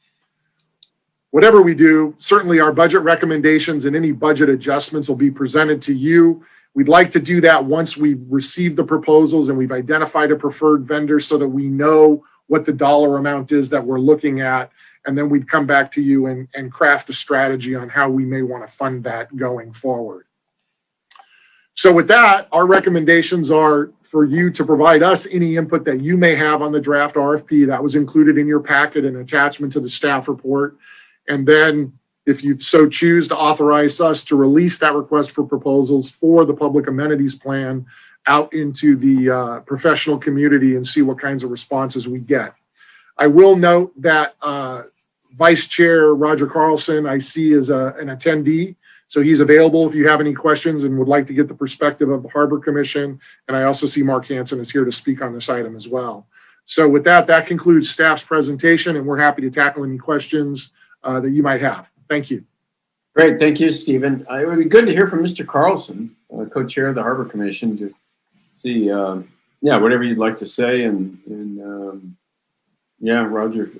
Whatever we do, certainly our budget recommendations and any budget adjustments will be presented to you. We'd like to do that once we've received the proposals and we've identified a preferred vendor so that we know what the dollar amount is that we're looking at. And then we'd come back to you and craft a strategy on how we may want to fund that going forward. So with that, our recommendations are for you to provide us any input that you may have on the draft RFP that was included in your packet and attachment to the staff report. And then if you so choose to authorize us to release that request for proposals for the public amenities plan out into the professional community and see what kinds of responses we get. I will note that Vice Chair Roger Carlson, I see as an attendee. So he's available if you have any questions and would like to get the perspective of the Harbor Commission. And I also see Mark Hansen is here to speak on this item as well. So with that, that concludes staff's presentation, and we're happy to tackle any questions that you might have. Thank you. Great, thank you, Stephen. It would be good to hear from Mr. Carlson, co-chair of the Harbor Commission, to see yeah, whatever you'd like to say, and yeah, Roger,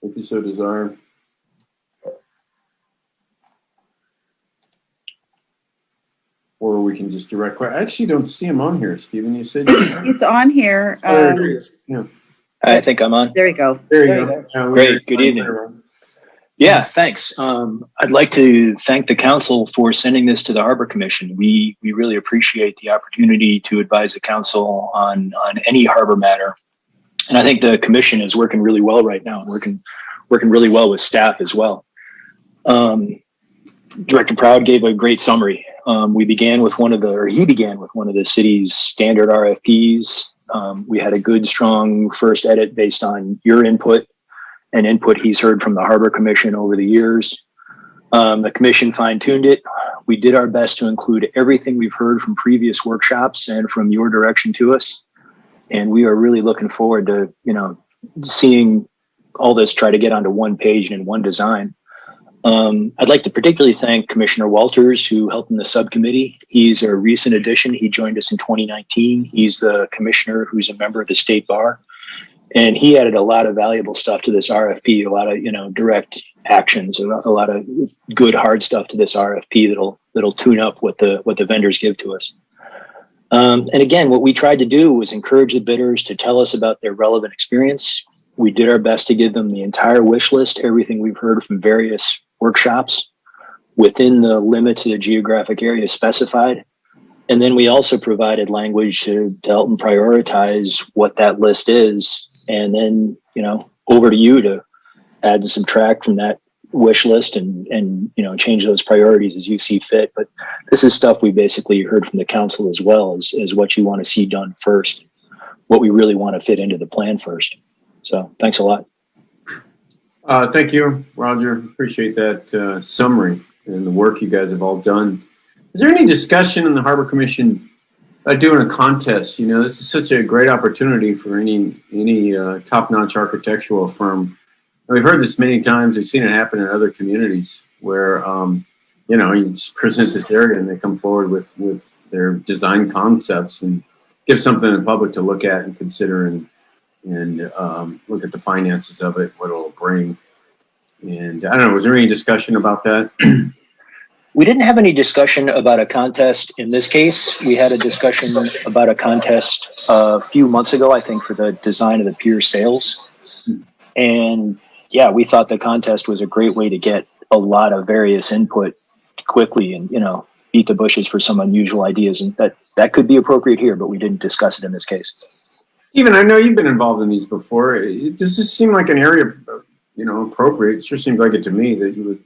if you so desire. Or we can just direct. I actually don't see him on here, Stephen. You said He's on here. there he is. Yeah. I think I'm on. There you go. There you go. Yeah, Great. Good evening. Yeah, thanks. I'd like to thank the council for sending this to the Harbor Commission. We really appreciate the opportunity to advise the council on any harbor matter. And I think the commission is working really well right now, and working really well with staff as well. Director Proud gave a great summary. He began with one of the city's standard RFPs. We had a good, strong first edit based on your input and input he's heard from the Harbor Commission over the years. The commission fine-tuned it. We did our best to include everything we've heard from previous workshops and from your direction to us. And we are really looking forward to, seeing all this try to get onto one page and in one design. I'd like to particularly thank Commissioner Walters, who helped in the subcommittee. He's a recent addition. He joined us in 2019. He's the commissioner who's a member of the state bar. And he added a lot of valuable stuff to this RFP, a lot of, direct actions, a lot of good hard stuff to this RFP that'll tune up what the vendors give to us. And again, what we tried to do was encourage the bidders to tell us about their relevant experience. We did our best to give them the entire wish list, everything we've heard from various workshops within the limits of the geographic area specified. And then we also provided language to help them prioritize what that list is. And then, over to you to add and subtract from that wish list and change those priorities as you see fit. But this is stuff we basically heard from the council as well as what you want to see done first, what we really want to fit into the plan first. So thanks a lot. Thank you, Roger. Appreciate that summary and the work you guys have all done. Is there any discussion in the Harbor Commission about doing a contest? This is such a great opportunity for any top-notch architectural firm. And we've heard this many times. We've seen it happen in other communities where, you just present this area and they come forward with their design concepts and give something to the public to look at and consider and look at the finances of it, what it'll bring. And I don't know, was there any discussion about that? We didn't have any discussion about a contest in this case. We had a discussion about a contest a few months ago, I think, for the design of the pier sails. And yeah, we thought the contest was a great way to get a lot of various input quickly and, beat the bushes for some unusual ideas. And that could be appropriate here, but we didn't discuss it in this case. Stephen, I know you've been involved in these before. Does this seem like an area, appropriate? It sure seems like it to me that you would,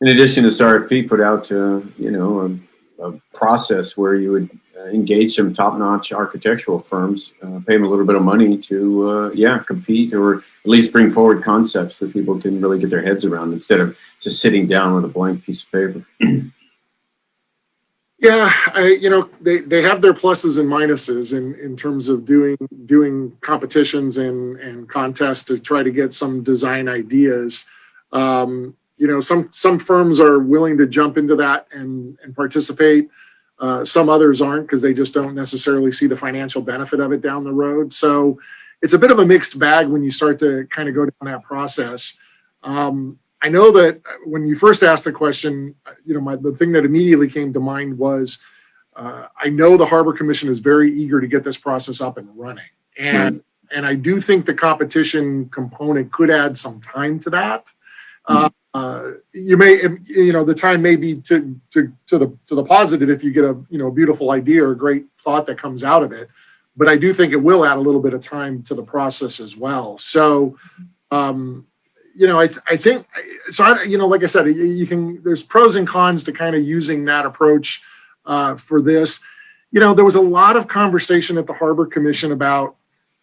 in addition to this RFP, put out, a process where you would engage some top-notch architectural firms, pay them a little bit of money to, compete or at least bring forward concepts that people can really get their heads around instead of just sitting down with a blank piece of paper. Yeah, they have their pluses and minuses in terms of doing competitions and contests to try to get some design ideas. Some firms are willing to jump into that and participate. Some others aren't because they just don't necessarily see the financial benefit of it down the road. So it's a bit of a mixed bag when you start to kind of go down that process. I know that when you first asked the question, the thing that immediately came to mind was, I know the Harbor Commission is very eager to get this process up and running. And I do think the competition component could add some time to that. You may, the time may be to the positive if you get a beautiful idea or a great thought that comes out of it. But I do think it will add a little bit of time to the process as well. So, I think so. Like I said, there's pros and cons to kind of using that approach for this. There was a lot of conversation at the Harbor Commission about,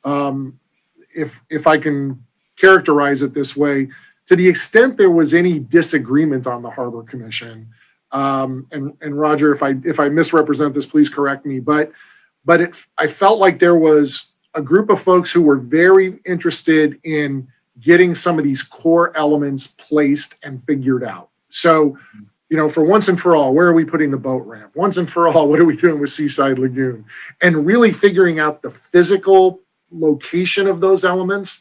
if I can characterize it this way, to the extent there was any disagreement on the Harbor Commission, and Roger, if I misrepresent this, please correct me. But I felt like there was a group of folks who were very interested in getting some of these core elements placed and figured out. So for once and for all, where are we putting the boat ramp? Once and for all, what are we doing with Seaside Lagoon? And really figuring out the physical location of those elements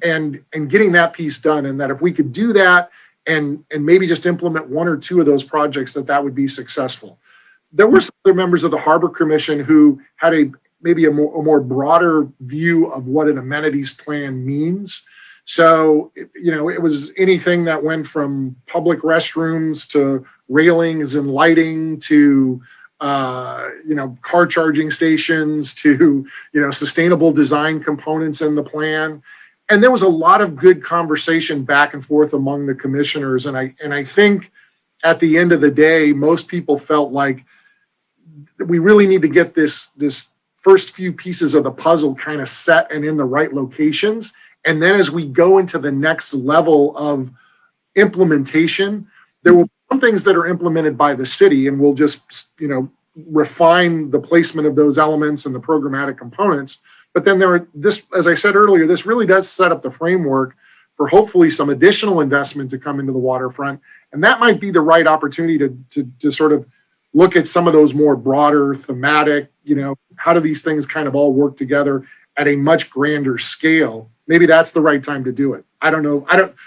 and getting that piece done. And that if we could do that and maybe just implement one or two of those projects, that would be successful. There were some other members of the Harbor Commission who had maybe a more broader view of what an amenities plan means. So, it was anything that went from public restrooms to railings and lighting to, car charging stations to, sustainable design components in the plan. And there was a lot of good conversation back and forth among the commissioners. And I think at the end of the day, most people felt like we really need to get this first few pieces of the puzzle kind of set and in the right locations. And then as we go into the next level of implementation, there will be some things that are implemented by the city, and we'll just, refine the placement of those elements and the programmatic components. But then as I said earlier, this really does set up the framework for hopefully some additional investment to come into the waterfront. And that might be the right opportunity to sort of look at some of those more broader thematic, how do these things kind of all work together at a much grander scale? Maybe that's the right time to do it. I don't know.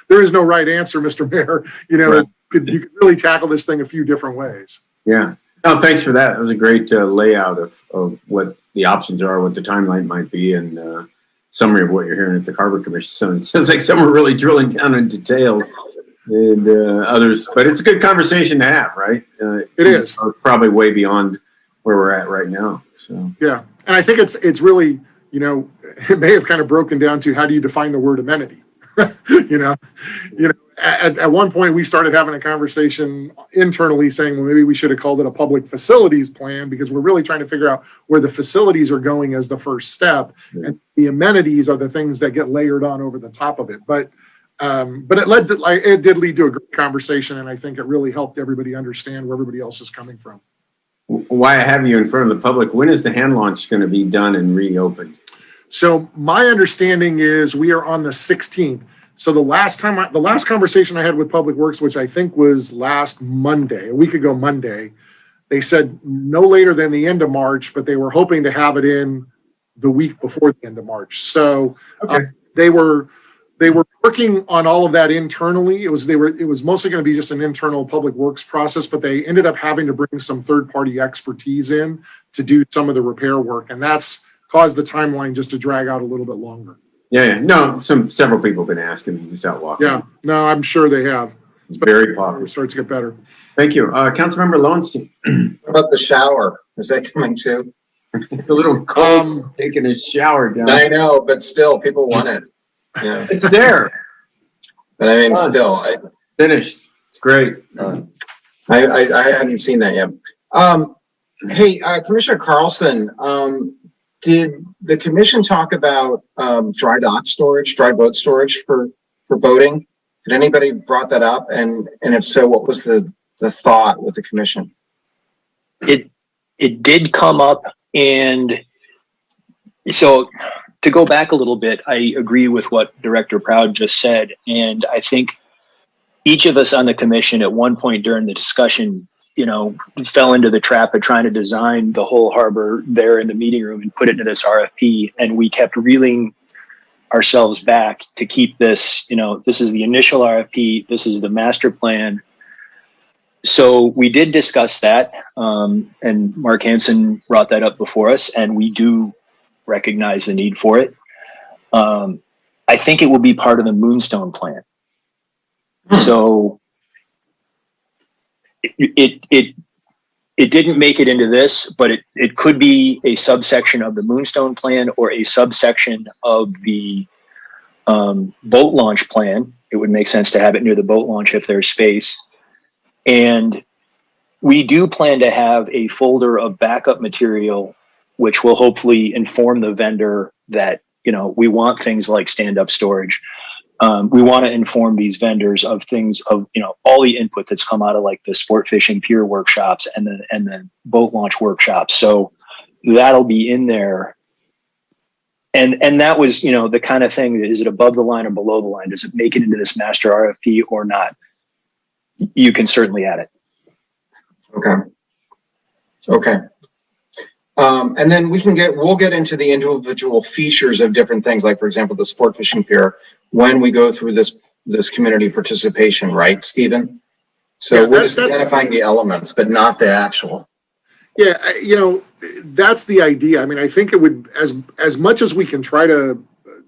There is no right answer, Mr. Mayor. Right. You could really tackle this thing a few different ways. Yeah. No, thanks for that. It was a great layout of what the options are, what the timeline might be, and summary of what you're hearing at the Harbor Commission. So it sounds like some are really drilling down in details and others, but it's a good conversation to have, right? It is. Probably way beyond where we're at right now. So yeah. And I think it's really, it may have kind of broken down to how do you define the word amenity? At one point we started having a conversation internally saying, well, maybe we should have called it a public facilities plan, because we're really trying to figure out where the facilities are going as the first step. And the amenities are the things that get layered on over the top of it. But it did lead to a great conversation. And I think it really helped everybody understand where everybody else is coming from. Why I have you in front of the public, when is the hand launch going to be done and reopened? So my understanding is we are on the 16th. So the last conversation I had with Public Works, which I think was last Monday, a week ago Monday, they said no later than the end of March, but they were hoping to have it in the week before the end of March. So they were working on all of that internally. It was mostly going to be just an internal Public Works process, but they ended up having to bring some third-party expertise in to do some of the repair work, and that's caused the timeline just to drag out a little bit longer. Yeah. No, several people have been asking me just out walking. Yeah, no, I'm sure they have. It's very popular. It starts to get better. Thank you. Councilmember Lowenstein. What about the shower? Is that coming too? It's a little cold taking a shower down. I know, but still, people want it. Yeah, it's there. But I mean, still, finished. It's great. I haven't seen that yet. Hey, Commissioner Carlson, did the commission talk about dry boat storage for boating? Did anybody brought that up? And if so, what was the thought with the commission? It did come up, and so to go back a little bit, I agree with what Director Proud just said, and I think each of us on the commission at one point during the discussion, fell into the trap of trying to design the whole harbor there in the meeting room and put it into this RFP. And we kept reeling ourselves back to keep this, this is the initial RFP, this is the master plan. So we did discuss that, and Mark Hansen brought that up before us, and we do recognize the need for it. I think it will be part of the Moonstone plan. So it didn't make it into this, but it could be a subsection of the Moonstone plan or a subsection of the boat launch plan. It would make sense to have it near the boat launch if there's space. And we do plan to have a folder of backup material, which will hopefully inform the vendor that, we want things like stand-up storage. We want to inform these vendors of things of, all the input that's come out of like the sport fishing pier workshops and the boat launch workshops. So that'll be in there. And that was, the kind of thing, is it above the line or below the line? Does it make it into this master RFP or not? you can certainly add it. Okay. And then we'll get into the individual features of different things, like, for example, the sport fishing pier, when we go through this community participation, right, Stephen? So Yeah, we're just identifying the elements, but not the actual. Yeah, that's the idea. I mean, I think it would, as much as we can try to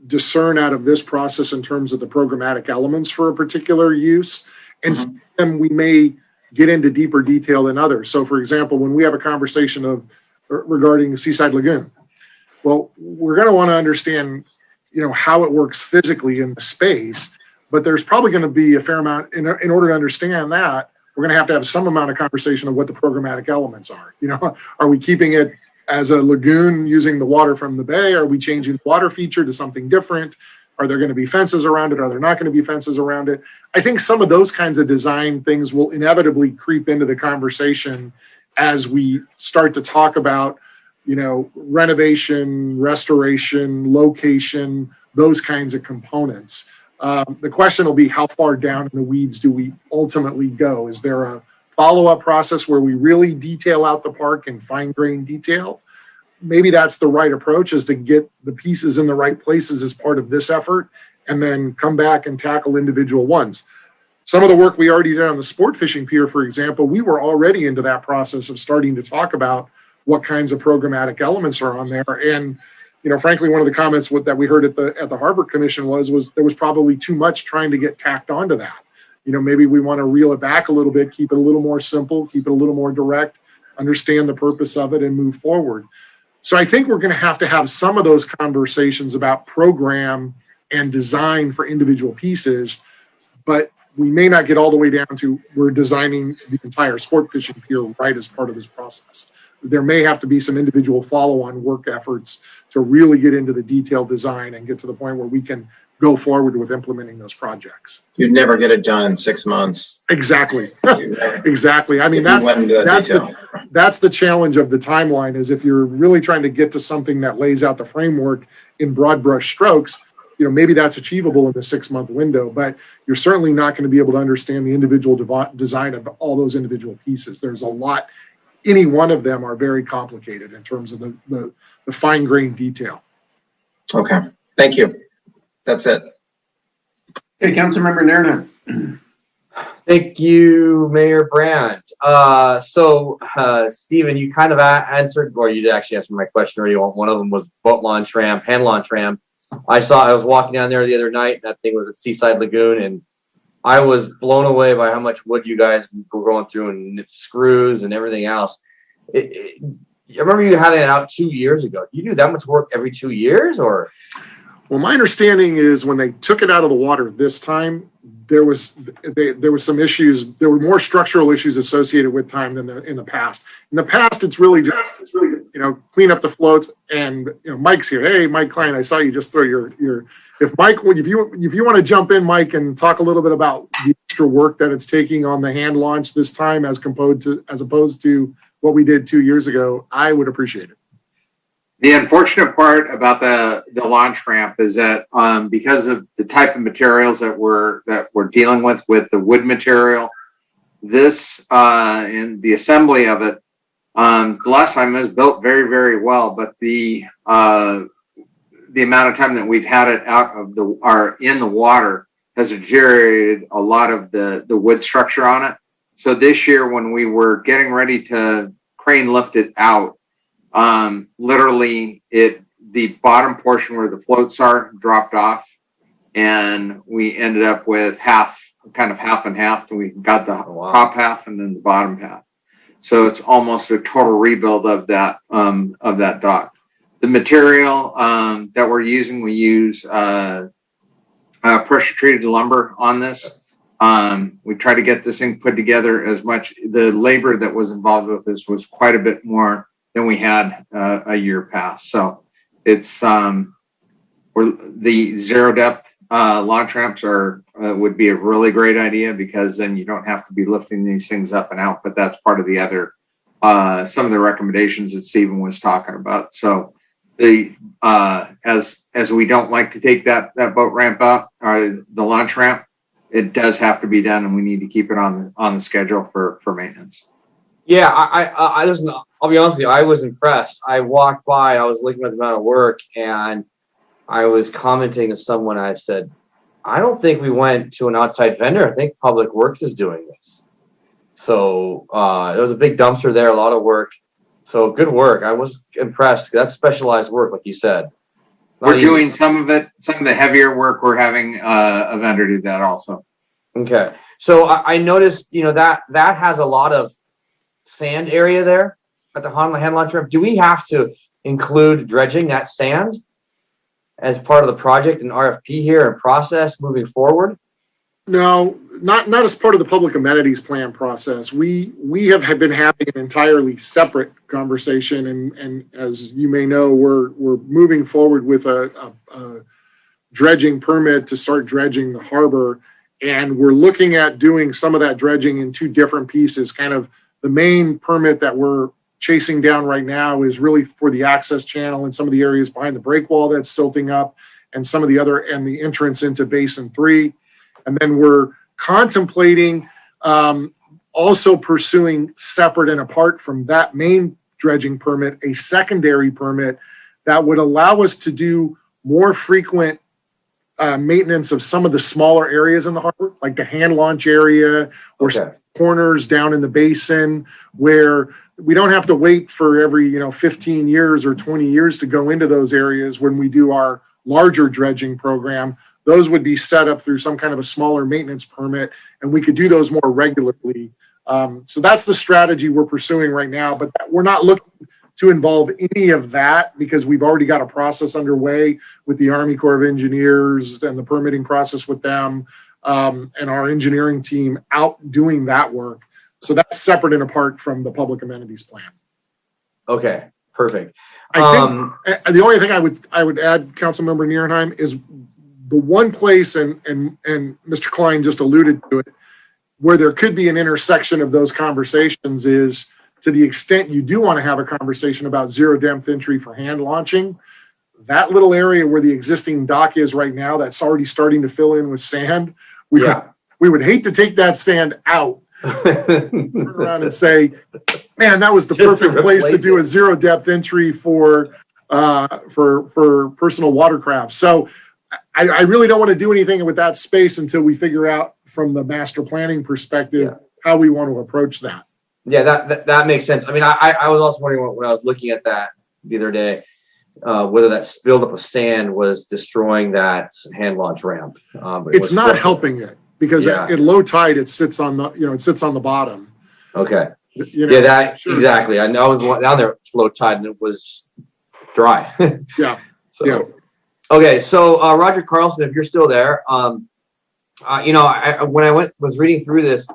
discern out of this process in terms of the programmatic elements for a particular use, and some of them we may get into deeper detail than others. So, for example, when we have a conversation regarding Seaside Lagoon, well, we're going to want to understand, how it works physically in the space, but there's probably going to be a fair amount in order to understand that. We're going to have some amount of conversation of what the programmatic elements are. Are we keeping it as a lagoon using the water from the bay? Are we changing the water feature to something different? Are there going to be fences around it? Are there not going to be fences around it? I think some of those kinds of design things will inevitably creep into the conversation as we start to talk about, renovation, restoration, location, those kinds of components. The question will be, how far down in the weeds do we ultimately go? Is there a follow-up process where we really detail out the park in fine-grained detail? Maybe that's the right approach, is to get the pieces in the right places as part of this effort, and then come back and tackle individual ones. Some of the work we already did on the sport fishing pier, for example, we were already into that process of starting to talk about what kinds of programmatic elements are on there. And frankly, one of the comments that we heard at the Harbor Commission was there was probably too much trying to get tacked onto that. Maybe we want to reel it back a little bit, keep it a little more simple, keep it a little more direct, understand the purpose of it, and move forward. So I think we're going to have some of those conversations about program and design for individual pieces, but we may not get all the way down to we're designing the entire sport fishing pier right as part of this process. There may have to be some individual follow-on work efforts to really get into the detailed design and get to the point where we can go forward with implementing those projects. You'd never get it done in 6 months. Exactly. Exactly. I mean, that's the challenge of the timeline, is if you're really trying to get to something that lays out the framework in broad brush strokes, maybe that's achievable in the 6-month window, but you're certainly not going to be able to understand the individual design of all those individual pieces. There's a lot. Any one of them are very complicated in terms of the fine-grained detail. Okay, thank you. That's it. Hey, Councilmember Nerna. Thank you, Mayor Brandt. Stephen, you kind of answered, or you actually answered my question already. One of them was boat launch ramp, hand launch ramp. I was walking down there the other night, and that thing was at Seaside Lagoon, and I was blown away by how much wood you guys were going through, and screws and everything else. I remember you having it out 2 years ago. Do you do that much work every 2 years, or? Well, my understanding is when they took it out of the water this time, there was some issues. There were more structural issues associated with time than in the past. In the past, it's really just clean up the floats. And Mike's here. Hey, Mike Klein, I saw you just throw your. If you want to jump in, Mike, and talk a little bit about the extra work that it's taking on the hand launch this time, as opposed to what we did 2 years ago, I would appreciate it. The unfortunate part about the launch ramp is that because of the type of materials that we're dealing with the wood material, this and the assembly of it, the last time it was built very, very well, but the amount of time that we've had it out of in the water has deteriorated a lot of the wood structure on it. So this year, when we were getting ready to crane lift it out, literally the bottom portion where the floats are dropped off, and we ended up with half and half. We got the top half and then the bottom half. So it's almost a total rebuild of that dock. The material that we're using, we use pressure treated lumber on this. We try to get this thing put together as much. The labor that was involved with this was quite a bit more than we had a year past. So it's the zero depth launch ramps would be a really great idea, because then you don't have to be lifting these things up and out. But that's part of the other some of the recommendations that Stephen was talking about. So as we don't like to take that boat ramp up, or the launch ramp, it does have to be done, and we need to keep it on the schedule for maintenance. Yeah, I listen, I'll be honest with you, I was impressed. I walked by, I was looking at the amount of work, and I was commenting to someone, I said, I don't think we went to an outside vendor. I think Public Works is doing this. So there was a big dumpster there, a lot of work. So good work. I was impressed. That's specialized work, like you said. We're doing some of it, some of the heavier work. We're having a vendor do that also. Okay. So I noticed, that has a lot of sand area there at the hand launch ramp. Do we have to include dredging that sand as part of the project and RFP here and process moving forward? No, not as part of the public amenities plan process. We have been having an entirely separate conversation, and as you may know, we're moving forward with a dredging permit to start dredging the harbor, and we're looking at doing some of that dredging in two different pieces. Kind of the main permit that we're chasing down right now is really for the access channel and some of the areas behind the breakwall that's silting up, and some of the other, and the entrance into Basin 3. And then we're contemplating also pursuing, separate and apart from that main dredging permit, a secondary permit that would allow us to do more frequent maintenance of some of the smaller areas in the harbor, like the hand launch area or corners down in the basin, where we don't have to wait for every 15 years or 20 years to go into those areas when we do our larger dredging program. Those would be set up through some kind of a smaller maintenance permit, and we could do those more regularly. So that's the strategy we're pursuing right now, but we're not looking to involve any of that because we've already got a process underway with the Army Corps of Engineers and the permitting process with them, and our engineering team out doing that work. So that's separate and apart from the public amenities plan. Okay, perfect. I think the only thing I would add, Councilmember Nierenheim, is the one place, and Mr. Klein just alluded to it, where there could be an intersection of those conversations is to the extent you do want to have a conversation about zero depth entry for hand launching. That little area where the existing dock is right now, that's already starting to fill in with sand. We would hate to take that sand out, turn around and say, man, that was the perfect place to do a zero depth entry for personal watercraft. So I really don't want to do anything with that space until we figure out from the master planning perspective how we want to approach that. Yeah, that makes sense. I mean, I was also wondering when I was looking at that the other day, whether that spilled up of sand was destroying that hand launch ramp. It's not helping it because at low tide it sits on the bottom. Okay. Exactly. I know I was down there at low tide and it was dry. Okay, so Roger Carlson, if you're still there, when I was reading through this,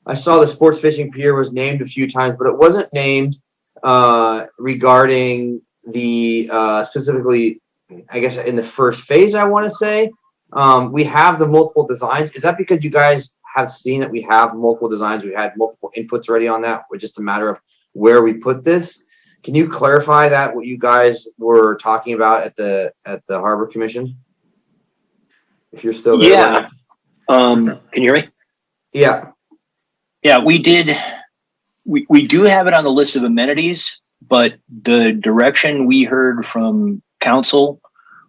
I saw the sports fishing pier was named a few times, but it wasn't named regarding the specifically, I guess, in the first phase. I want to say we have the multiple designs. Is that because you guys have seen that we have multiple designs? We had multiple inputs already on that. It's just a matter of where we put this. Can you clarify that, what you guys were talking about at the Harbor Commission? If you're still there. Yeah. Can you hear me? Yeah. Yeah, we did. We do have it on the list of amenities, but the direction we heard from council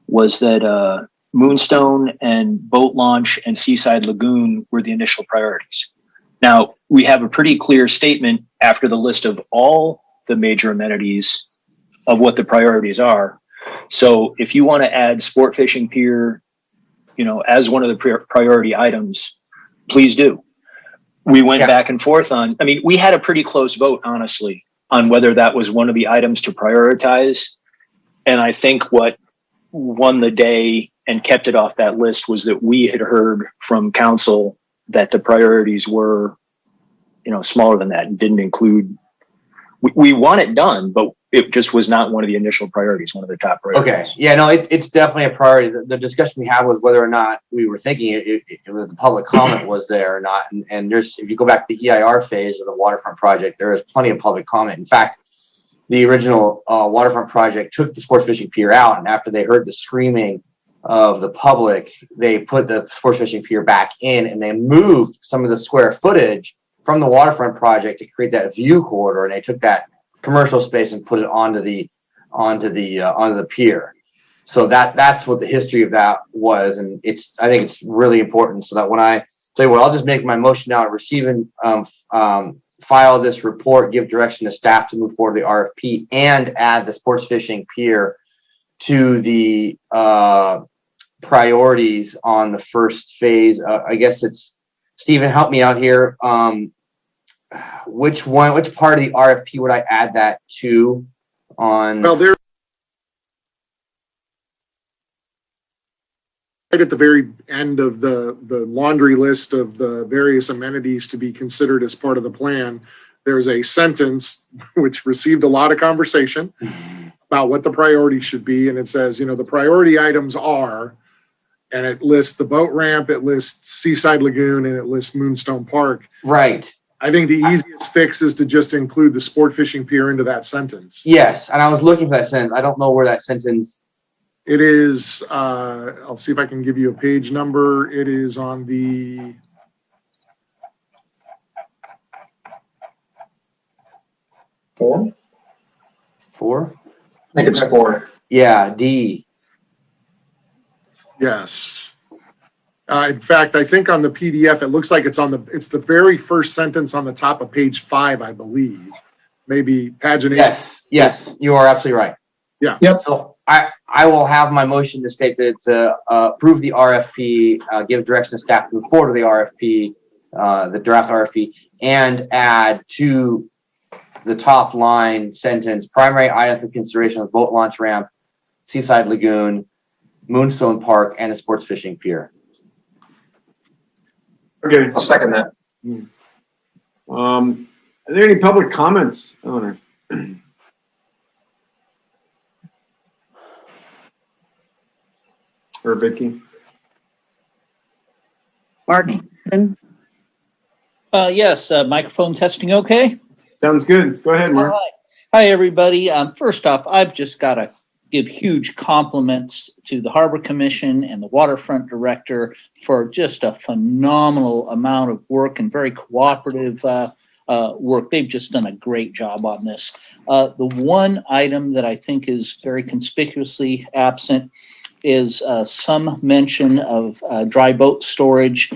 was that Moonstone and boat launch and Seaside Lagoon were the initial priorities. Now, we have a pretty clear statement after the list of all the major amenities of what the priorities are. So if you want to add sport fishing pier, as one of the priority items, please do. We went back and forth on, we had a pretty close vote, honestly, on whether that was one of the items to prioritize. And I think what won the day and kept it off that list was that we had heard from council that the priorities were, smaller than that and didn't include. We want it done, but it just was not one of the initial priorities, one of the top priorities. Okay. Yeah, no, it's definitely a priority. The discussion we had was whether or not we were thinking it the public comment was there or not. And there's, if you go back to the EIR phase of the waterfront project, there is plenty of public comment. In fact, the original waterfront project took the sports fishing pier out, and after they heard the screaming of the public, they put the sports fishing pier back in, and they moved some of the square footage from the waterfront project to create that view corridor, and they took that commercial space and put it onto the pier. So that's what the history of that was, and I think it's really important. So that when I tell you what, I'll just make my motion now to receive and file this report, give direction to staff to move forward the RFP, and add the sports fishing pier to the priorities on the first phase. I guess it's Stephen, help me out here. Which part of the RFP would I add that to? Well, there. Right at the very end of the laundry list of the various amenities to be considered as part of the plan, there's a sentence which received a lot of conversation about what the priorities should be. And it says, the priority items are, and it lists the boat ramp, it lists Seaside Lagoon, and it lists Moonstone Park. Right. I think the easiest fix is to just include the sport fishing pier into that sentence. Yes, and I was looking for that sentence. I don't know where that sentence. It is, I'll see if I can give you a page number. It is on the Four? I think it's 4. Yeah, D. Yes. In fact, I think on the PDF, it looks like it's the very first sentence on the top of page 5, I believe. Maybe pagination. Yes, you are absolutely right. Yeah. Yep. So I will have my motion to state that to approve the RFP, give direction to staff to move forward to the RFP, the draft RFP, and add to the top line sentence, primary items for consideration of boat launch ramp, Seaside Lagoon, Moonstone Park, and a sports fishing pier. Okay. I'll second that. Are there any public comments, Eleanor? Or Vicky? Mark? Yes, microphone testing okay? Sounds good. Go ahead, Mark. Hi, everybody. First off, I've just got to give huge compliments to the Harbor Commission and the Waterfront Director for just a phenomenal amount of work and very cooperative work. They've just done a great job on this. The one item that I think is very conspicuously absent is some mention of dry boat storage.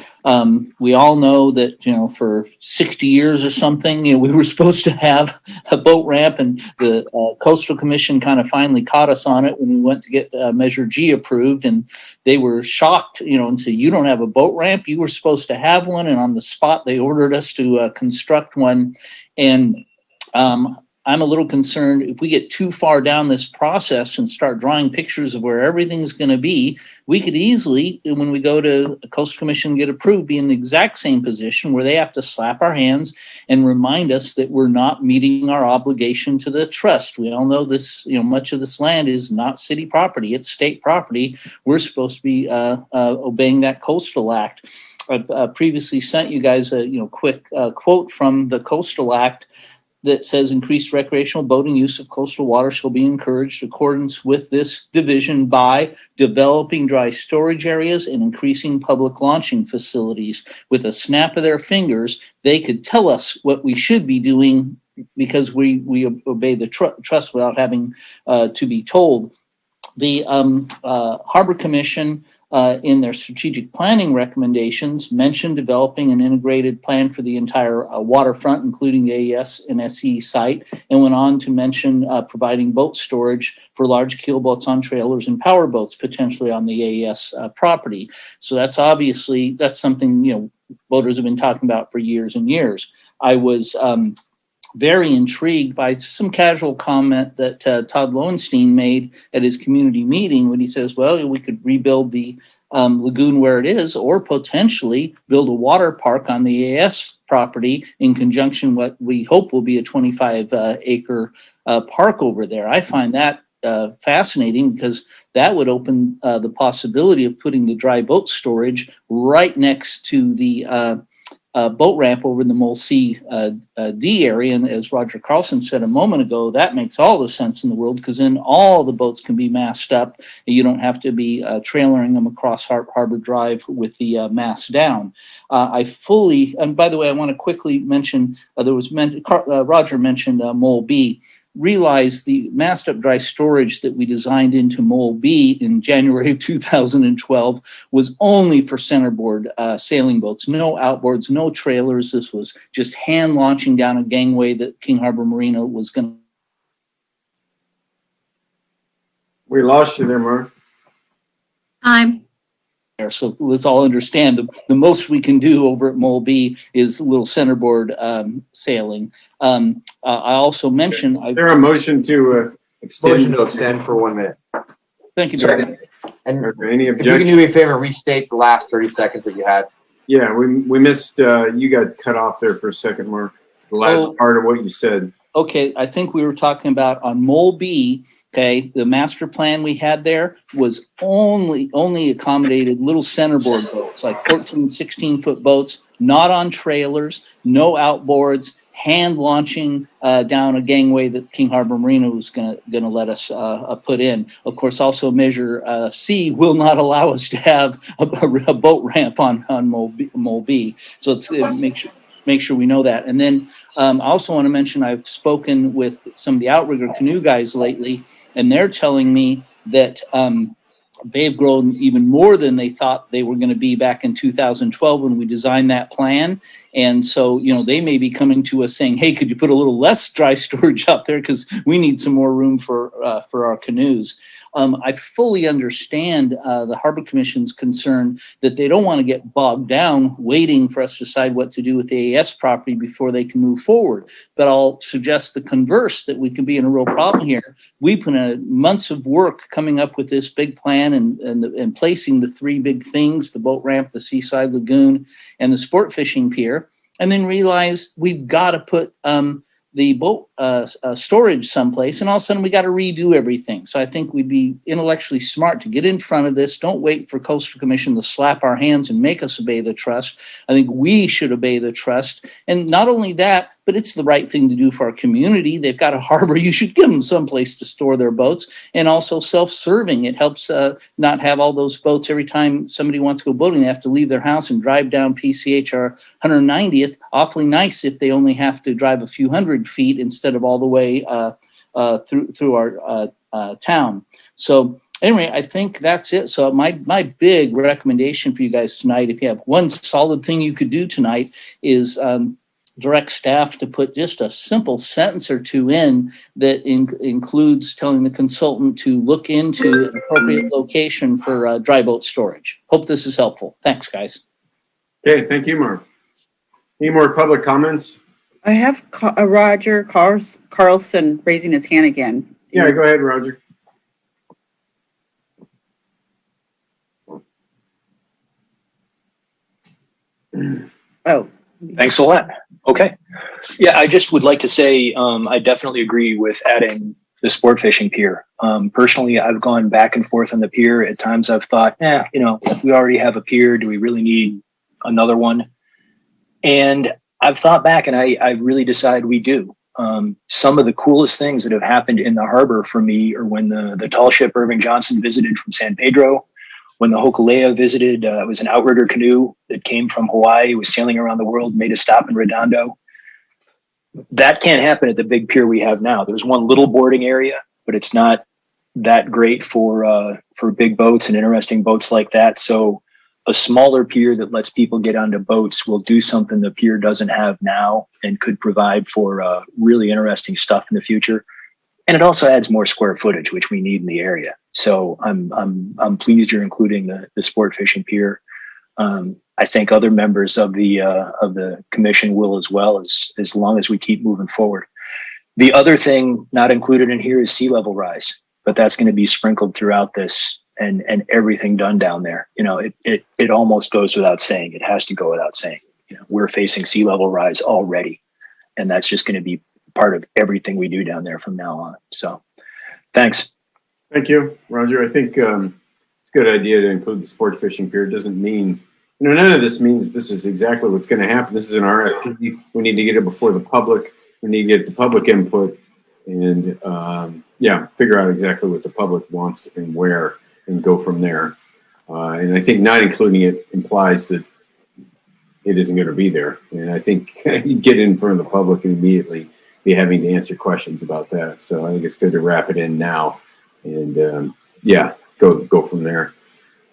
We all know that, for 60 years or something, we were supposed to have a boat ramp, and the Coastal Commission kind of finally caught us on it when we went to get Measure G approved, and they were shocked, and said, you don't have a boat ramp? You were supposed to have one, and on the spot they ordered us to construct one. And I'm a little concerned if we get too far down this process and start drawing pictures of where everything's going to be, we could easily, when we go to the Coastal Commission and get approved, be in the exact same position where they have to slap our hands and remind us that we're not meeting our obligation to the trust. We all know this, much of this land is not city property, it's state property. We're supposed to be obeying that Coastal Act. I've previously sent you guys a quick quote from the Coastal Act that says increased recreational boating use of coastal water shall be encouraged in accordance with this division by developing dry storage areas and increasing public launching facilities. With a snap of their fingers, they could tell us what we should be doing because we obey the trust without having to be told. The Harbor Commission, in their strategic planning recommendations, mentioned developing an integrated plan for the entire waterfront, including the AES and SE site, and went on to mention providing boat storage for large keel boats on trailers and power boats, potentially on the AES property. So that's something boaters have been talking about for years and years. I was very intrigued by some casual comment that Todd Lowenstein made at his community meeting when he says, well, we could rebuild the lagoon where it is, or potentially build a water park on the AS property in conjunction with what we hope will be a 25-acre park over there. I find that fascinating because that would open the possibility of putting the dry boat storage right next to the boat ramp over in the Mole C D area. And as Roger Carlson said a moment ago, that makes all the sense in the world, because then all the boats can be massed up and you don't have to be trailering them across Harbor Drive with the mast down. I fully, and by the way, I want to quickly mention, Roger mentioned Mole B. Realize the mast up dry storage that we designed into Mole B in January of 2012 was only for centerboard sailing boats, no outboards, no trailers. This was just hand launching down a gangway that King Harbor Marina was going to. We lost you there, Mark. Time. So let's all understand the most we can do over at Mole B is a little centerboard sailing. I also mentioned. Is there a motion to extend? Motion to extend for 1 minute. Thank you, Second. And any if you objection? can do me a favor, restate the last 30 seconds that you had. Yeah, we missed, you got cut off there for a second, Mark. The last part of what you said. Okay, I think we were talking about on Mole B. Okay, the master plan we had there was only accommodated little centerboard boats, like 14, 16-foot boats, not on trailers, no outboards, hand launching down a gangway that King Harbor Marina was gonna let us put in. Of course, also Measure C will not allow us to have a boat ramp on Mole B. So it's make sure we know that. And then I also want to mention I've spoken with some of the outrigger canoe guys lately, and they're telling me that they've grown even more than they thought they were going to be back in 2012 when we designed that plan. And so, you know, they may be coming to us saying, hey, could you put a little less dry storage out there, because we need some more room for our canoes. I fully understand the Harbor Commission's concern that they don't want to get bogged down waiting for us to decide what to do with the AES property before they can move forward. But I'll suggest the converse, that we could be in a real problem here. We put in months of work coming up with this big plan and placing the three big things: the boat ramp, the seaside lagoon, and the sport fishing pier, and then realize we've got to put the boat storage someplace, and all of a sudden we got to redo everything. So I think we'd be intellectually smart to get in front of this. Don't wait for Coastal Commission to slap our hands and make us obey the trust. I think we should obey the trust. And not only that, but it's the right thing to do for our community. They've got a harbor. You should give them someplace to store their boats. And also self-serving. It helps not have all those boats every time somebody wants to go boating. They have to leave their house and drive down PCHR 190th. Awfully nice if they only have to drive a few hundred feet instead of all the way through our town. So anyway, I think that's it. So my big recommendation for you guys tonight, if you have one solid thing you could do tonight, is direct staff to put just a simple sentence or two in that includes telling the consultant to look into an appropriate location for dry boat storage. Hope this is helpful. Thanks, guys. Okay, thank you, Mark. Any more public comments? I have Roger Carlson raising his hand again. Yeah, go ahead, Roger. Oh. Thanks a lot. Okay. Yeah, I just would like to say I definitely agree with adding the sport fishing pier. Personally, I've gone back and forth on the pier. At times I've thought, we already have a pier. Do we really need another one? And I've thought back, and I really decide we do. Some of the coolest things that have happened in the harbor for me are when the tall ship Irving Johnson visited from San Pedro, when the Hokulea visited. It was an outrigger canoe that came from Hawaii, was sailing around the world, made a stop in Redondo. That can't happen at the big pier we have now. There's one little boarding area, but it's not that great for big boats and interesting boats like that. So a smaller pier that lets people get onto boats will do something the pier doesn't have now and could provide for really interesting stuff in the future. And it also adds more square footage, which we need in the area. So I'm pleased you're including the sport fishing pier. I think other members of the commission will as well, as long as we keep moving forward. The other thing not included in here is sea level rise, but that's going to be sprinkled throughout this and everything done down there. It almost goes without saying. It has to go without saying. We're facing sea level rise already, and that's just going to be part of everything we do down there from now on. So thanks. Thank you, Roger. I think it's a good idea to include the sport fishing pier. It doesn't mean none of this means this is exactly what's going to happen. This is an RFP. We need to get it before the public. We need to get the public input and, figure out exactly what the public wants and where and go from there. And I think not including it implies that it isn't going to be there. And I think you get in front of the public and immediately be having to answer questions about that. So I think it's good to wrap it in now and, go from there.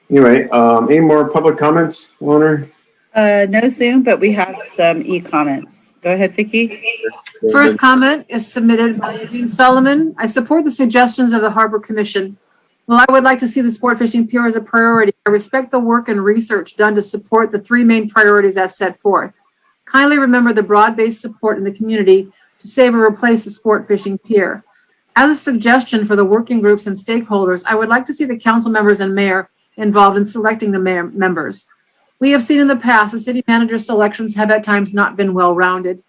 Anyway, any more public comments, Eleanor? No Zoom, but we have some e-comments. Go ahead, Vicki. First comment is submitted by Eugene Solomon. I support the suggestions of the Harbor Commission. While I would like to see the sport fishing pier as a priority, I respect the work and research done to support the three main priorities as set forth. Kindly remember the broad-based support in the community to save or replace the sport fishing pier. As a suggestion for the working groups and stakeholders, I would like to see the council members and mayor involved in selecting the members. We have seen in the past the city manager selections have at times not been well-rounded.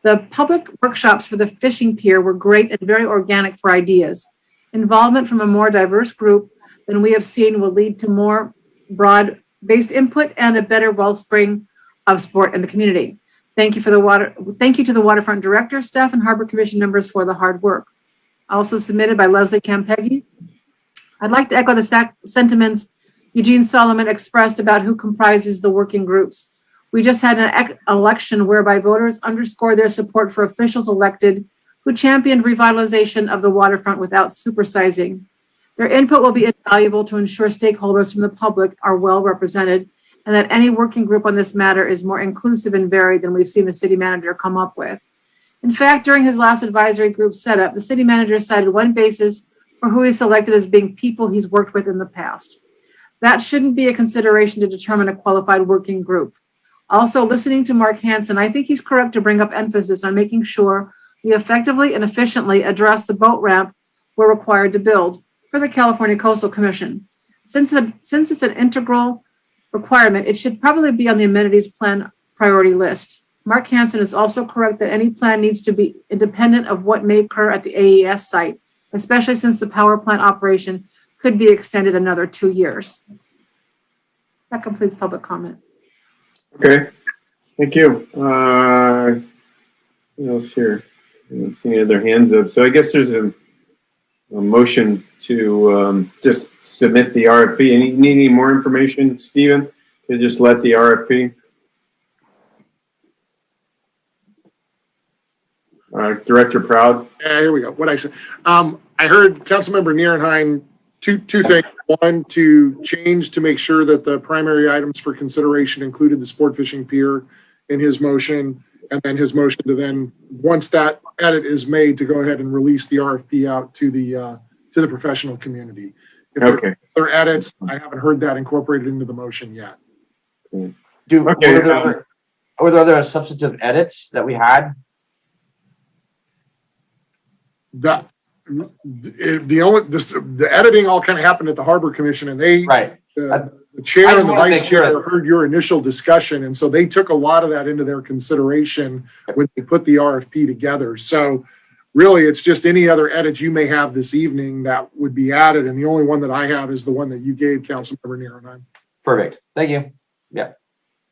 The public workshops for the fishing pier were great and very organic for ideas. Involvement from a more diverse group than we have seen will lead to more broad-based input and a better wellspring of sport in the community. Thank you to the Waterfront Director, staff, and Harbor Commission members for the hard work. Also submitted by Leslie Campeggi. I'd like to echo the sentiments Eugene Solomon expressed about who comprises the working groups. We just had an election whereby voters underscored their support for officials elected who championed revitalization of the waterfront without supersizing. Their input will be invaluable to ensure stakeholders from the public are well represented and that any working group on this matter is more inclusive and varied than we've seen the city manager come up with. In fact, during his last advisory group setup, the city manager cited one basis for who he selected as being people he's worked with in the past. That shouldn't be a consideration to determine a qualified working group. Also, listening to Mark Hansen, I think he's correct to bring up emphasis on making sure we effectively and efficiently address the boat ramp we're required to build for the California Coastal Commission. Since it's an integral requirement, it should probably be on the amenities plan priority list. Mark Hansen is also correct that any plan needs to be independent of what may occur at the AES site, especially since the power plant operation could be extended another 2 years. That completes public comment. Okay, thank you. What else here? I don't see any other hands up. So I guess there's a motion to just submit the RFP. Need any more information, Stephen, to just let the RFP? Director Proud. Yeah, here we go. What I said. I heard Councilmember Nierenheim two things. One, to change to make sure that the primary items for consideration included the sport fishing pier in his motion, and then his motion to then, once that edit is made, to go ahead and release the RFP out to the professional community. If there are edits, I haven't heard that incorporated into the motion yet. Were there other substantive edits that we had? The editing all kind of happened at the Harbor Commission, and they the chair and the vice chair heard your initial discussion, and so they took a lot of that into their consideration when they put the RFP together. So really, it's just any other edits you may have this evening that would be added, and the only one that I have is the one that you gave, Councilmember Nierenheim. Perfect. Thank you. Yeah.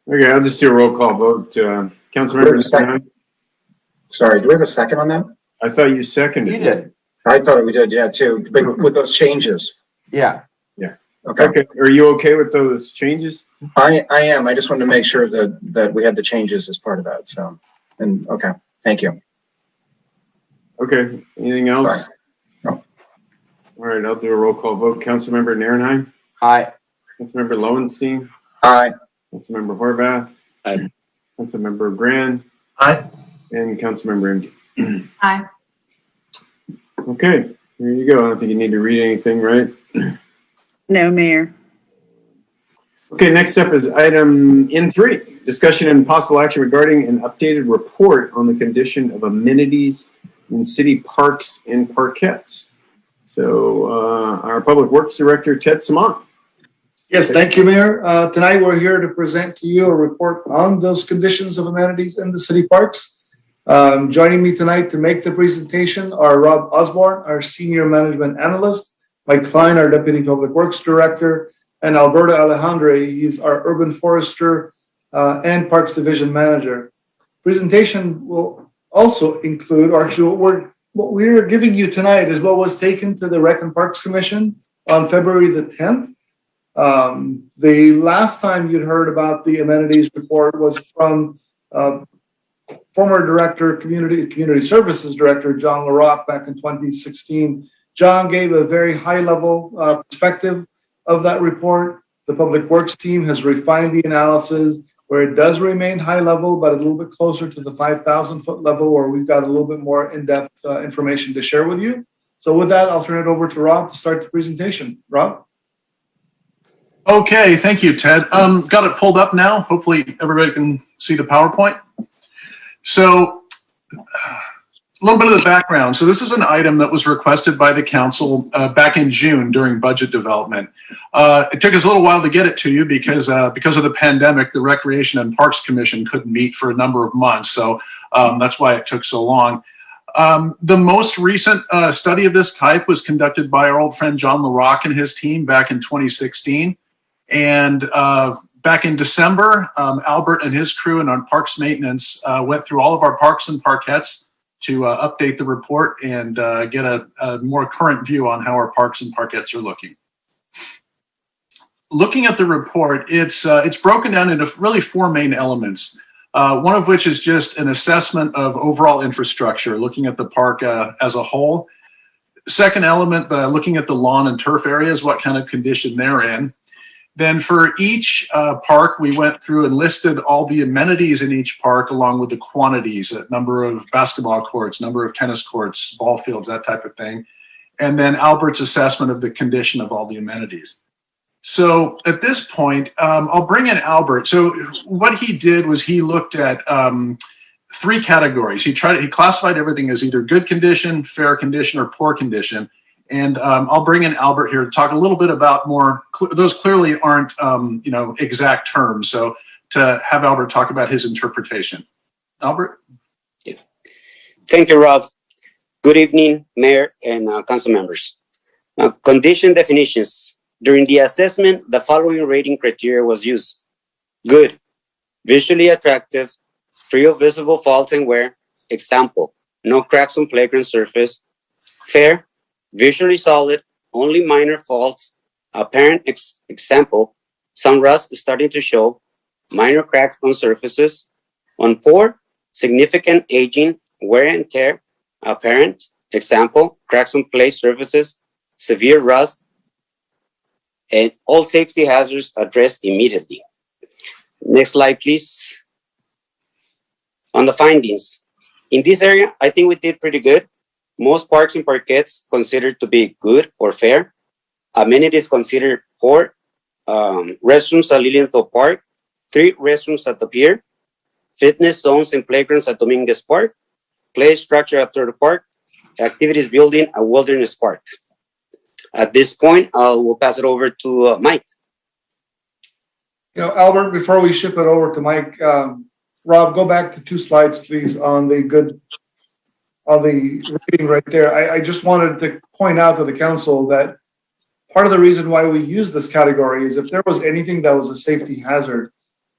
Okay, I'll just do a roll call vote. Councilmember Nierenheim. Sorry, do we have a second on that? I thought you seconded. You did. I thought we did, yeah, too, but with those changes. Yeah. Yeah. Okay. Are you okay with those changes? I am. I just wanted to make sure that we had the changes as part of that. So, and okay, thank you. Okay. Anything else? Sorry. No. All right, I'll do a roll call vote. Councilmember Nierenheim. Aye. Councilmember Lowenstein. Aye. Councilmember Horvath. Aye. Councilmember Grand. Aye. And Councilmember MD. Aye. Okay, there you go. I don't think you need to read anything, right? No, Mayor. Okay, next up is item N3, discussion and possible action regarding an updated report on the condition of amenities in city parks and parkettes. So our Public Works Director, Ted Simon. Yes, thank you, Mayor. Tonight we're here to present to you a report on those conditions of amenities in the city parks. Joining me tonight to make the presentation are Rob Osborne, our Senior Management Analyst, Mike Klein, our Deputy Public Works Director, and Alberto Alejandre. He's our urban forester and Parks Division Manager. Presentation will also include, or actually what we're giving you tonight is what was taken to the Rec and Parks Commission on February the 10th. The last time you'd heard about the amenities report was from former director, community services director, John LaRock, back in 2016. John gave a very high level perspective of that report. The Public Works team has refined the analysis where it does remain high level, but a little bit closer to the 5,000 foot level where we've got a little bit more in-depth information to share with you. So with that, I'll turn it over to Rob to start the presentation. Rob? Okay, thank you, Ted. Got it pulled up now. Hopefully everybody can see the PowerPoint. So a little bit of the background. So this is an item that was requested by the council back in June during budget development. It took us a little while to get it to you because of the pandemic, the Recreation and Parks Commission couldn't meet for a number of months. So that's why it took so long. The most recent study of this type was conducted by our old friend John LaRock and his team back in 2016. And back in December, Albert and his crew and on Parks Maintenance went through all of our parks and parkettes to update the report and get a more current view on how our parks and parkettes are looking. Looking at the report, it's broken down into really four main elements. One of which is just an assessment of overall infrastructure, looking at the park as a whole. Second element, looking at the lawn and turf areas, what kind of condition they're in. Then for each park, we went through and listed all the amenities in each park along with the quantities, number of basketball courts, number of tennis courts, ball fields, that type of thing. And then Albert's assessment of the condition of all the amenities. So at this point, I'll bring in Albert. So what he did was he looked at three categories. He classified everything as either good condition, fair condition, or poor condition. And I'll bring in Albert here to talk a little bit about those clearly aren't, exact terms. So to have Albert talk about his interpretation. Albert? Yeah. Thank you, Rob. Good evening, Mayor and council members. Condition definitions. During the assessment, the following rating criteria was used. Good, visually attractive, free of visible faults and wear. Example, no cracks on playground surface. Fair, visually solid, only minor faults. Apparent example, some rust starting to show, minor cracks on surfaces. On poor, significant aging, wear and tear. Apparent example, cracks on play surfaces, severe rust, and all safety hazards addressed immediately. Next slide, please. On the findings. In this area, I think we did pretty good. Most parks and parkettes considered to be good or fair. Amenities considered poor. Restrooms at Lilienthal Park. 3 restrooms at the pier. Fitness zones and playgrounds at Dominguez Park. Play structure at the park. Activities building at Wilderness Park. At this point, we'll pass it over to Mike. Albert, before we ship it over to Mike, Rob, go back to 2 slides, please, on the rating right there. I just wanted to point out to the council that part of the reason why we use this category is if there was anything that was a safety hazard,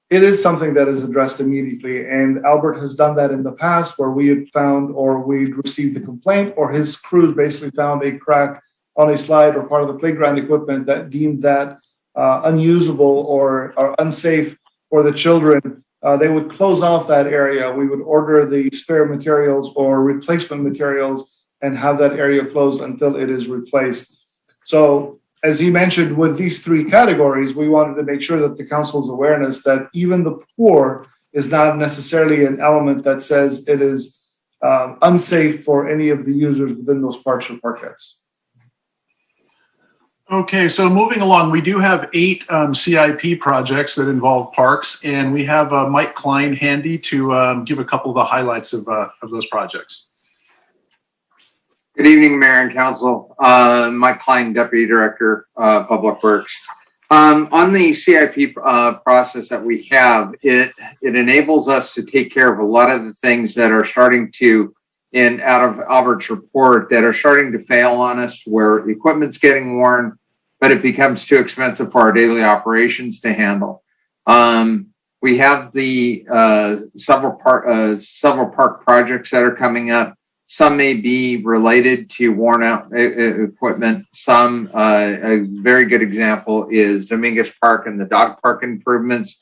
it is something that is addressed immediately. And Albert has done that in the past where we had found or we'd received a complaint or his crews basically found a crack on a slide or part of the playground equipment that deemed that unusable or unsafe for the children. They would close off that area. We would order the spare materials or replacement materials and have that area closed until it is replaced. So as he mentioned, with these 3 categories, we wanted to make sure that the council's awareness that even the poor is not necessarily an element that says it is unsafe for any of the users within those parks or parkettes. Okay, so moving along, we do have 8 CIP projects that involve parks, and we have Mike Klein handy to give a couple of the highlights of those projects. Good evening, Mayor and Council. Mike Klein, Deputy Director, Public Works. On the CIP process that we have, it enables us to take care of a lot of the things that are starting to, out of Albert's report, that are starting to fail on us, where equipment's getting worn, but it becomes too expensive for our daily operations to handle. We have the several park projects that are coming up. Some may be related to worn out equipment. Some, a very good example is Dominguez Park and the dog park improvements.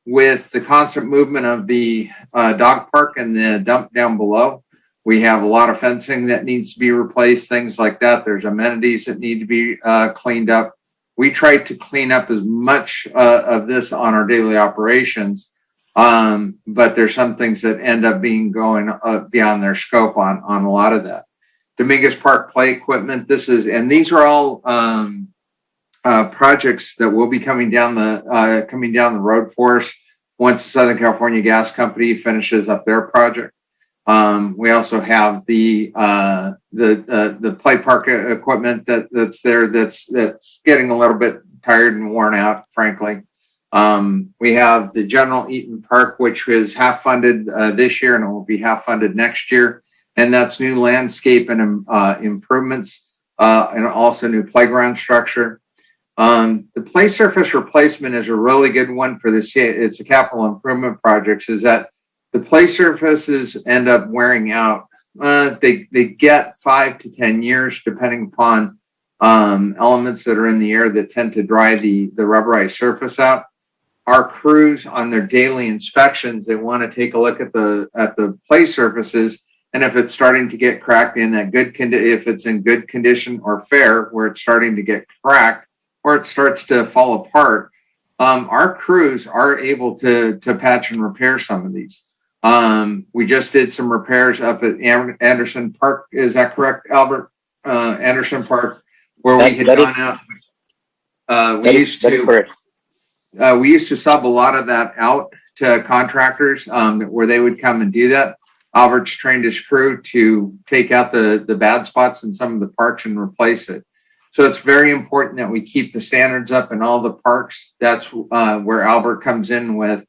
With the constant movement of the dog park and the dump down below, we have a lot of fencing that needs to be replaced, things like that. There's amenities that need to be cleaned up. We try to clean up as much of this on our daily operations, but there's some things that end up being going beyond their scope on a lot of that. Dominguez Park play equipment. These are all projects that will be coming down the road for us once the Southern California Gas Company finishes up their project. We also have the play park equipment that's there that's getting a little bit tired and worn out, frankly. We have the General Eaton Park, which is half funded this year and it will be half funded next year. And that's new landscape and improvements and also new playground structure. The play surface replacement is a really good one for this. It's a capital improvement projects, is that the play surfaces end up wearing out. They get 5 to 10 years, depending upon elements that are in the air that tend to dry the rubberized surface out. Our crews on their daily inspections, they want to take a look at the play surfaces, and if it's starting to get cracked if it's in good condition or fair, where it's starting to get cracked or it starts to fall apart, our crews are able to patch and repair some of these. We just did some repairs up at Anderson Park. Is that correct, Albert? Anderson Park, where we had gone out. We used to sub a lot of that out to contractors where they would come and do that. Albert's trained his crew to take out the bad spots in some of the parks and replace it. So it's very important that we keep the standards up in all the parks. That's where Albert comes in with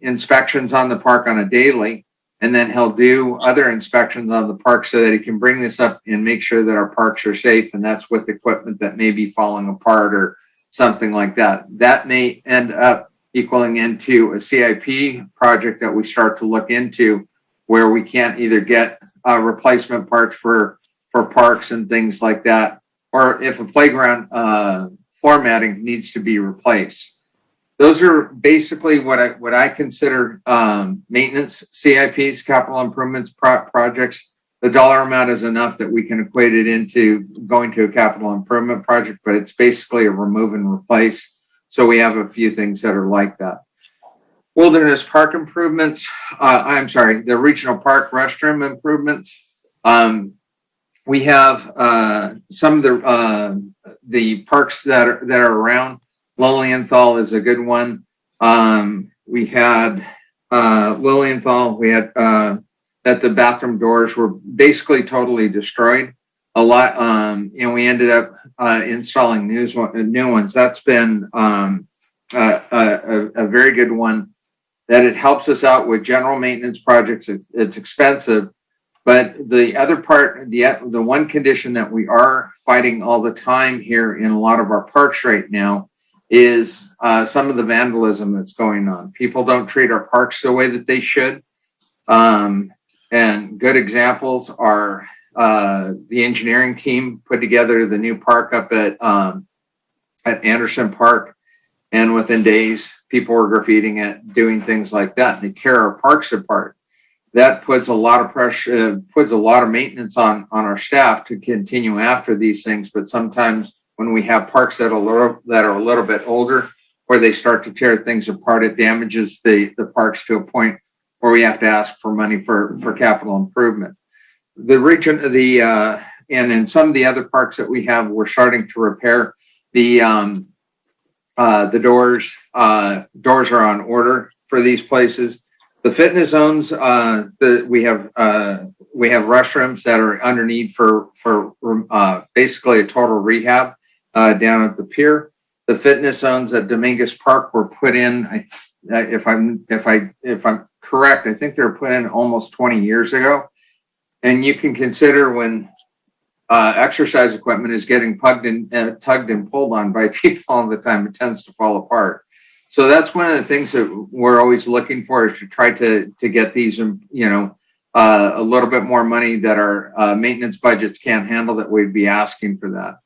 inspections on the park on a daily, and then he'll do other inspections on the park so that he can bring this up and make sure that our parks are safe. And that's with equipment that may be falling apart or something like that. That may end up equaling into a CIP project that we start to look into, where we can't either get replacement parts for parks and things like that, or if a playground floor matting needs to be replaced. Those are basically what I consider maintenance CIPs, capital improvements projects. The dollar amount is enough that we can equate it into going to a capital improvement project, but it's basically a remove and replace. So we have a few things that are like that. Wilderness park improvements. The regional park restroom improvements. We have some of the parks that are around. Lilienthal is a good one. We had Lilienthal. We had that the bathroom doors were basically totally destroyed. A lot, and we ended up installing new ones. That's been a very good one. That it helps us out with general maintenance projects. It's expensive, but the other part, the one condition that we are fighting all the time here in a lot of our parks right now is some of the vandalism that's going on. People don't treat our parks the way that they should. And good examples are the engineering team put together the new park up at Anderson Park. And within days, people were graffitiing it, doing things like that. And they tear our parks apart. That puts a lot of pressure, puts a lot of maintenance on our staff to continue after these things. But sometimes when we have parks that are a little bit older, where they start to tear things apart, it damages the parks to a point where we have to ask for money for capital improvement. The region, and in some of the other parks that we have, we're starting to repair the doors. Doors are on order for these places. The fitness zones, we have restrooms that are under need for basically a total rehab down at the pier. The fitness zones at Dominguez Park were put in. If I'm correct, I think they were put in almost 20 years ago. And you can consider when exercise equipment is getting tugged and pulled on by people all the time. It tends to fall apart. So that's one of the things that we're always looking for, is to try to get these, a little bit more money that our maintenance budgets can't handle, that we'd be asking for that.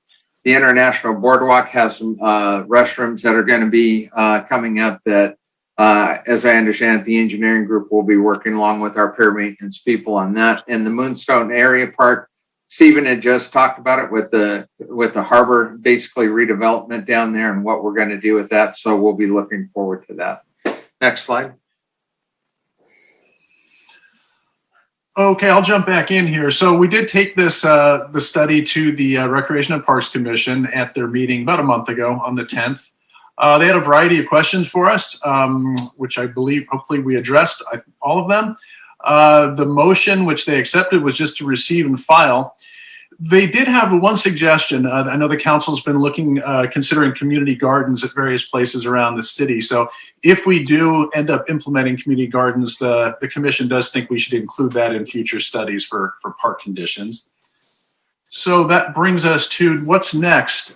The International Boardwalk has some restrooms that are going to be coming up that, as I understand it, the engineering group will be working along with our peer maintenance people on that. And the Moonstone Area Park, Stephen had just talked about it with the harbor, basically redevelopment down there and what we're going to do with that. So we'll be looking forward to that. Next slide. Okay, I'll jump back in here. So we did take this the study to the Recreation and Parks Commission at their meeting about a month ago on the 10th. They had a variety of questions for us, which I believe hopefully we addressed all of them. The motion which they accepted was just to receive and file. They did have one suggestion. I know the council's been considering community gardens at various places around the city. So if we do end up implementing community gardens, the commission does think we should include that in future studies for park conditions. So that brings us to what's next.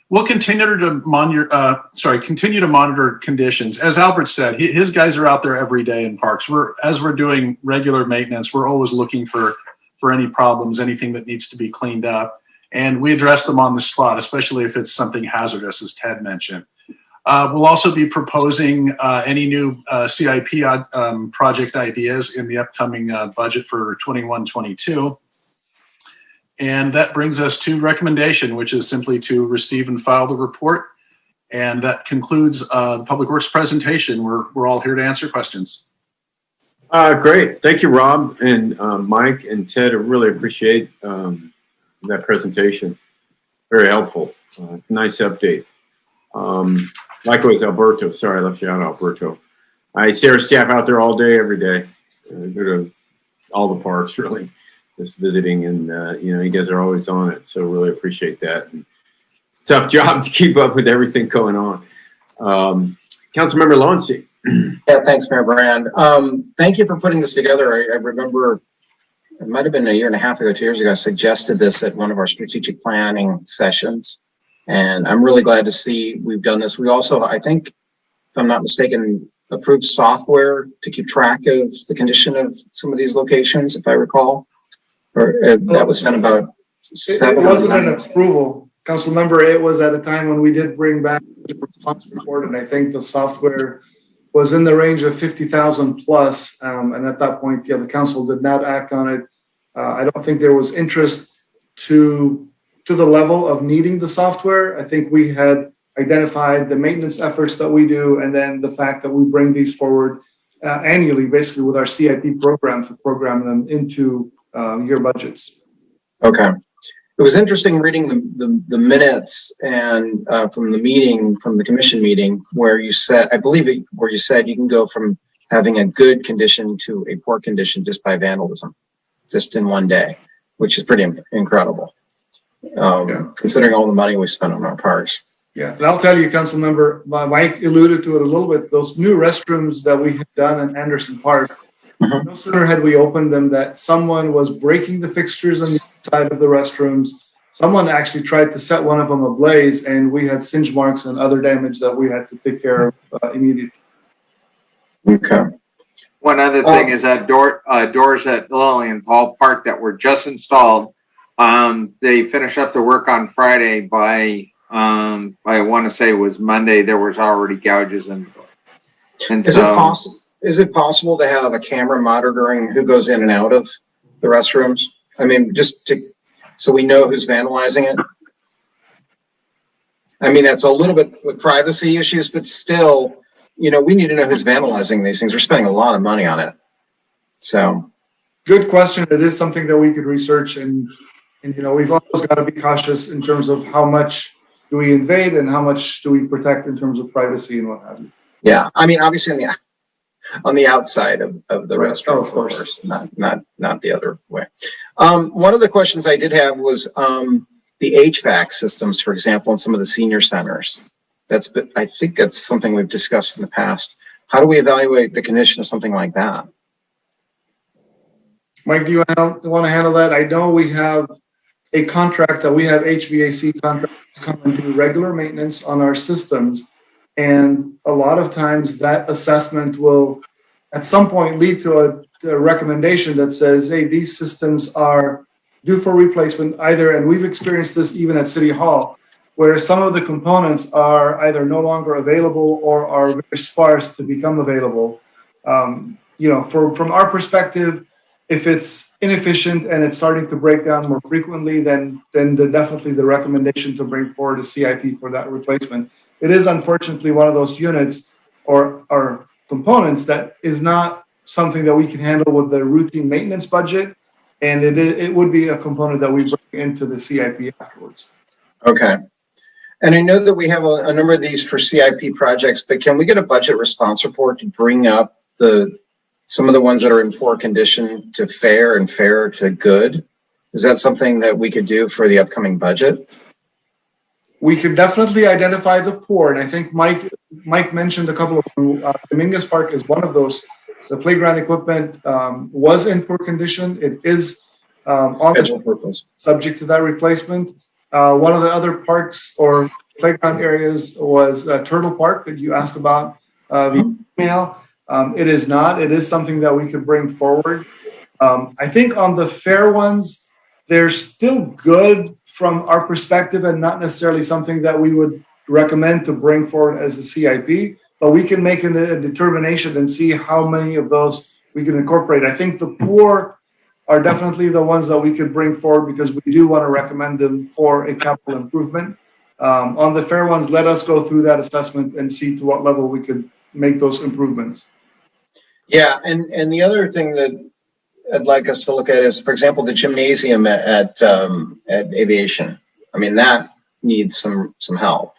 We'll continue to monitor conditions. As Albert said, his guys are out there every day in parks. As we're doing regular maintenance, we're always looking for any problems, anything that needs to be cleaned up. And we address them on the spot, especially if it's something hazardous, as Ted mentioned. We'll also be proposing any new CIP project ideas in the upcoming budget for 21-22. And that brings us to recommendation, which is simply to receive and file the report. And that concludes the Public Works presentation. We're all here to answer questions. Great. Thank you, Rob and Mike and Ted. I really appreciate that presentation. Very helpful. Nice update. Likewise, Alberto. Sorry, I left you out, Alberto. I see our staff out there all day, every day. Go to all the parks, really. Just visiting, and you guys are always on it, so really appreciate that. And it's a tough job to keep up with everything going on. Councilmember Lawrence. Yeah, thanks, Mayor Brand. Thank you for putting this together. I remember it might have been a year and a half ago, 2 years ago, I suggested this at one of our strategic planning sessions, and I'm really glad to see we've done this. We also, I think, if I'm not mistaken, approved software to keep track of the condition of some of these locations, if I recall. Or that was done about 7 It wasn't an approval, council member. It was at a time when we did bring back the response report, and I think the software was in the range of 50,000 plus. And at that point, the council did not act on it. I don't think there was interest to the level of needing the software. I think we had identified the maintenance efforts that we do, and then the fact that we bring these forward annually, basically with our CIP program, to program them into year budgets. Okay. It was interesting reading the minutes and from the commission meeting, where you said, I believe where you said you can go from having a good condition to a poor condition just by vandalism, just in one day, which is pretty incredible, considering all the money we spent on our parks. Yeah, and I'll tell you, council member, Mike alluded to it a little bit. Those new restrooms that we had done in Anderson Park, no sooner had we opened them that someone was breaking the fixtures on the inside of the restrooms. Someone actually tried to set one of them ablaze, and we had singe marks and other damage that we had to take care of immediately. Okay. One other thing is that doors at Lilienthal Park that were just installed. They finished up the work on Friday. By I want to say it was Monday. There was already gouges in the door. And Is it possible to have a camera monitoring who goes in and out of the restrooms? I mean, so we know who's vandalizing it. I mean, that's a little bit with privacy issues, but still, we need to know who's vandalizing these things. We're spending a lot of money on it. So, good question. It is something that we could research, and we've always got to be cautious in terms of how much do we invade and how much do we protect in terms of privacy and what have you. Yeah, I mean, obviously on the outside of the restaurant, of course, not the other way. One of the questions I did have was the HVAC systems, for example, in some of the senior centers. I think that's something we've discussed in the past. How do we evaluate the condition of something like that? Mike, do you want to handle that? I know we have a contract that we have HVAC contractors come and do regular maintenance on our systems. And a lot of times that assessment will at some point lead to a recommendation that says, hey, these systems are due for replacement either, and we've experienced this even at City Hall, where some of the components are either no longer available or are very sparse to become available. From our perspective, if it's inefficient and it's starting to break down more frequently, then definitely the recommendation to bring forward a CIP for that replacement. It is unfortunately one of those units or components that is not something that we can handle with the routine maintenance budget, and it would be a component that we bring into the CIP afterwards. Okay. And I know that we have a number of these for CIP projects, but can we get a budget response report to bring up some of the ones that are in poor condition to fair and fair to good? Is that something that we could do for the upcoming budget? We could definitely identify the poor, and I think Mike mentioned a couple of them. Dominguez Park is one of those. The playground equipment was in poor condition. It is subject to that replacement. One of the other parks or playground areas was Turtle Park that you asked about via email. It is not. It is something that we could bring forward. I think on the fair ones, they're still good from our perspective and not necessarily something that we would recommend to bring forward as a CIP, but we can make a determination and see how many of those we can incorporate. I think the poor are definitely the ones that we could bring forward because we do want to recommend them for a capital improvement. On the fair ones, let us go through that assessment and see to what level we could make those improvements. Yeah, and the other thing that I'd like us to look at is, for example, the gymnasium at Aviation. I mean, that needs some help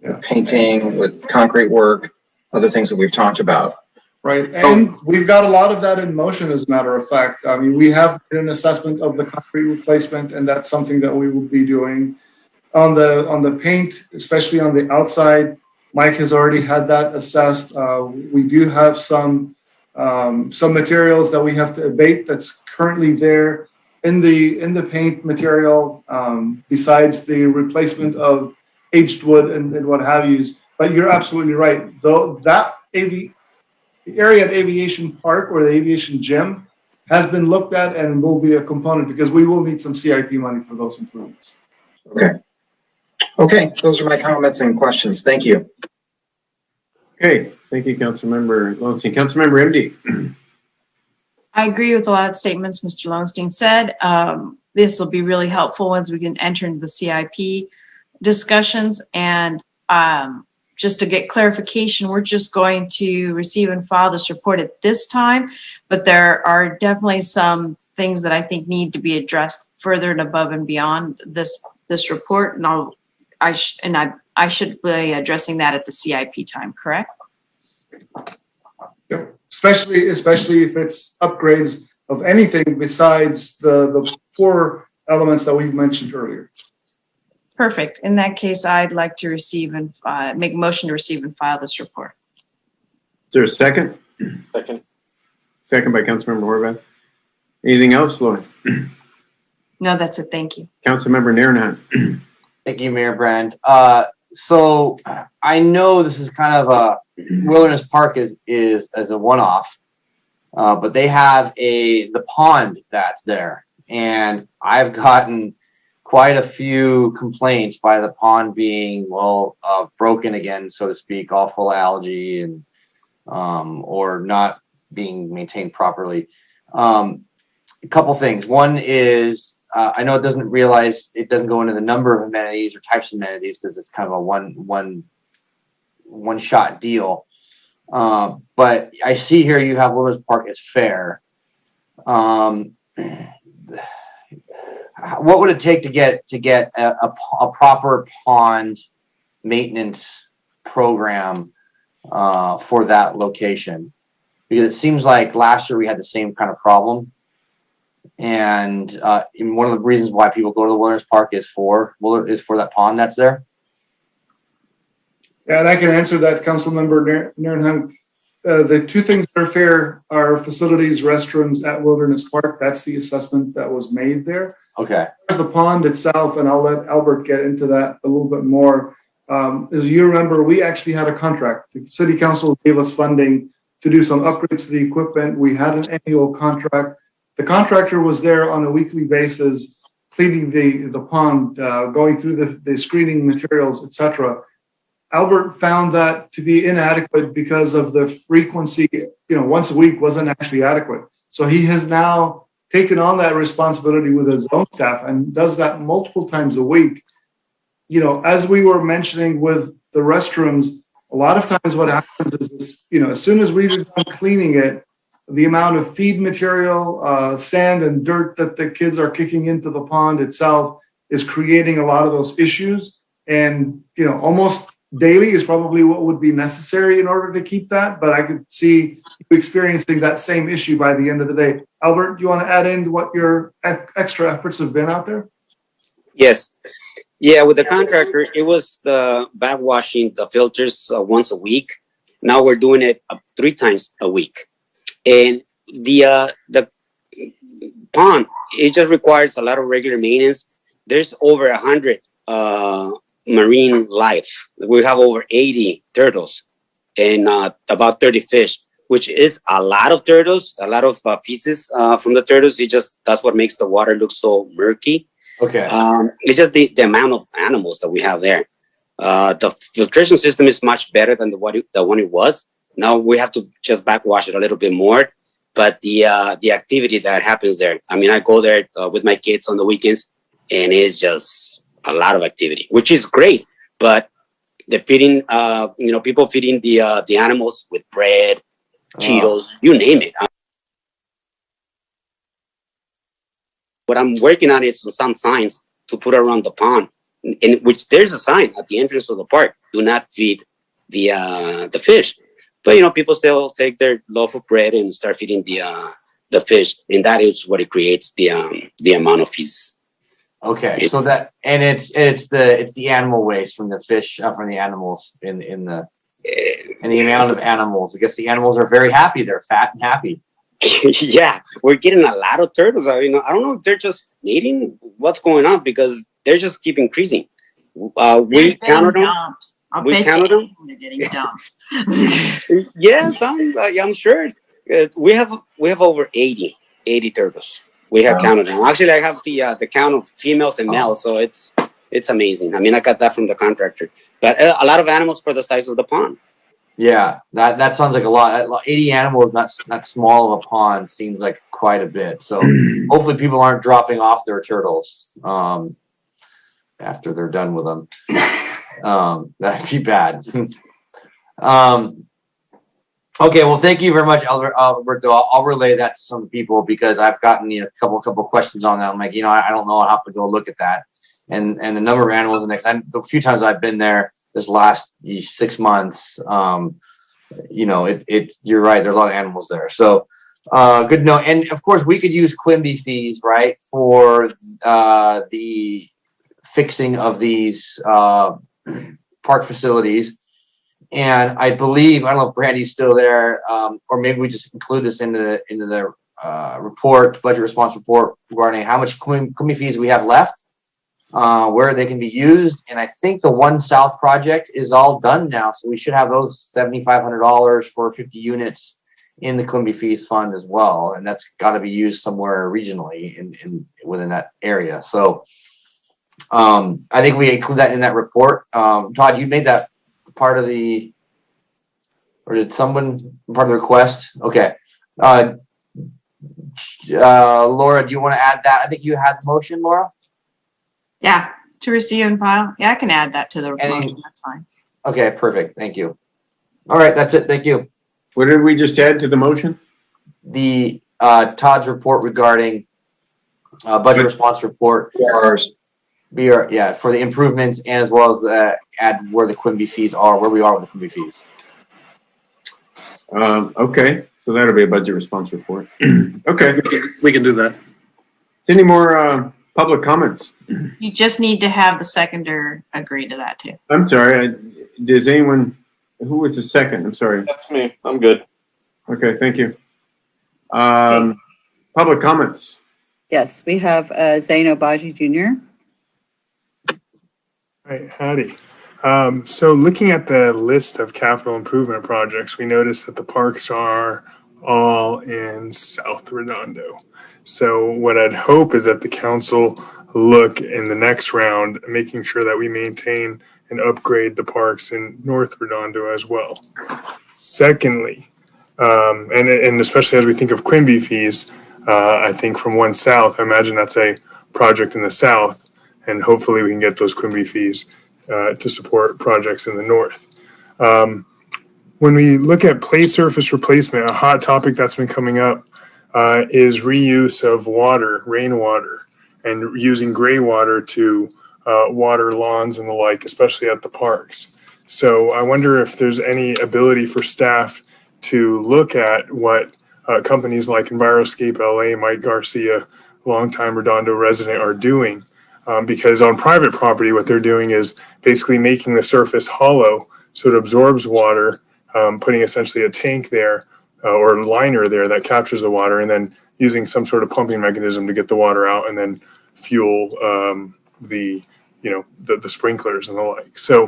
with painting, with concrete work, other things that we've talked about. Right, and we've got a lot of that in motion, as a matter of fact. I mean, we have an assessment of the concrete replacement, and that's something that we will be doing. On the paint, especially on the outside, Mike has already had that assessed. We do have some materials that we have to abate that's currently there in the paint material, besides the replacement of aged wood and what have you. But you're absolutely right. Though the area at Aviation Park or the Aviation Gym has been looked at and will be a component because we will need some CIP money for those improvements. Okay, those are my comments and questions. Thank you. Okay, thank you, Councilmember Lowenstein. Councilmember MD. I agree with a lot of statements Mr. Lowenstein said. This will be really helpful as we can enter into the CIP discussions. And just to get clarification, we're just going to receive and file this report at this time, but there are definitely some things that I think need to be addressed further and above and beyond this report. And I should be addressing that at the CIP time, correct? Yep. Especially if it's upgrades of anything besides the poor elements that we've mentioned earlier. Perfect. In that case, I'd like to receive and make a motion to receive and file this report. Is there a second? Second. Second by Councilmember Horvath. Anything else, Lauren? No, that's it. Thank you. Councilmember Nairnhan. Thank you, Mayor Brand. So I know this is kind of a Wilderness Park is as a one-off, but they have the pond that's there, and I've gotten quite a few complaints by the pond being broken again, so to speak, all full of algae and or not being maintained properly. A couple things. One is I know it doesn't go into the number of amenities or types of amenities because it's kind of a one shot deal. But I see here you have Wilderness Park as fair. What would it take to get a proper pond maintenance program for that location? Because it seems like last year we had the same kind of problem. And one of the reasons why people go to the Wilderness Park is for that pond that's there. Yeah, and I can answer that, Councilmember Nairnhan. the two things that are fair are facilities, restrooms at Wilderness Park. That's the assessment that was made there. Okay. There's the pond itself, and I'll let Albert get into that a little bit more. As you remember, we actually had a contract. The city council gave us funding to do some upgrades to the equipment. We had an annual contract. The contractor was there on a weekly basis, cleaning the pond, going through the screening materials, etc. Albert found that to be inadequate because of the frequency, once a week wasn't actually adequate. So he has now taken on that responsibility with his own staff and does that multiple times a week. As we were mentioning with the restrooms, a lot of times what happens is, as soon as we're done cleaning it, the amount of feed material, sand and dirt that the kids are kicking into the pond itself is creating a lot of those issues. And, almost daily is probably what would be necessary in order to keep that. But I could see you experiencing that same issue by the end of the day. Albert, do you want to add in what your extra efforts have been out there? Yes. Yeah, with the contractor, it was the backwashing the filters once a week. Now we're doing it 3 times a week. And the pond, it just requires a lot of regular maintenance. There's over 100 marine life. We have over 80 turtles and about 30 fish, which is a lot of turtles, a lot of feces from the turtles. That's what makes the water look so murky. Okay. It's just the amount of animals that we have there. The filtration system is much better than the one it was. Now we have to just backwash it a little bit more. But the activity that happens there, I go there with my kids on the weekends, and it's just a lot of activity, which is great. But the feeding, people feeding the animals with bread, Cheetos, you name it. What I'm working on is some signs to put around the pond, in which there's a sign at the entrance of the park: do not feed the fish. But people still take their loaf of bread and start feeding the fish, and that is what it creates the amount of feces. Okay, so that, and it's the animal waste from the fish, from the animals in the amount of animals. I guess the animals are very happy. They're fat and happy. Yeah, we're getting a lot of turtles. I don't know if they're just mating, what's going on, because they're just keep increasing. We counted them. We counted them. They're getting dumped. Yes, I'm sure. We have over 80 turtles. We have counted them. Actually, I have the count of females and males, so it's amazing. I got that from the contractor. But a lot of animals for the size of the pond. Yeah, that sounds like a lot. 80 animals, not small of a pond, seems like quite a bit. So hopefully people aren't dropping off their turtles after they're done with them. That'd be bad. Okay, well, thank you very much, Alberto. I'll relay that to some people because I've gotten a couple questions on that. I'm like, I don't know. I'll have to go look at that. And the number of animals the few times I've been there this last 6 months, you're right. There's a lot of animals there. So good to know. And of course, we could use Quimby fees, right, for the fixing of these park facilities. And I believe, I don't know if Brandy's still there, or maybe we just include this into the report, budget response report, regarding how much Quimby fees we have left, where they can be used. And I think the One South project is all done now. So we should have those $7,500 for 50 units in the Quimby fees fund as well. And that's got to be used somewhere regionally within that area. So I think we include that in that report. Todd, you made that part of or did someone part of the request? Okay. Laura, do you want to add that? I think you had the motion, Laura. Yeah, to receive and file. Yeah, I can add that to the motion. That's fine. Okay, perfect. Thank you. All right, that's it. Thank you. What did we just add to the motion? The Todd's report regarding budget response report. BR, for the improvements, and as well as add where the Quimby fees are, where we are with the Quimby fees. Okay, so that'll be a budget response report. Okay, we can do that. Any more public comments? You just need to have the seconder agree to that too. I'm sorry. Does anyone? Who was the second? I'm sorry. That's me. I'm good. Okay, thank you. Public comments. Yes, we have Zane Obaji Jr. Hi, howdy. So looking at the list of capital improvement projects, we noticed that the parks are all in South Redondo. So what I'd hope is that the council look in the next round, making sure that we maintain and upgrade the parks in North Redondo as well. Secondly, and especially as we think of Quimby fees, I think from One South, I imagine that's a project in the south, and hopefully we can get those Quimby fees to support projects in the north. When we look at play surface replacement, a hot topic that's been coming up is reuse of water, rainwater, and using gray water to water lawns and the like, especially at the parks. So I wonder if there's any ability for staff to look at what companies like Enviroscape LA, Mike Garcia, longtime Redondo resident, are doing. Because on private property, what they're doing is basically making the surface hollow so it absorbs water, putting essentially a tank there or a liner there that captures the water, and then using some sort of pumping mechanism to get the water out and then fuel the sprinklers and the like. So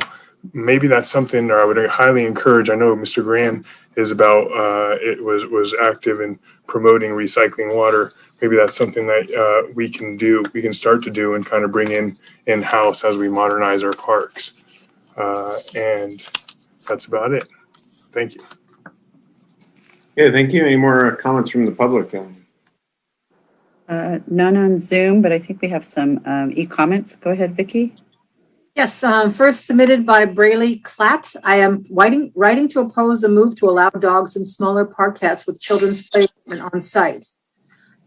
maybe that's something, or I would highly encourage. I know Mr. Gran is was active in promoting recycling water. Maybe that's something that we can do. We can start to do and kind of bring in-house as we modernize our parks. And that's about it. Thank you. Yeah, thank you. Any more comments from the public? None on Zoom, but I think we have some e-comments. Go ahead, Vicki. Yes, first submitted by Brayley Klatt. I am writing to oppose the move to allow dogs in smaller parkettes with children's play equipment on site.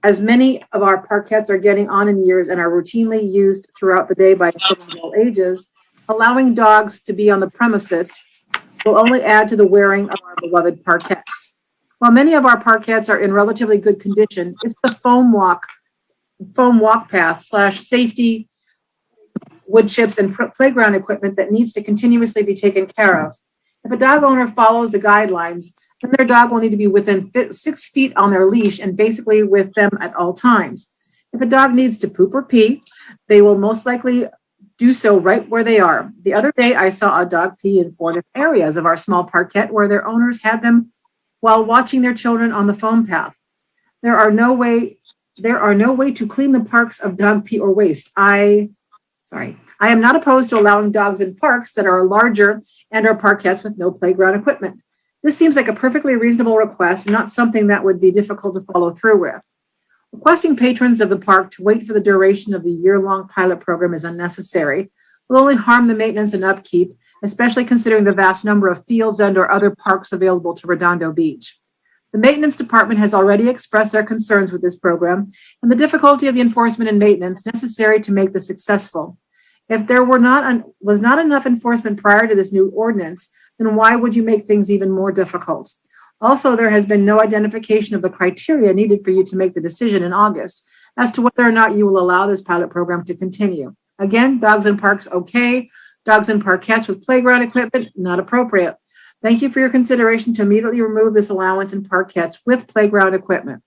As many of our parkettes are getting on in years and are routinely used throughout the day by children of all ages, allowing dogs to be on the premises will only add to the wearing of our beloved parkettes. While many of our parkettes are in relatively good condition, it's the foam walk path / safety wood chips and playground equipment that needs to continuously be taken care of. If a dog owner follows the guidelines, then their dog will need to be within 6 feet on their leash and basically with them at all times. If a dog needs to poop or pee, they will most likely do so right where they are. The other day, I saw a dog pee in 4 different areas of our small parkette where their owners had them while watching their children on the foam path. There are no way to clean the parks of dog pee or waste. I am not opposed to allowing dogs in parks that are larger and are parkettes with no playground equipment. This seems like a perfectly reasonable request and not something that would be difficult to follow through with. Requesting patrons of the park to wait for the duration of the year-long pilot program is unnecessary. Will only harm the maintenance and upkeep, especially considering the vast number of fields and/or other parks available to Redondo Beach. The maintenance department has already expressed their concerns with this program and the difficulty of the enforcement and maintenance necessary to make this successful. If there was not enough enforcement prior to this new ordinance, then why would you make things even more difficult? Also, there has been no identification of the criteria needed for you to make the decision in August as to whether or not you will allow this pilot program to continue. Again, dogs in parks, okay. Dogs in parkettes with playground equipment, not appropriate. Thank you for your consideration to immediately remove this allowance in parkettes with playground equipment.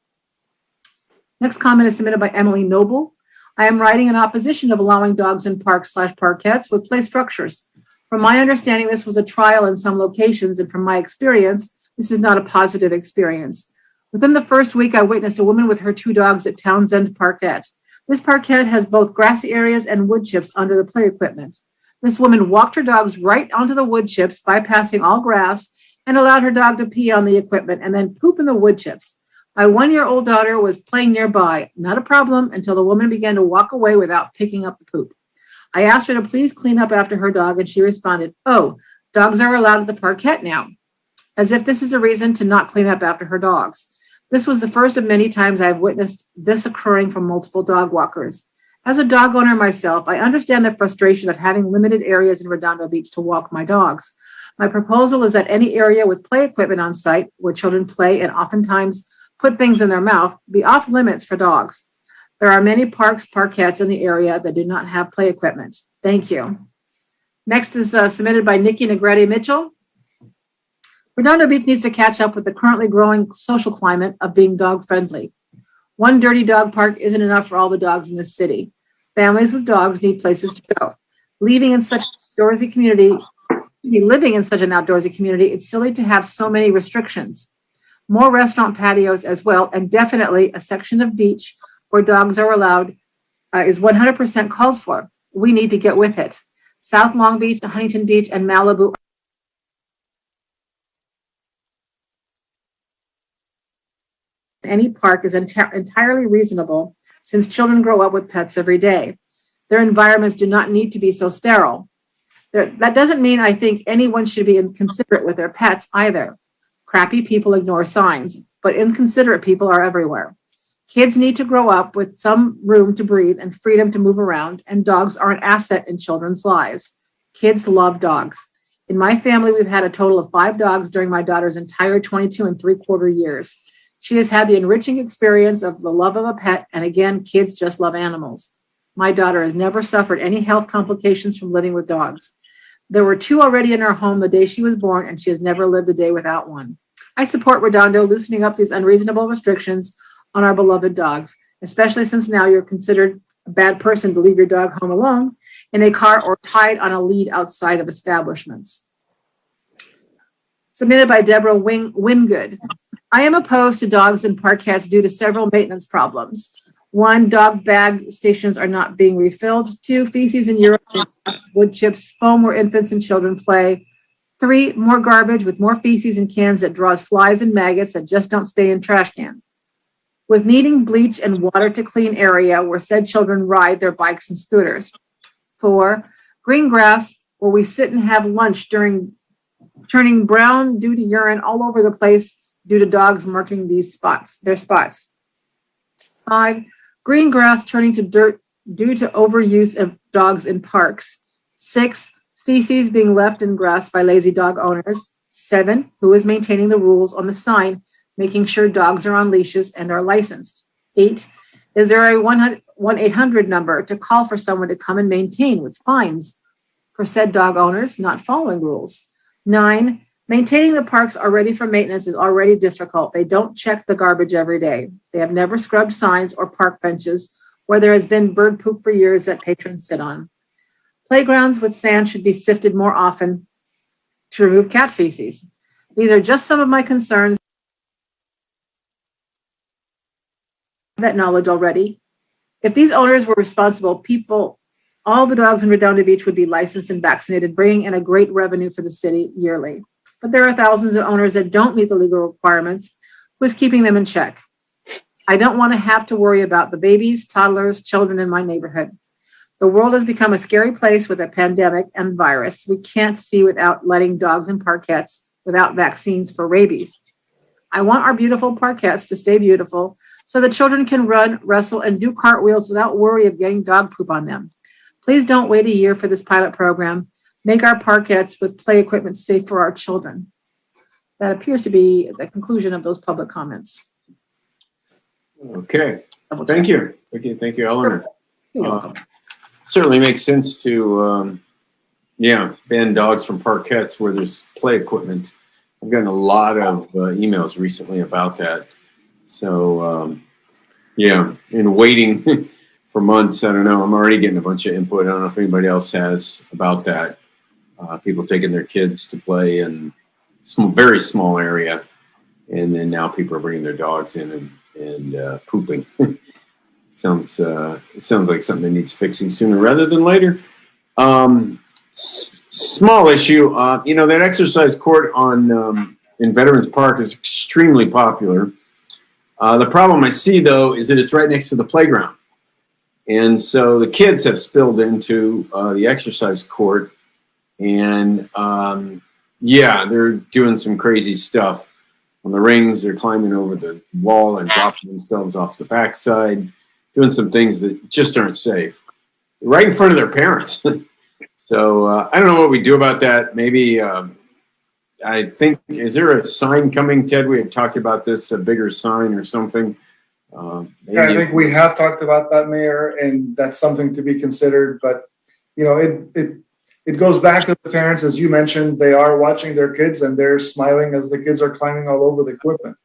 Next comment is submitted by Emily Noble. I am writing in opposition of allowing dogs in parks / parkettes with play structures. From my understanding, this was a trial in some locations, and from my experience, this is not a positive experience. Within the first week, I witnessed a woman with her 2 dogs at Townsend Parkette. This parkette has both grassy areas and wood chips under the play equipment. This woman walked her dogs right onto the wood chips, bypassing all grass, and allowed her dog to pee on the equipment and then poop in the wood chips. My 1-year-old daughter was playing nearby, not a problem, until the woman began to walk away without picking up the poop. I asked her to please clean up after her dog, and she responded, "Oh, dogs are allowed at the parkette now," as if this is a reason to not clean up after her dogs. This was the first of many times I've witnessed this occurring from multiple dog walkers. As a dog owner myself, I understand the frustration of having limited areas in Redondo Beach to walk my dogs. My proposal is that any area with play equipment on site where children play and oftentimes put things in their mouth be off limits for dogs. There are many parks, parkettes in the area that do not have play equipment. Thank you. Next is submitted by Nikki Negretti Mitchell. Redondo Beach needs to catch up with the currently growing social climate of being dog friendly. One dirty dog park isn't enough for all the dogs in this city. Families with dogs need places to go. Living in such an outdoorsy community, it's silly to have so many restrictions. More restaurant patios as well, and definitely a section of beach where dogs are allowed is 100% called for. We need to get with it. South Long Beach, Huntington Beach, and Malibu. Any park is entirely reasonable since children grow up with pets every day. Their environments do not need to be so sterile. That doesn't mean I think anyone should be inconsiderate with their pets either. Crappy people ignore signs, but inconsiderate people are everywhere. Kids need to grow up with some room to breathe and freedom to move around, and dogs are an asset in children's lives. Kids love dogs. In my family, we've had a total of 5 dogs during my daughter's entire 22 3/4 years. She has had the enriching experience of the love of a pet, and again, kids just love animals. My daughter has never suffered any health complications from living with dogs. There were 2 already in her home the day she was born, and she has never lived a day without one. I support Redondo loosening up these unreasonable restrictions on our beloved dogs, especially since now you're considered a bad person to leave your dog home alone in a car or tied on a lead outside of establishments. Submitted by Deborah Wingood. I am opposed to dogs in parquets due to several maintenance problems. 1, dog bag stations are not being refilled. 2, feces and urine, wood chips, foam where infants and children play. 3, more garbage with more feces in cans that draws flies and maggots that just don't stay in trash cans. With needing bleach and water to clean area where said children ride their bikes and scooters. 4, green grass where we sit and have lunch turning brown due to urine all over the place due to dogs marking their spots. 5, green grass turning to dirt due to overuse of dogs in parks. 6, feces being left in grass by lazy dog owners. 7, who is maintaining the rules on the sign, making sure dogs are on leashes and are licensed. 8, is there a 1-800 number to call for someone to come and maintain with fines for said dog owners not following rules? 9, maintaining the parks already for maintenance is already difficult. They don't check the garbage every day. They have never scrubbed signs or park benches where there has been bird poop for years that patrons sit on. Playgrounds with sand should be sifted more often to remove cat feces. These are just some of my concerns. That knowledge already. If these owners were responsible people, all the dogs in Redondo Beach would be licensed and vaccinated, bringing in a great revenue for the city yearly. But there are thousands of owners that don't meet the legal requirements. Who's keeping them in check? I don't want to have to worry about the babies, toddlers, children in my neighborhood. The world has become a scary place with a pandemic and virus. We can't see without letting dogs in parquets without vaccines for rabies. I want our beautiful parquets to stay beautiful so the children can run, wrestle, and do cartwheels without worry of getting dog poop on them. Please don't wait a year for this pilot program. Make our parquets with play equipment safe for our children. That appears to be the conclusion of those public comments. Okay, thank you. Thank you, Eleanor. Certainly makes sense to, ban dogs from parquets where there's play equipment. I've gotten a lot of emails recently about that. So, in waiting for months, I don't know, I'm already getting a bunch of input. I don't know if anybody else has about that. People taking their kids to play in very small area. And then now people are bringing their dogs in and pooping. Sounds like something that needs fixing sooner rather than later. Small issue, that exercise court on in Veterans Park is extremely popular. The problem I see, though, is that it's right next to the playground. And so the kids have spilled into the exercise court. And, they're doing some crazy stuff. On the rings, they're climbing over the wall and dropping themselves off the backside, doing some things that just aren't safe. Right in front of their parents. So I don't know what we do about that. Maybe I think, is there a sign coming, Ted? We had talked about this, a bigger sign or something. I think we have talked about that, Mayor, and that's something to be considered. But, it goes back to the parents, as you mentioned, they are watching their kids and they're smiling as the kids are climbing all over the equipment.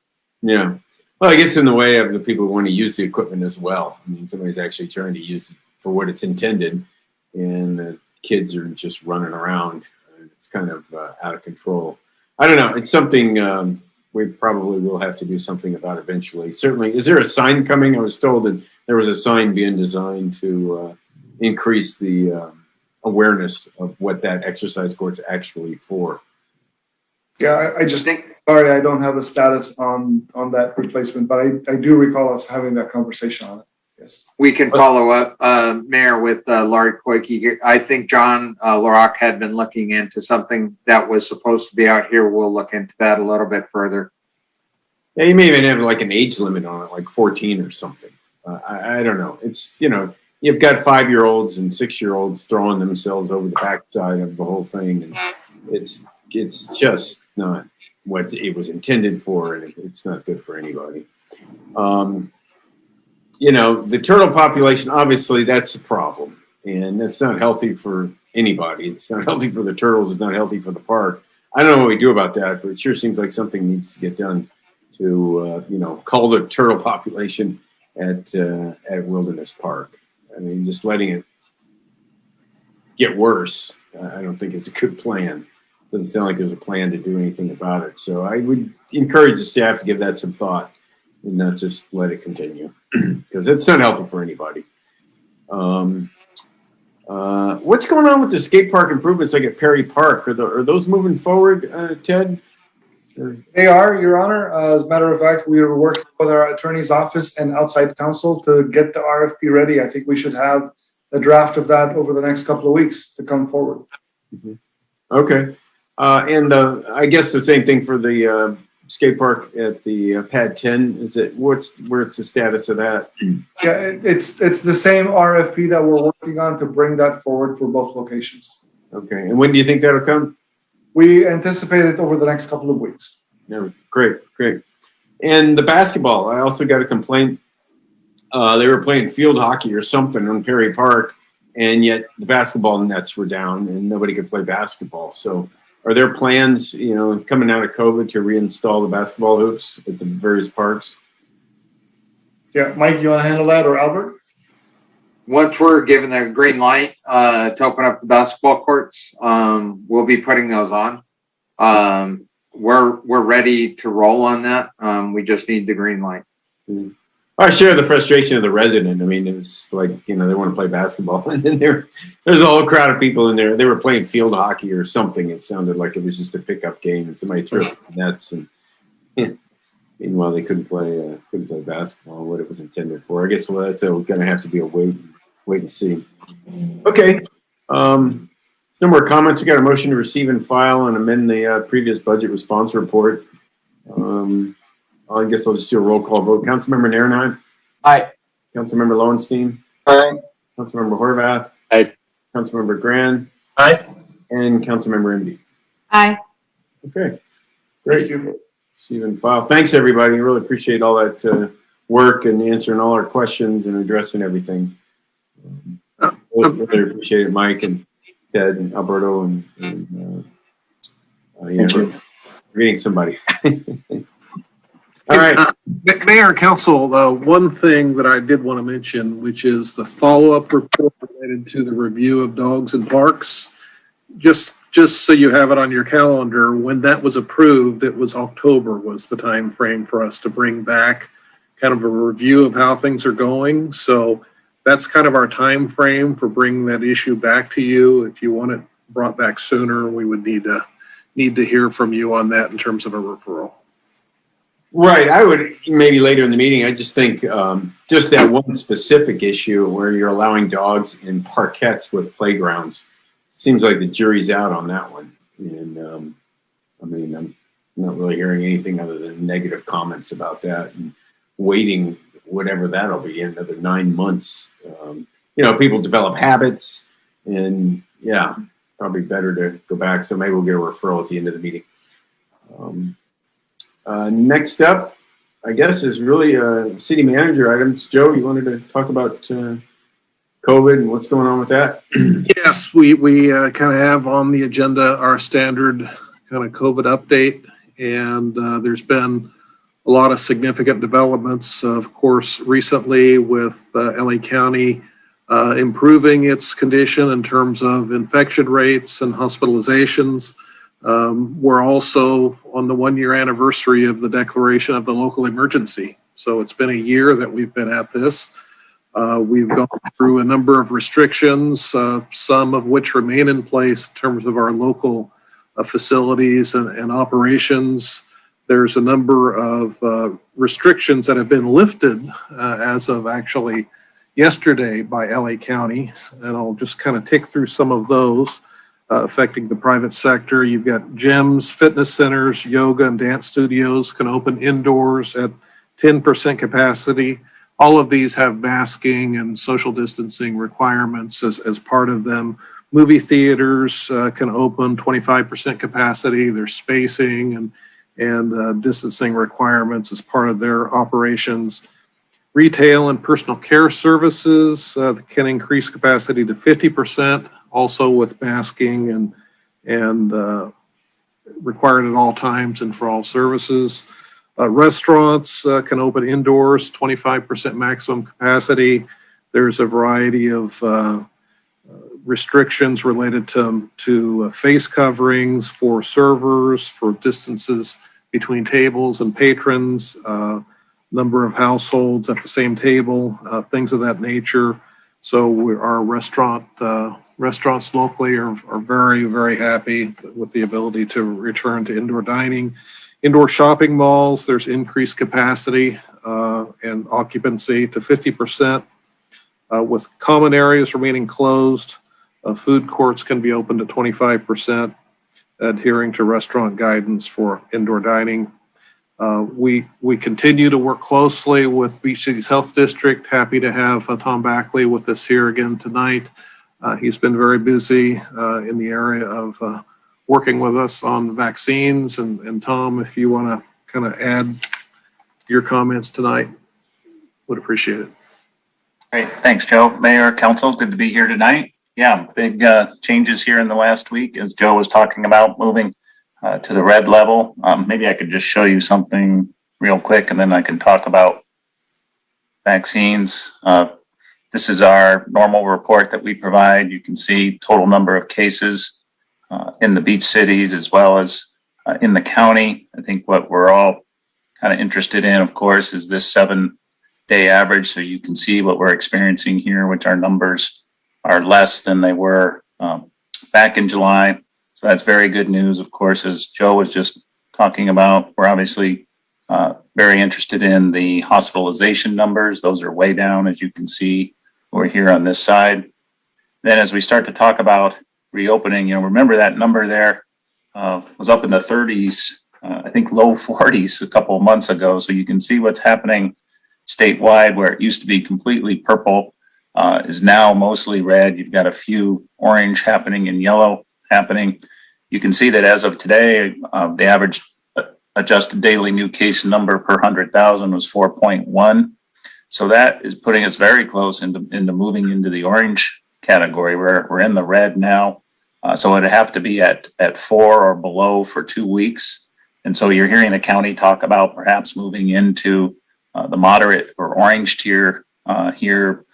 Yeah. Well, it gets in the way of the people who want to use the equipment as well. I mean, somebody's actually trying to use it for what it's intended, and the kids are just running around. It's kind of out of control. I don't know. It's something we probably will have to do something about eventually. Certainly. Is there a sign coming? I was told that there was a sign being designed to increase the awareness of what that exercise court's actually for. Yeah, I just think, sorry, I don't have a status on that replacement, but I do recall us having that conversation on it. Yes. We can follow up, Mayor, with Laurie Koike. I think John LaRock had been looking into something that was supposed to be out here. We'll look into that a little bit further. Yeah, you may even have like an age limit on it, like 14 or something. I don't know. It's, you know, you've got 5-year-olds and 6-year-olds throwing themselves over the backside of the whole thing, and it's just not what it was intended for, and it's not good for anybody. You know, the turtle population, obviously that's a problem, and that's not healthy for anybody. It's not healthy for the turtles. It's not healthy for the park. I don't know what we do about that, but it sure seems like something needs to get done to, you know, cull the turtle population at Wilderness Park. I mean, just letting it get worse, I don't think it's a good plan. Doesn't sound like there's a plan to do anything about it. So I would encourage the staff to give that some thought and not just let it continue, because it's not healthy for anybody. What's going on with the skate park improvements like at Perry Park? Are those moving forward, Ted? They are, Your Honor. As a matter of fact, we are working with our attorney's office and outside counsel to get the RFP ready. I think we should have a draft of that over the next couple of weeks to come forward. Mm-hmm. Okay. And I guess the same thing for the skate park at the Pad 10. Where's the status of that? Yeah, it's the same RFP that we're working on to bring that forward for both locations. Okay. And when do you think that'll come? We anticipate it over the next couple of weeks. Yeah, great. And the basketball, I also got a complaint. They were playing field hockey or something on Perry Park, and yet the basketball nets were down and nobody could play basketball. So are there plans, you know, coming out of COVID to reinstall the basketball hoops at the various parks? Yeah, Mike, you want to handle that, or Albert? Once we're given the green light to open up the basketball courts, we'll be putting those on. We're ready to roll on that. We just need the green light. Mm-hmm. I share the frustration of the resident. I mean, it's like, you know, they want to play basketball, and then there's a whole crowd of people in there. They were playing field hockey or something. It sounded like it was just a pickup game, and somebody threw up some nets, and meanwhile they couldn't play basketball, what it was intended for. I guess that's going to have to be a wait and see. Okay. No more comments. We got a motion to receive and file and amend the previous budget response report. I guess I'll just do a roll call vote. Councilmember Nairnheim? Aye. Councilmember Lowenstein? Aye. Councilmember Horvath? Aye. Councilmember Grand? Aye. And Councilmember Emdy? Aye. Okay. Great. Receive and file. Thanks, everybody. Really appreciate all that work and answering all our questions and addressing everything. Really appreciate it, Mike and Ted and Alberto and you know, forgetting somebody. All right. Mayor and Council, one thing that I did want to mention, which is the follow-up report related to the review of dogs in parks. Just so you have it on your calendar, when that was approved, it was October was the time frame for us to bring back kind of a review of how things are going. So that's kind of our time frame for bringing that issue back to you. If you want it brought back sooner, we would need to hear from you on that in terms of a referral. Right. I would maybe later in the meeting. I just think just that one specific issue where you're allowing dogs in parkettes with playgrounds seems like the jury's out on that one. And I mean, I'm not really hearing anything other than negative comments about that, and waiting whatever that'll be in another 9 months. You know, people develop habits, and yeah, probably better to go back. So maybe we'll get a referral at the end of the meeting. Next up, I guess, is really city manager items. Joe, you wanted to talk about COVID and what's going on with that? Yes, we kind of have on the agenda our standard kind of COVID update, and there's been a lot of significant developments, of course, recently with LA County improving its condition in terms of infection rates and hospitalizations. We're also on the 1-year anniversary of the declaration of the local emergency. So it's been a year that we've been at this. We've gone through a number of restrictions, some of which remain in place in terms of our local facilities and operations. There's a number of restrictions that have been lifted as of actually yesterday by LA County, and I'll just kind of tick through some of those affecting the private sector. You've got gyms, fitness centers, yoga and dance studios can open indoors at 10% capacity. All of these have masking and social distancing requirements as part of them. Movie theaters can open 25% capacity. There's spacing and distancing requirements as part of their operations. Retail and personal care services can increase capacity to 50%, also with masking and required at all times and for all services. Restaurants can open indoors, 25% maximum capacity. There's a variety of restrictions related to face coverings for servers, for distances between tables and patrons, number of households at the same table, things of that nature. So our restaurants locally are very, very happy with the ability to return to indoor dining. Indoor shopping malls, there's increased capacity and occupancy to 50%, with common areas remaining closed. Food courts can be open to 25%, adhering to restaurant guidance for indoor dining. We continue to work closely with Beach Cities Health District. Happy to have Tom Backley with us here again tonight. He's been very busy in the area of working with us on vaccines. And Tom, if you want to kind of add your comments tonight, would appreciate it. Great. Thanks, Joe. Mayor, Council, good to be here tonight. Yeah, big changes here in the last week, as Joe was talking about, moving to the red level. Maybe I could just show you something real quick, and then I can talk about vaccines. This is our normal report that we provide. You can see total number of cases in the beach cities as well as in the county. I think what we're all kind of interested in, of course, is this 7-day average. So you can see what we're experiencing here, which our numbers are less than they were back in July. So that's very good news. Of course, as Joe was just talking about, we're obviously very interested in the hospitalization numbers. Those are way down, as you can see over here on this side. Then as we start to talk about reopening, remember that number there was up in the 30s, I think low 40s a couple of months ago. So you can see what's happening statewide, where it used to be completely purple, is now mostly red. You've got a few orange happening and yellow happening. You can see that as of today, the average adjusted daily new case number per 100,000 was 4.1. So that is putting us very close into moving into the orange category. We're in the red now. So it'd have to be at 4 or below for 2 weeks. And so you're hearing the county talk about perhaps moving into the moderate or orange tier here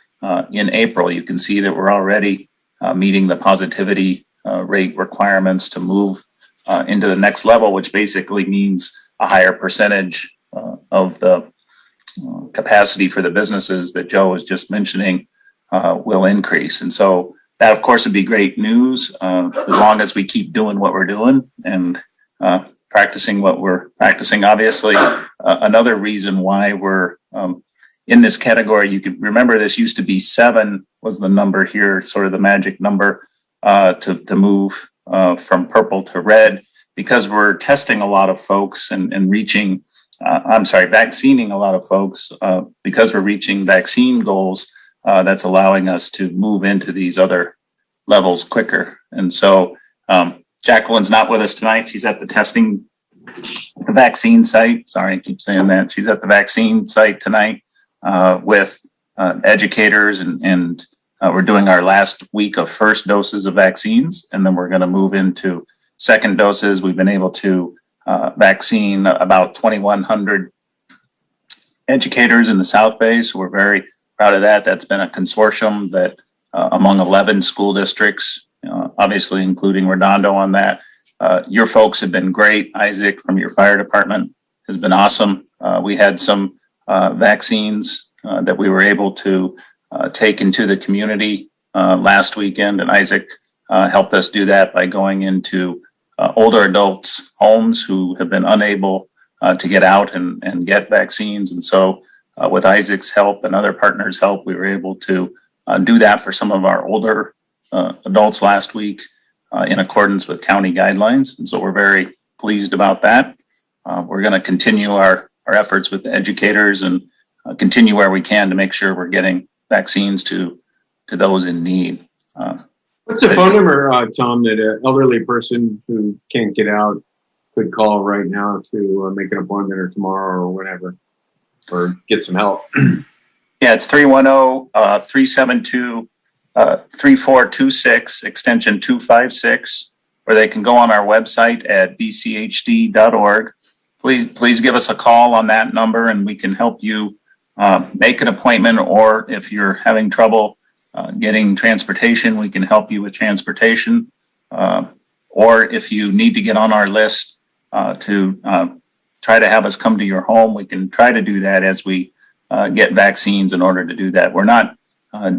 in April. You can see that we're already meeting the positivity rate requirements to move into the next level, which basically means a higher percentage of the capacity for the businesses that Joe was just mentioning will increase. And so that, of course, would be great news as long as we keep doing what we're doing and practicing what we're practicing. Obviously, another reason why we're in this category, you could remember this used to be 7 was the number here, sort of the magic number to move from purple to red, because we're testing a lot of folks and vaccinating a lot of folks because we're reaching vaccine goals. That's allowing us to move into these other levels quicker. And so Jacqueline's not with us tonight. She's at the vaccine site. Sorry, I keep saying that. She's at the vaccine site tonight with educators and we're doing our last week of first doses of vaccines, and then we're going to move into second doses. We've been able to vaccine about 2,100 educators in the South Bay, so we're very proud of that. That's been a consortium that among 11 school districts, obviously including Redondo on that. Your folks have been great. Isaac from your fire department has been awesome. We had some vaccines that we were able to take into the community last weekend, and Isaac helped us do that by going into older adults' homes who have been unable to get out and get vaccines. And so with Isaac's help and other partners' help, we were able to do that for some of our older adults last week in accordance with county guidelines. And so we're very pleased about that. We're going to continue our efforts with the educators and continue where we can to make sure we're getting vaccines to those in need. What's the phone number, Tom, that an elderly person who can't get out could call right now to make an appointment or tomorrow or whatever, or get some help? Yeah, it's 310-372-3426, extension 256, or they can go on our website at bchd.org. Please give us a call on that number and we can help you make an appointment, or if you're having trouble getting transportation, we can help you with transportation. Or if you need to get on our list to try to have us come to your home, we can try to do that as we get vaccines in order to do that. We're not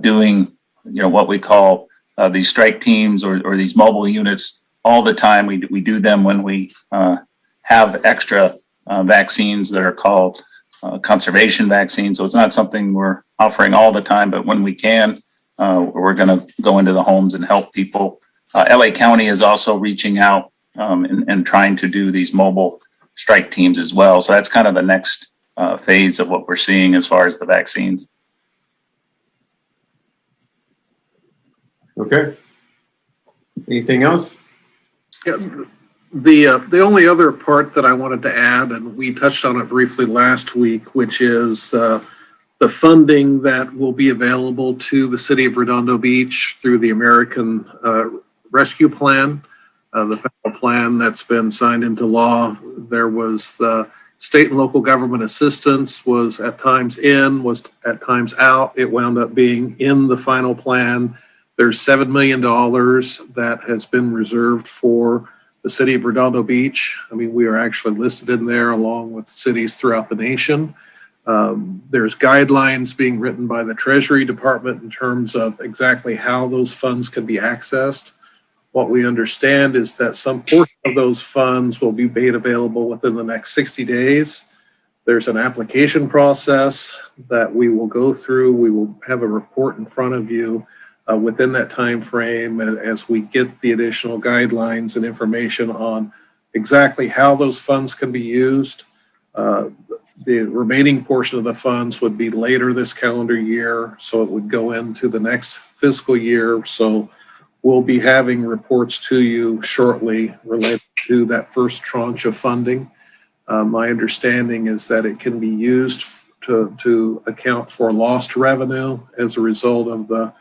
doing, what we call these strike teams or these mobile units all the time. We do them when we have extra vaccines that are called conservation vaccines. So it's not something we're offering all the time, but when we can, we're going to go into the homes and help people. LA County is also reaching out and trying to do these mobile strike teams as well. So that's kind of the next phase of what we're seeing as far as the vaccines. Okay. Anything else? Yeah, the only other part that I wanted to add, and we touched on it briefly last week, which is the funding that will be available to the city of Redondo Beach through the American Rescue Plan, the federal plan that's been signed into law. There was the state and local government assistance was at times in, was at times out. It wound up being in the final plan. There's $7 million that has been reserved for the city of Redondo Beach. I mean, we are actually listed in there along with cities throughout the nation. There's guidelines being written by the Treasury Department in terms of exactly how those funds can be accessed. What we understand is that some portion of those funds will be made available within the next 60 days. There's an application process that we will go through. We will have a report in front of you within that time frame as we get the additional guidelines and information on exactly how those funds can be used. The remaining portion of the funds would be later this calendar year, so it would go into the next fiscal year. So we'll be having reports to you shortly related to that first tranche of funding. My understanding is that it can be used to account for lost revenue as a result of the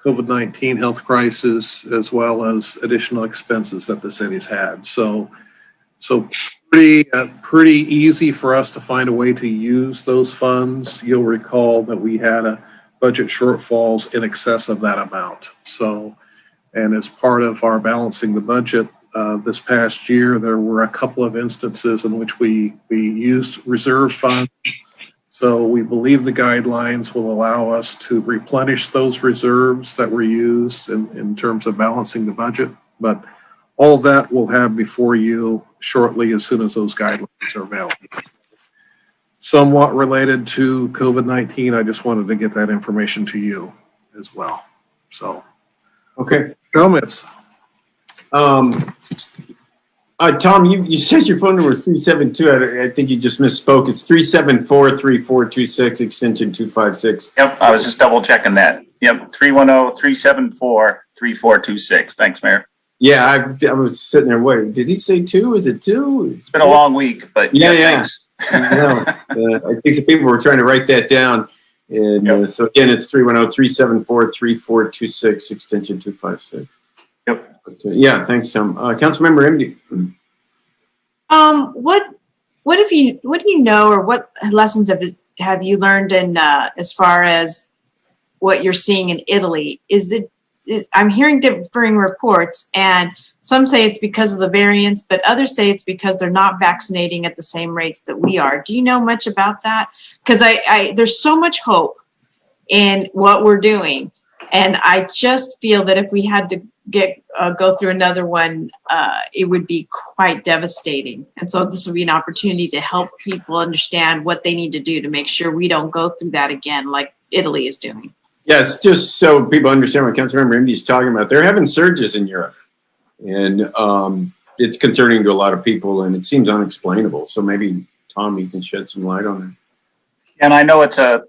COVID-19 health crisis, as well as additional expenses that the city's had. So pretty easy for us to find a way to use those funds. You'll recall that we had a budget shortfalls in excess of that amount. So, and as part of our balancing the budget this past year, there were a couple of instances in which we used reserve funds. So we believe the guidelines will allow us to replenish those reserves that were used in terms of balancing the budget. But all of that we'll have before you shortly as soon as those guidelines are available. Somewhat related to COVID-19, I just wanted to get that information to you as well. So, okay. Comments? Tom, you said your phone number was 372. I think you just misspoke. It's 374-3426, extension 256. Yep, I was just double checking that. Yep, 310-374-3426. Thanks, Mayor. Yeah, I was sitting there waiting. Did he say two? Is it two? It's been a long week, but yeah. Thanks. I think some people were trying to write that down. And so again, it's 310-374-3426, extension 256. Yep. Okay. Yeah, thanks, Tom. Councilmember MD. What do you know, or what lessons have you learned in as far as what you're seeing in Italy? I'm hearing differing reports, and some say it's because of the variants, but others say it's because they're not vaccinating at the same rates that we are. Do you know much about that? Because there's so much hope in what we're doing, and I just feel that if we had to go through another one, it would be quite devastating. And so this would be an opportunity to help people understand what they need to do to make sure we don't go through that again, like Italy is doing. Yeah, it's just so people understand what Councilmember MD is talking about. They're having surges in Europe, and it's concerning to a lot of people, and it seems unexplainable. So maybe, Tom, you can shed some light on it. And I know it's a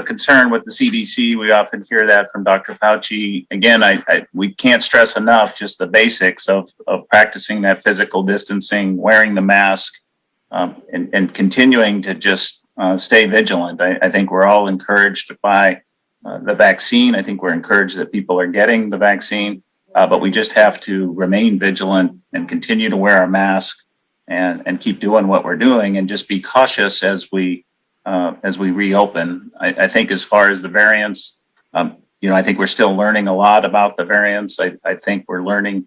concern with the CDC. We often hear that from Dr. Fauci. Again, we can't stress enough just the basics of practicing that physical distancing, wearing the mask, and continuing to just stay vigilant. I think we're all encouraged by the vaccine. I think we're encouraged that people are getting the vaccine, but we just have to remain vigilant and continue to wear our mask and keep doing what we're doing, and just be cautious as we reopen. I think as far as the variants, I think we're still learning a lot about the variants. I think we're learning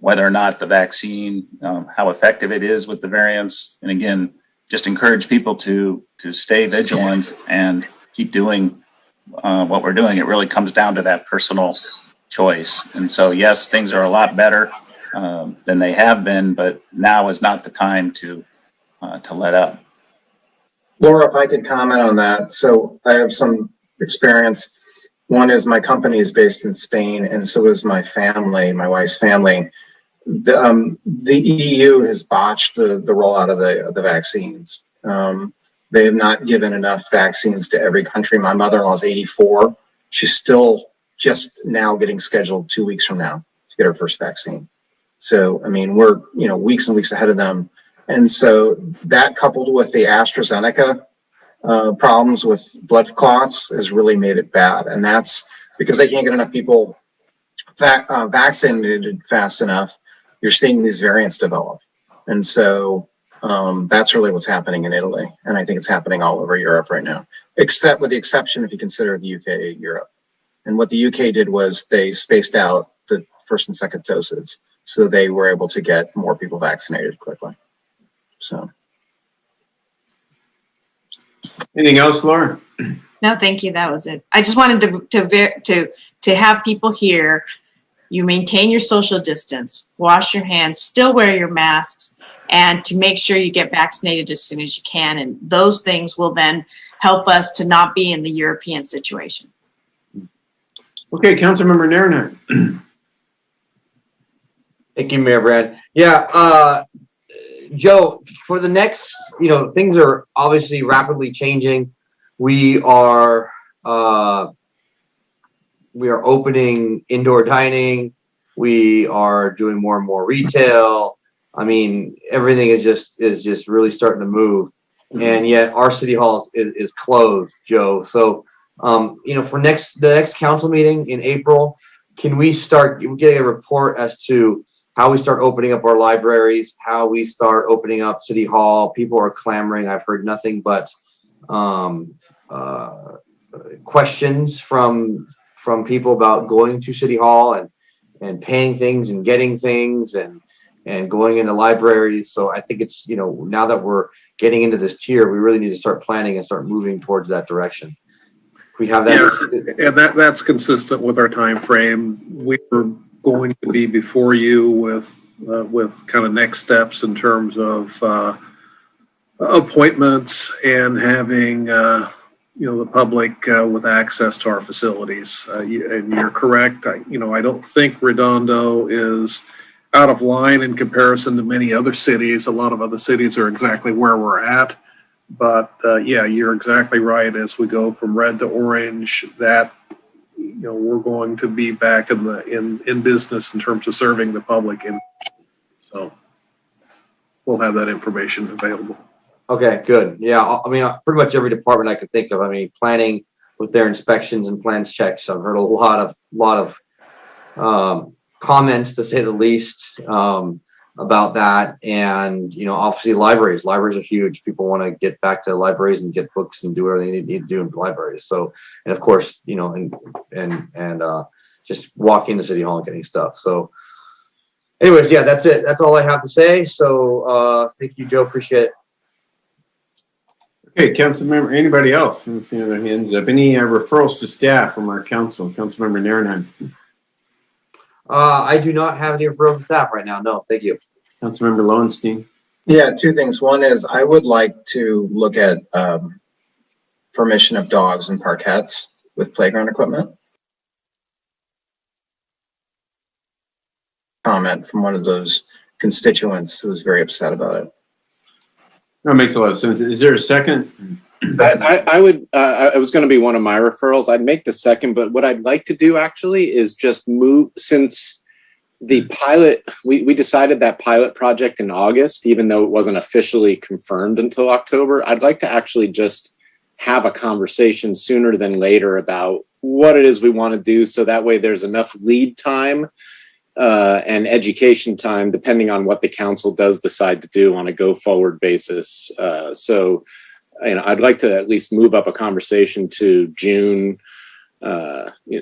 whether or not the vaccine, how effective it is with the variants. And again, just encourage people to stay vigilant and keep doing what we're doing. It really comes down to that personal choice. And so, yes, things are a lot better than they have been, but now is not the time to let up. Laura, if I could comment on that. So I have some experience. One is my company is based in Spain, and so is my family, my wife's family. The EU has botched the rollout of the vaccines. They have not given enough vaccines to every country. My mother-in-law is 84. She's still just now getting scheduled 2 weeks from now to get her first vaccine. So, I mean, we're, weeks and weeks ahead of them. And so that, coupled with the AstraZeneca problems with blood clots, has really made it bad. And that's because they can't get enough people vaccinated fast enough. You're seeing these variants develop. And so that's really what's happening in Italy. And I think it's happening all over Europe right now, except with the exception if you consider the UK, Europe. And what the UK did was they spaced out the first and second doses, so they were able to get more people vaccinated quickly. So, anything else, Laura? No, thank you. That was it. I just wanted to have people here. You maintain your social distance, wash your hands, still wear your masks, and to make sure you get vaccinated as soon as you can. And those things will then help us to not be in the European situation. Okay, Councilmember Nairn. Thank you, Mayor Brad. Yeah, Joe, for the next, things are obviously rapidly changing. We are opening indoor dining. We are doing more and more retail. I mean, everything is just really starting to move, and yet our city hall is closed, Joe. So, for the next council meeting in April, can we start getting a report as to how we start opening up our libraries, how we start opening up City Hall? People are clamoring. I've heard nothing but questions from people about going to City Hall and paying things and getting things and going into libraries. So I think it's, now that we're getting into this tier, we really need to start planning and start moving towards that direction. We have that. Yes, and that's consistent with our time frame. We were going to be before you with kind of next steps in terms of appointments and having the public with access to our facilities. And you're correct. I don't think Redondo is out of line in comparison to many other cities. A lot of other cities are exactly where we're at. But yeah, you're exactly right. As we go from red to orange, that we're going to be back in business in terms of serving the public, and so we'll have that information available. Okay, good. Yeah, I mean, pretty much every department I could think of. I mean, planning. with their inspections and plans checks. I've heard a lot of comments, to say the least, about that. And, you know, obviously libraries are huge. People want to get back to libraries and get books and do whatever they need to do in libraries. So, and of course, you know, and just walking to City Hall and getting stuff. So anyways, yeah, that's it. That's all I have to say. So thank you, Joe. Appreciate it. Okay, council member, anybody else? Let me see other hands up. Any referrals to staff from our council? Councilmember Narenheim. I do not have any referrals to staff right now. No, thank you. Councilmember Lowenstein. Yeah, two things. One is I would like to look at permission of dogs and parkettes with playground equipment. Comment from one of those constituents who was very upset about it. That makes a lot of sense. Is there a second? I was going to be one of my referrals. I'd make the second, but what I'd like to do actually is just move, since the pilot, we decided that pilot project in August, even though it wasn't officially confirmed until October. I'd like to actually just have a conversation sooner than later about what it is we want to do, so that way there's enough lead time and education time, depending on what the council does decide to do on a go forward basis. So, you know, I'd like to at least move up a conversation to June,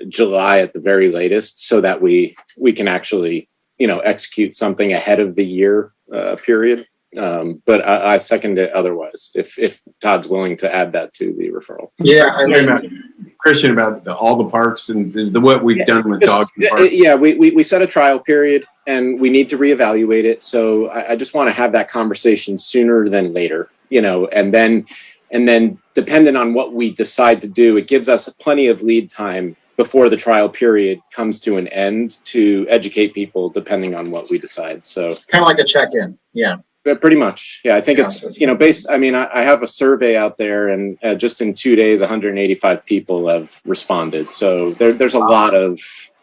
July at the very latest, so that we can actually, you know, execute something ahead of the year period. But I second it otherwise, if Todd's willing to add that to the referral. Yeah, I mean, Christian, about all the parks and what we've done with dogs. Yeah, we set a trial period and we need to reevaluate it. So I just want to have that conversation sooner than later, you know, and then depending on what we decide to do, it gives us plenty of lead time before the trial period comes to an end to educate people, depending on what we decide. So kind of like a check-in. Yeah. But pretty much. Yeah, I think it's, you know, I have a survey out there, and just in 2 days, 185 people have responded. So there's a lot of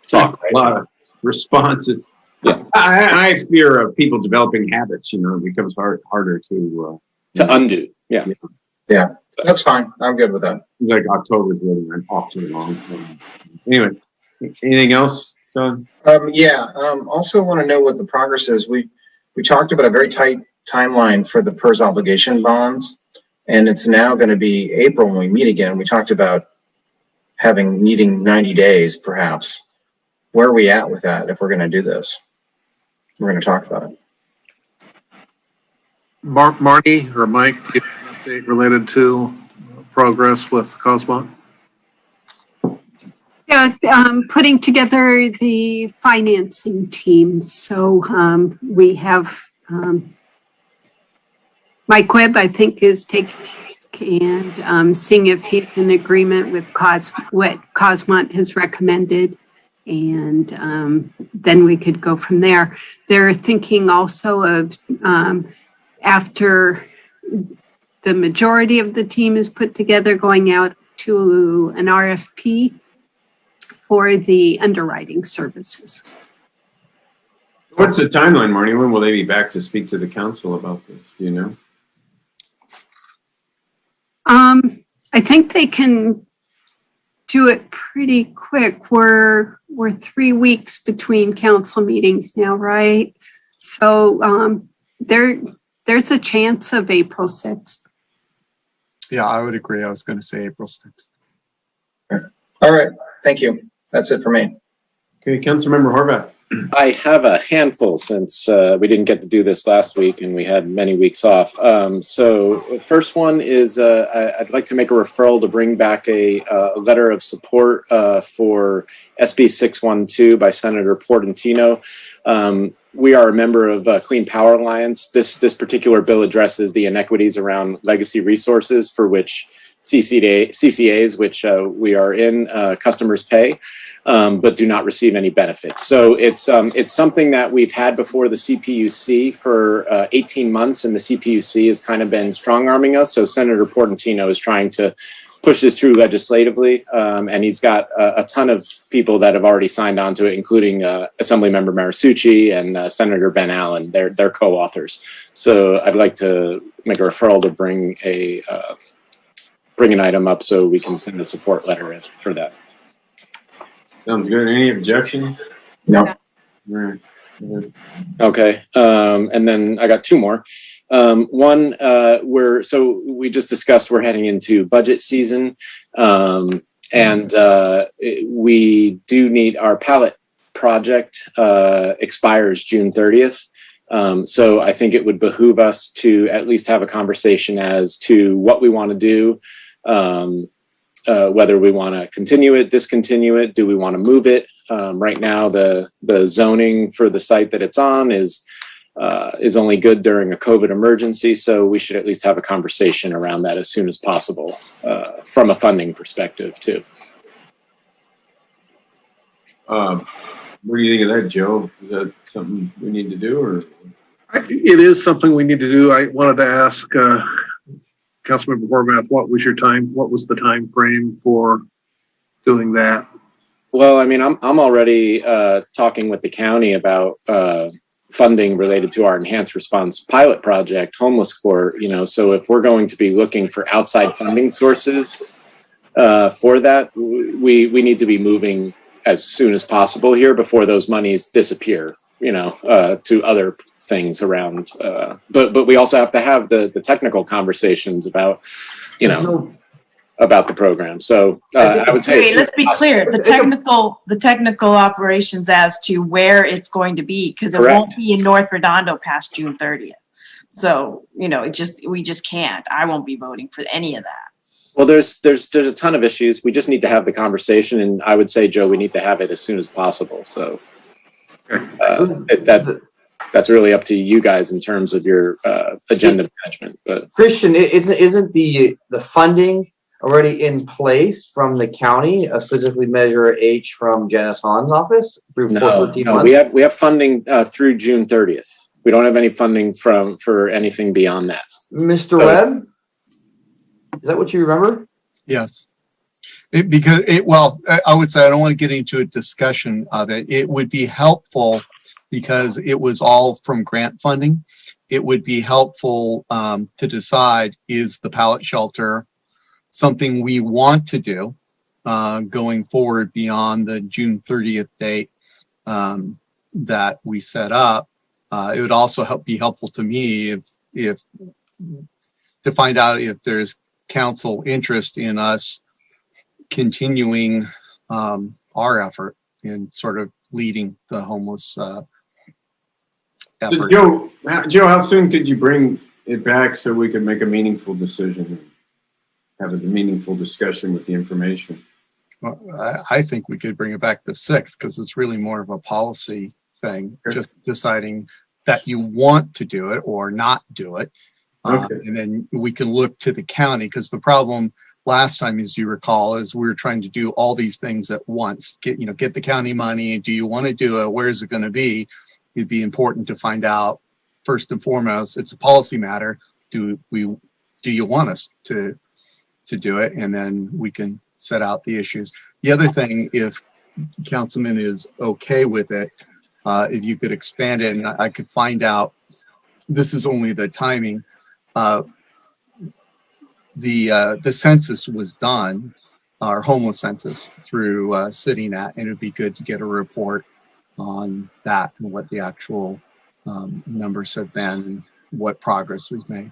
talk. A lot of responses. Yeah. I fear of people developing habits, you know, it becomes harder to undo. Yeah. Yeah, that's fine. I'm good with that. Like October's really off too long. Anyway, anything else, Don? Also want to know what the progress is. We talked about a very tight timeline for the PERS obligation bonds, and it's now going to be April when we meet again. We talked about needing 90 days, perhaps. Where are we at with that if we're going to do this? We're going to talk about it. Marty or Mike, do you have an update related to progress with Cosmont? Yeah, putting together the financing team. So we have Mike Webb, I think, is taking and seeing if he's in agreement with what Cosmont has recommended. And then we could go from there. They're thinking also of after the majority of the team is put together, going out to an RFP for the underwriting services. What's the timeline, Marty? When will they be back to speak to the council about this? Do you know? I think they can do it pretty quick. We're 3 weeks between council meetings now, right? So there's a chance of April 6th. Yeah, I would agree. I was going to say April 6th. All right. Thank you. That's it for me. Okay, Councilmember Horvath. I have a handful since we didn't get to do this last week and we had many weeks off. So the first one is I'd like to make a referral to bring back a letter of support for SB 612 by Senator Portantino. We are a member of Clean Power Alliance. This particular bill addresses the inequities around legacy resources for which CCAs, which we are in, customers pay. But do not receive any benefits. So it's something that we've had before the CPUC for 18 months, and the CPUC has kind of been strong-arming us. So Senator Portantino is trying to push this through legislatively, and he's got a ton of people that have already signed on to it, including Assemblymember Marisucci and Senator Ben Allen. They're co-authors. So I'd like to make a referral to bring a bring an item up so we can send a support letter in for that. Sounds good. Any objection? No. Right. Okay, and then I got two more. One, we just discussed we're heading into budget season, and we do need our pallet project expires June 30th. So I think it would behoove us to at least have a conversation as to what we want to do, whether we want to continue it, discontinue it, do we want to move it? Right now, the zoning for the site that it's on is only good during a COVID emergency, so we should at least have a conversation around that as soon as possible from a funding perspective too. What do you think of that, Joe? Is that something we need to do, or? It is something we need to do. I wanted to ask Councilmember Horvath, what was the time frame for doing that? Well, I mean, I'm already talking with the county about funding related to our enhanced response pilot project, homeless court. So if we're going to be looking for outside funding sources for that, we need to be moving as soon as possible here before those monies disappear, to other things around. But we also have to have the technical conversations about, about the program. So I would say. Wait, let's be clear. The technical operations as to where it's going to be, because it won't be in North Redondo past June 30th. So, we just can't. I won't be voting for any of that. Well, there's a ton of issues. We just need to have the conversation, and I would say, Joe, we need to have it as soon as possible. So that's really up to you guys in terms of your agenda management. But Christian, isn't the funding already in place from the county? A physically measure H from Janice Hahn's office through 14 months? We have funding through June 30th. We don't have any funding for anything beyond that. Mr. Webb? Is that what you remember? Yes. I would say I don't want to get into a discussion of it. It would be helpful because it was all from grant funding. It would be helpful to decide, is the pallet shelter something we want to do going forward beyond the June 30th date that we set up. It would also be helpful to me if to find out if there's council interest in us continuing our effort in sort of leading the homeless effort. So Joe, how soon could you bring it back so we could make a meaningful decision and have a meaningful discussion with the information? Well, I think we could bring it back the 6th because it's really more of a policy thing, just deciding that you want to do it or not do it. And then we can look to the county, because the problem last time, as you recall, is we were trying to do all these things at once. Get the county money. Do you want to do it? Where is it going to be? It'd be important to find out first and foremost. It's a policy matter. Do you want us to do it? And then we can set out the issues. The other thing, if Councilman is okay with it, if you could expand it and I could find out, this is only the timing. The census was done, our homeless census, through CityNet, and it'd be good to get a report on that and what the actual numbers have been, what progress we've made.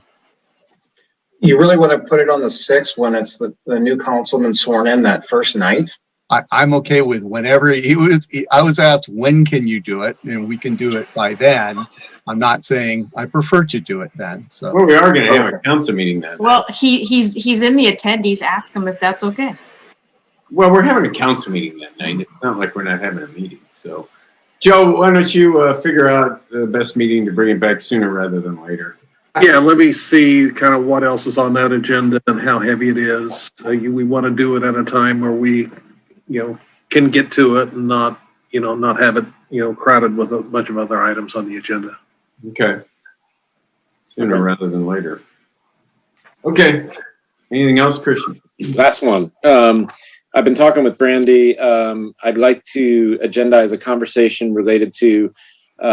You really want to put it on the 6th when it's the new councilman sworn in that first night? I'm okay with whenever. I was asked, when can you do it? And we can do it by then. I'm not saying I prefer to do it then. So well, we are going to have a council meeting then. Well, he's in the attendees. Ask him if that's okay. Well, we're having a council meeting that night. It's not like we're not having a meeting. So, Joe, why don't you figure out the best meeting to bring it back sooner rather than later? Yeah, let me see kind of what else is on that agenda and how heavy it is. We want to do it at a time where we, can get to it and not have it, crowded with a bunch of other items on the agenda. Okay. Sooner rather than later. Okay. Anything else, Christian? Last one. I've been talking with Brandy. I'd like to agendize a conversation related to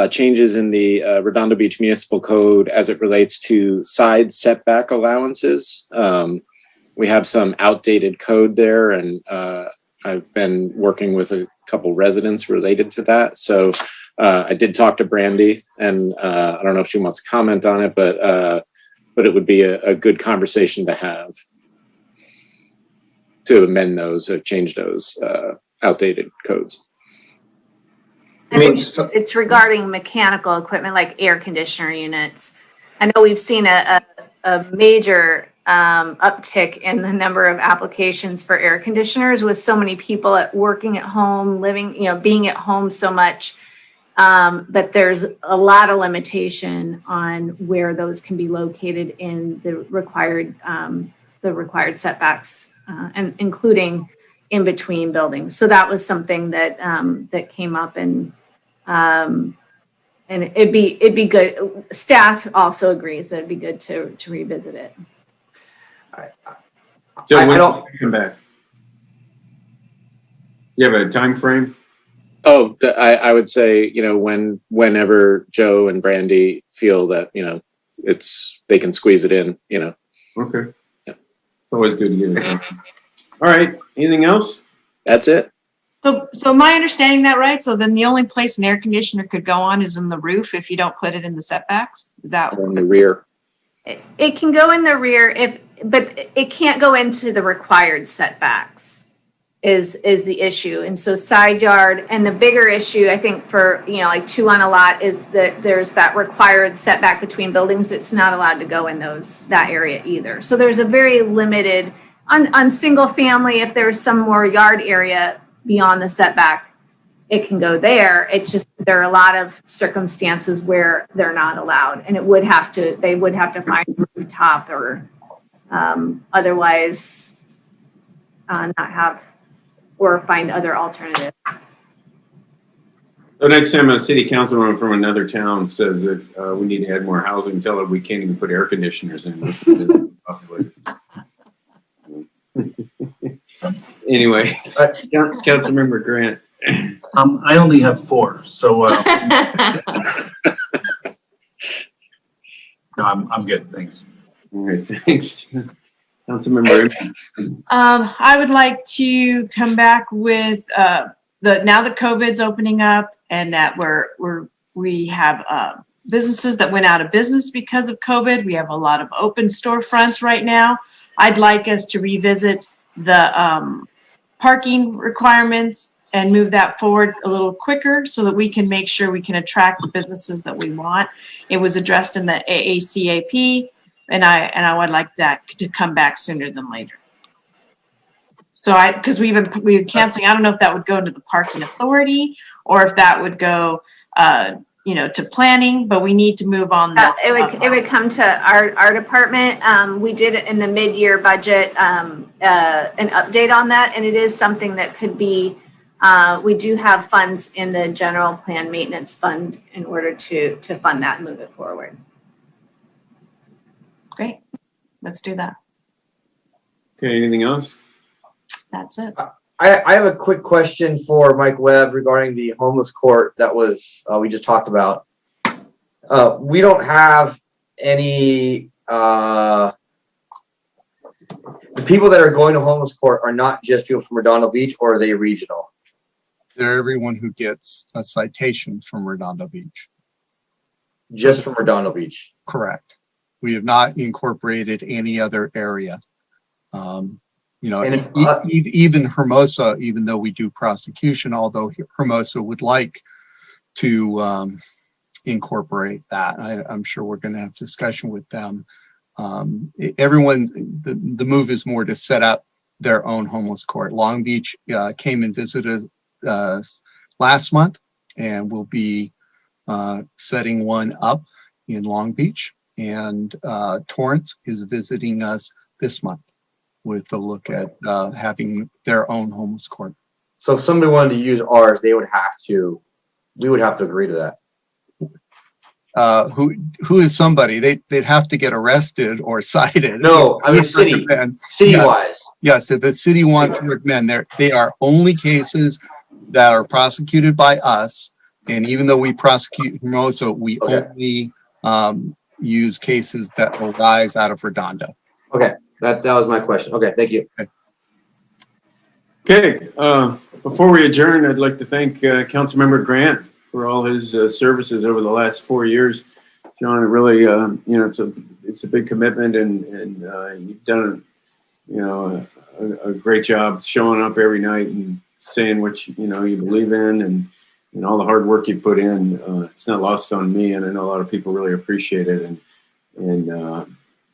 changes in the Redondo Beach Municipal Code as it relates to side setback allowances. we have some outdated code there, and I've been working with a couple residents related to that. So I did talk to Brandy, and I don't know if she wants to comment on it, but it would be a good conversation to have to amend those or change those outdated codes. I think it's regarding mechanical equipment like air conditioner units. I know we've seen a major uptick in the number of applications for air conditioners with so many people working at home, living, being at home so much. But there's a lot of limitation on where those can be located in the required setbacks, and including in between buildings. So that was something that that came up, and it'd be good. Staff also agrees that it'd be good to revisit it. So when do you come back? You have a time frame? Oh, I would say, whenever Joe and Brandy feel that, they can squeeze it in, Okay. Yeah. It's always good to get it. All right. Anything else? That's it. So am I understanding that right? So then the only place an air conditioner could go on is in the roof if you don't put it in the setbacks? Is that? Or in the rear. It can go in the rear but it can't go into the required setbacks is the issue. And so side yard, and the bigger issue, I think, for, like 2 on a lot, is that there's that required setback between buildings. It's not allowed to go in that area either. So there's a very limited, on single family, if there's some more yard area beyond the setback, it can go there. It's just, there are a lot of circumstances where they're not allowed, and they would have to find a rooftop or otherwise not have, or find other alternatives. So next time a city councilman from another town says that we need to add more housing, tell them we can't even put air conditioners in. Anyway, Councilmember Grant. I only have 4, so no, I'm good. Thanks. All right, thanks. Councilmember. I would like to come back with now that COVID's opening up, and that we have businesses that went out of business because of COVID. We have a lot of open storefronts right now. I'd like us to revisit the parking requirements and move that forward a little quicker so that we can make sure we can attract the businesses that we want. It was addressed in the AACAP, and I would like that to come back sooner than later. So because we've been canceling, I don't know if that would go into the parking authority or if that would go, to planning, but we need to move on this. It would come to our department. We did it in the mid-year budget, an update on that, and it is something that could be, we do have funds in the general plan maintenance fund in order to fund that and move it forward. Great. Let's do that. Okay, anything else? That's it. I have a quick question for Mike Webb regarding the homeless court that was we just talked about. We don't have any. The people that are going to homeless court are not just people from Redondo Beach, or are they regional? They're everyone who gets a citation from Redondo Beach. Just from Redondo Beach. Correct. We have not incorporated any other area. Even Hermosa, even though we do prosecution, although Hermosa would like to incorporate that, I'm sure we're going to have discussion with them. Everyone, the move is more to set up their own homeless court. Long Beach came and visited us last month, and we'll be setting one up in Long Beach. And Torrance is visiting us this month with a look at having their own homeless court. So if somebody wanted to use ours, we would have to agree to that. Who is somebody? They'd have to get arrested or cited. No, I mean city-wise. Yes, if the city wants to recommend, they are only cases that are prosecuted by us. And even though we prosecute Hermosa, we only use cases that arise out of Redondo. Okay. That was my question. Okay, thank you. Okay, before we adjourn, I'd like to thank Councilmember Grant for all his services over the last 4 years. John, it really, it's a big commitment, and you've done, a great job showing up every night and saying what you believe in, and all the hard work you put in. It's not lost on me, and I know a lot of people really appreciate it. And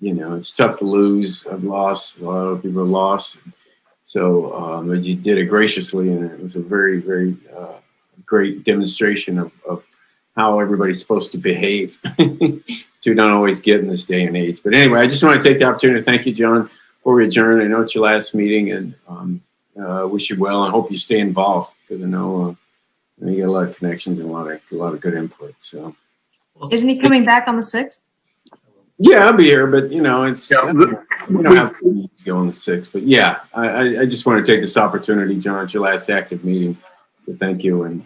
it's tough to lose. I've lost. A lot of people have lost. So, but you did it graciously, and it was a very, very great demonstration of how everybody's supposed to behave, which you don't always get in this day and age. But anyway, I just want to take the opportunity to thank you, John, before we adjourn. I know it's your last meeting, and wish you well, and hope you stay involved, because I know you get a lot of connections and a lot of good input. So, Isn't he coming back on the 6th? yeah, I'll be here, but it's we don't have meetings go on the 6th. But yeah, I just want to take this opportunity, John. It's your last active meeting, so thank you and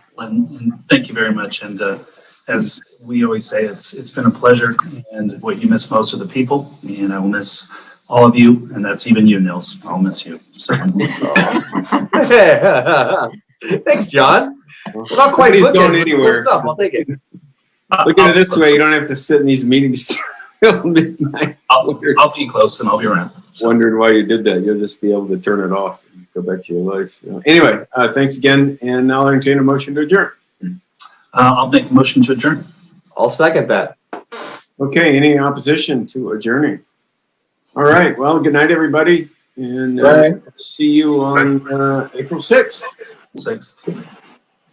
thank you very much. And as we always say, it's been a pleasure. And what you miss most are the people, and I will miss all of you, and that's even you, Nils. I'll miss you. Thanks, John. We're not quite Nobody's looking. going anywhere. Stuff. I'll take it. Look at it this way: you don't have to sit in these meetings till midnight. I'll be close, and I'll be around. So. Wondering why you did that. You'll just be able to turn it off and go back to your life. So anyway, thanks again, and I'll entertain a motion to adjourn. I'll make a motion to adjourn. I'll second that. Okay, any opposition to adjourning? All right, well, good night, everybody, and see you on April 6th.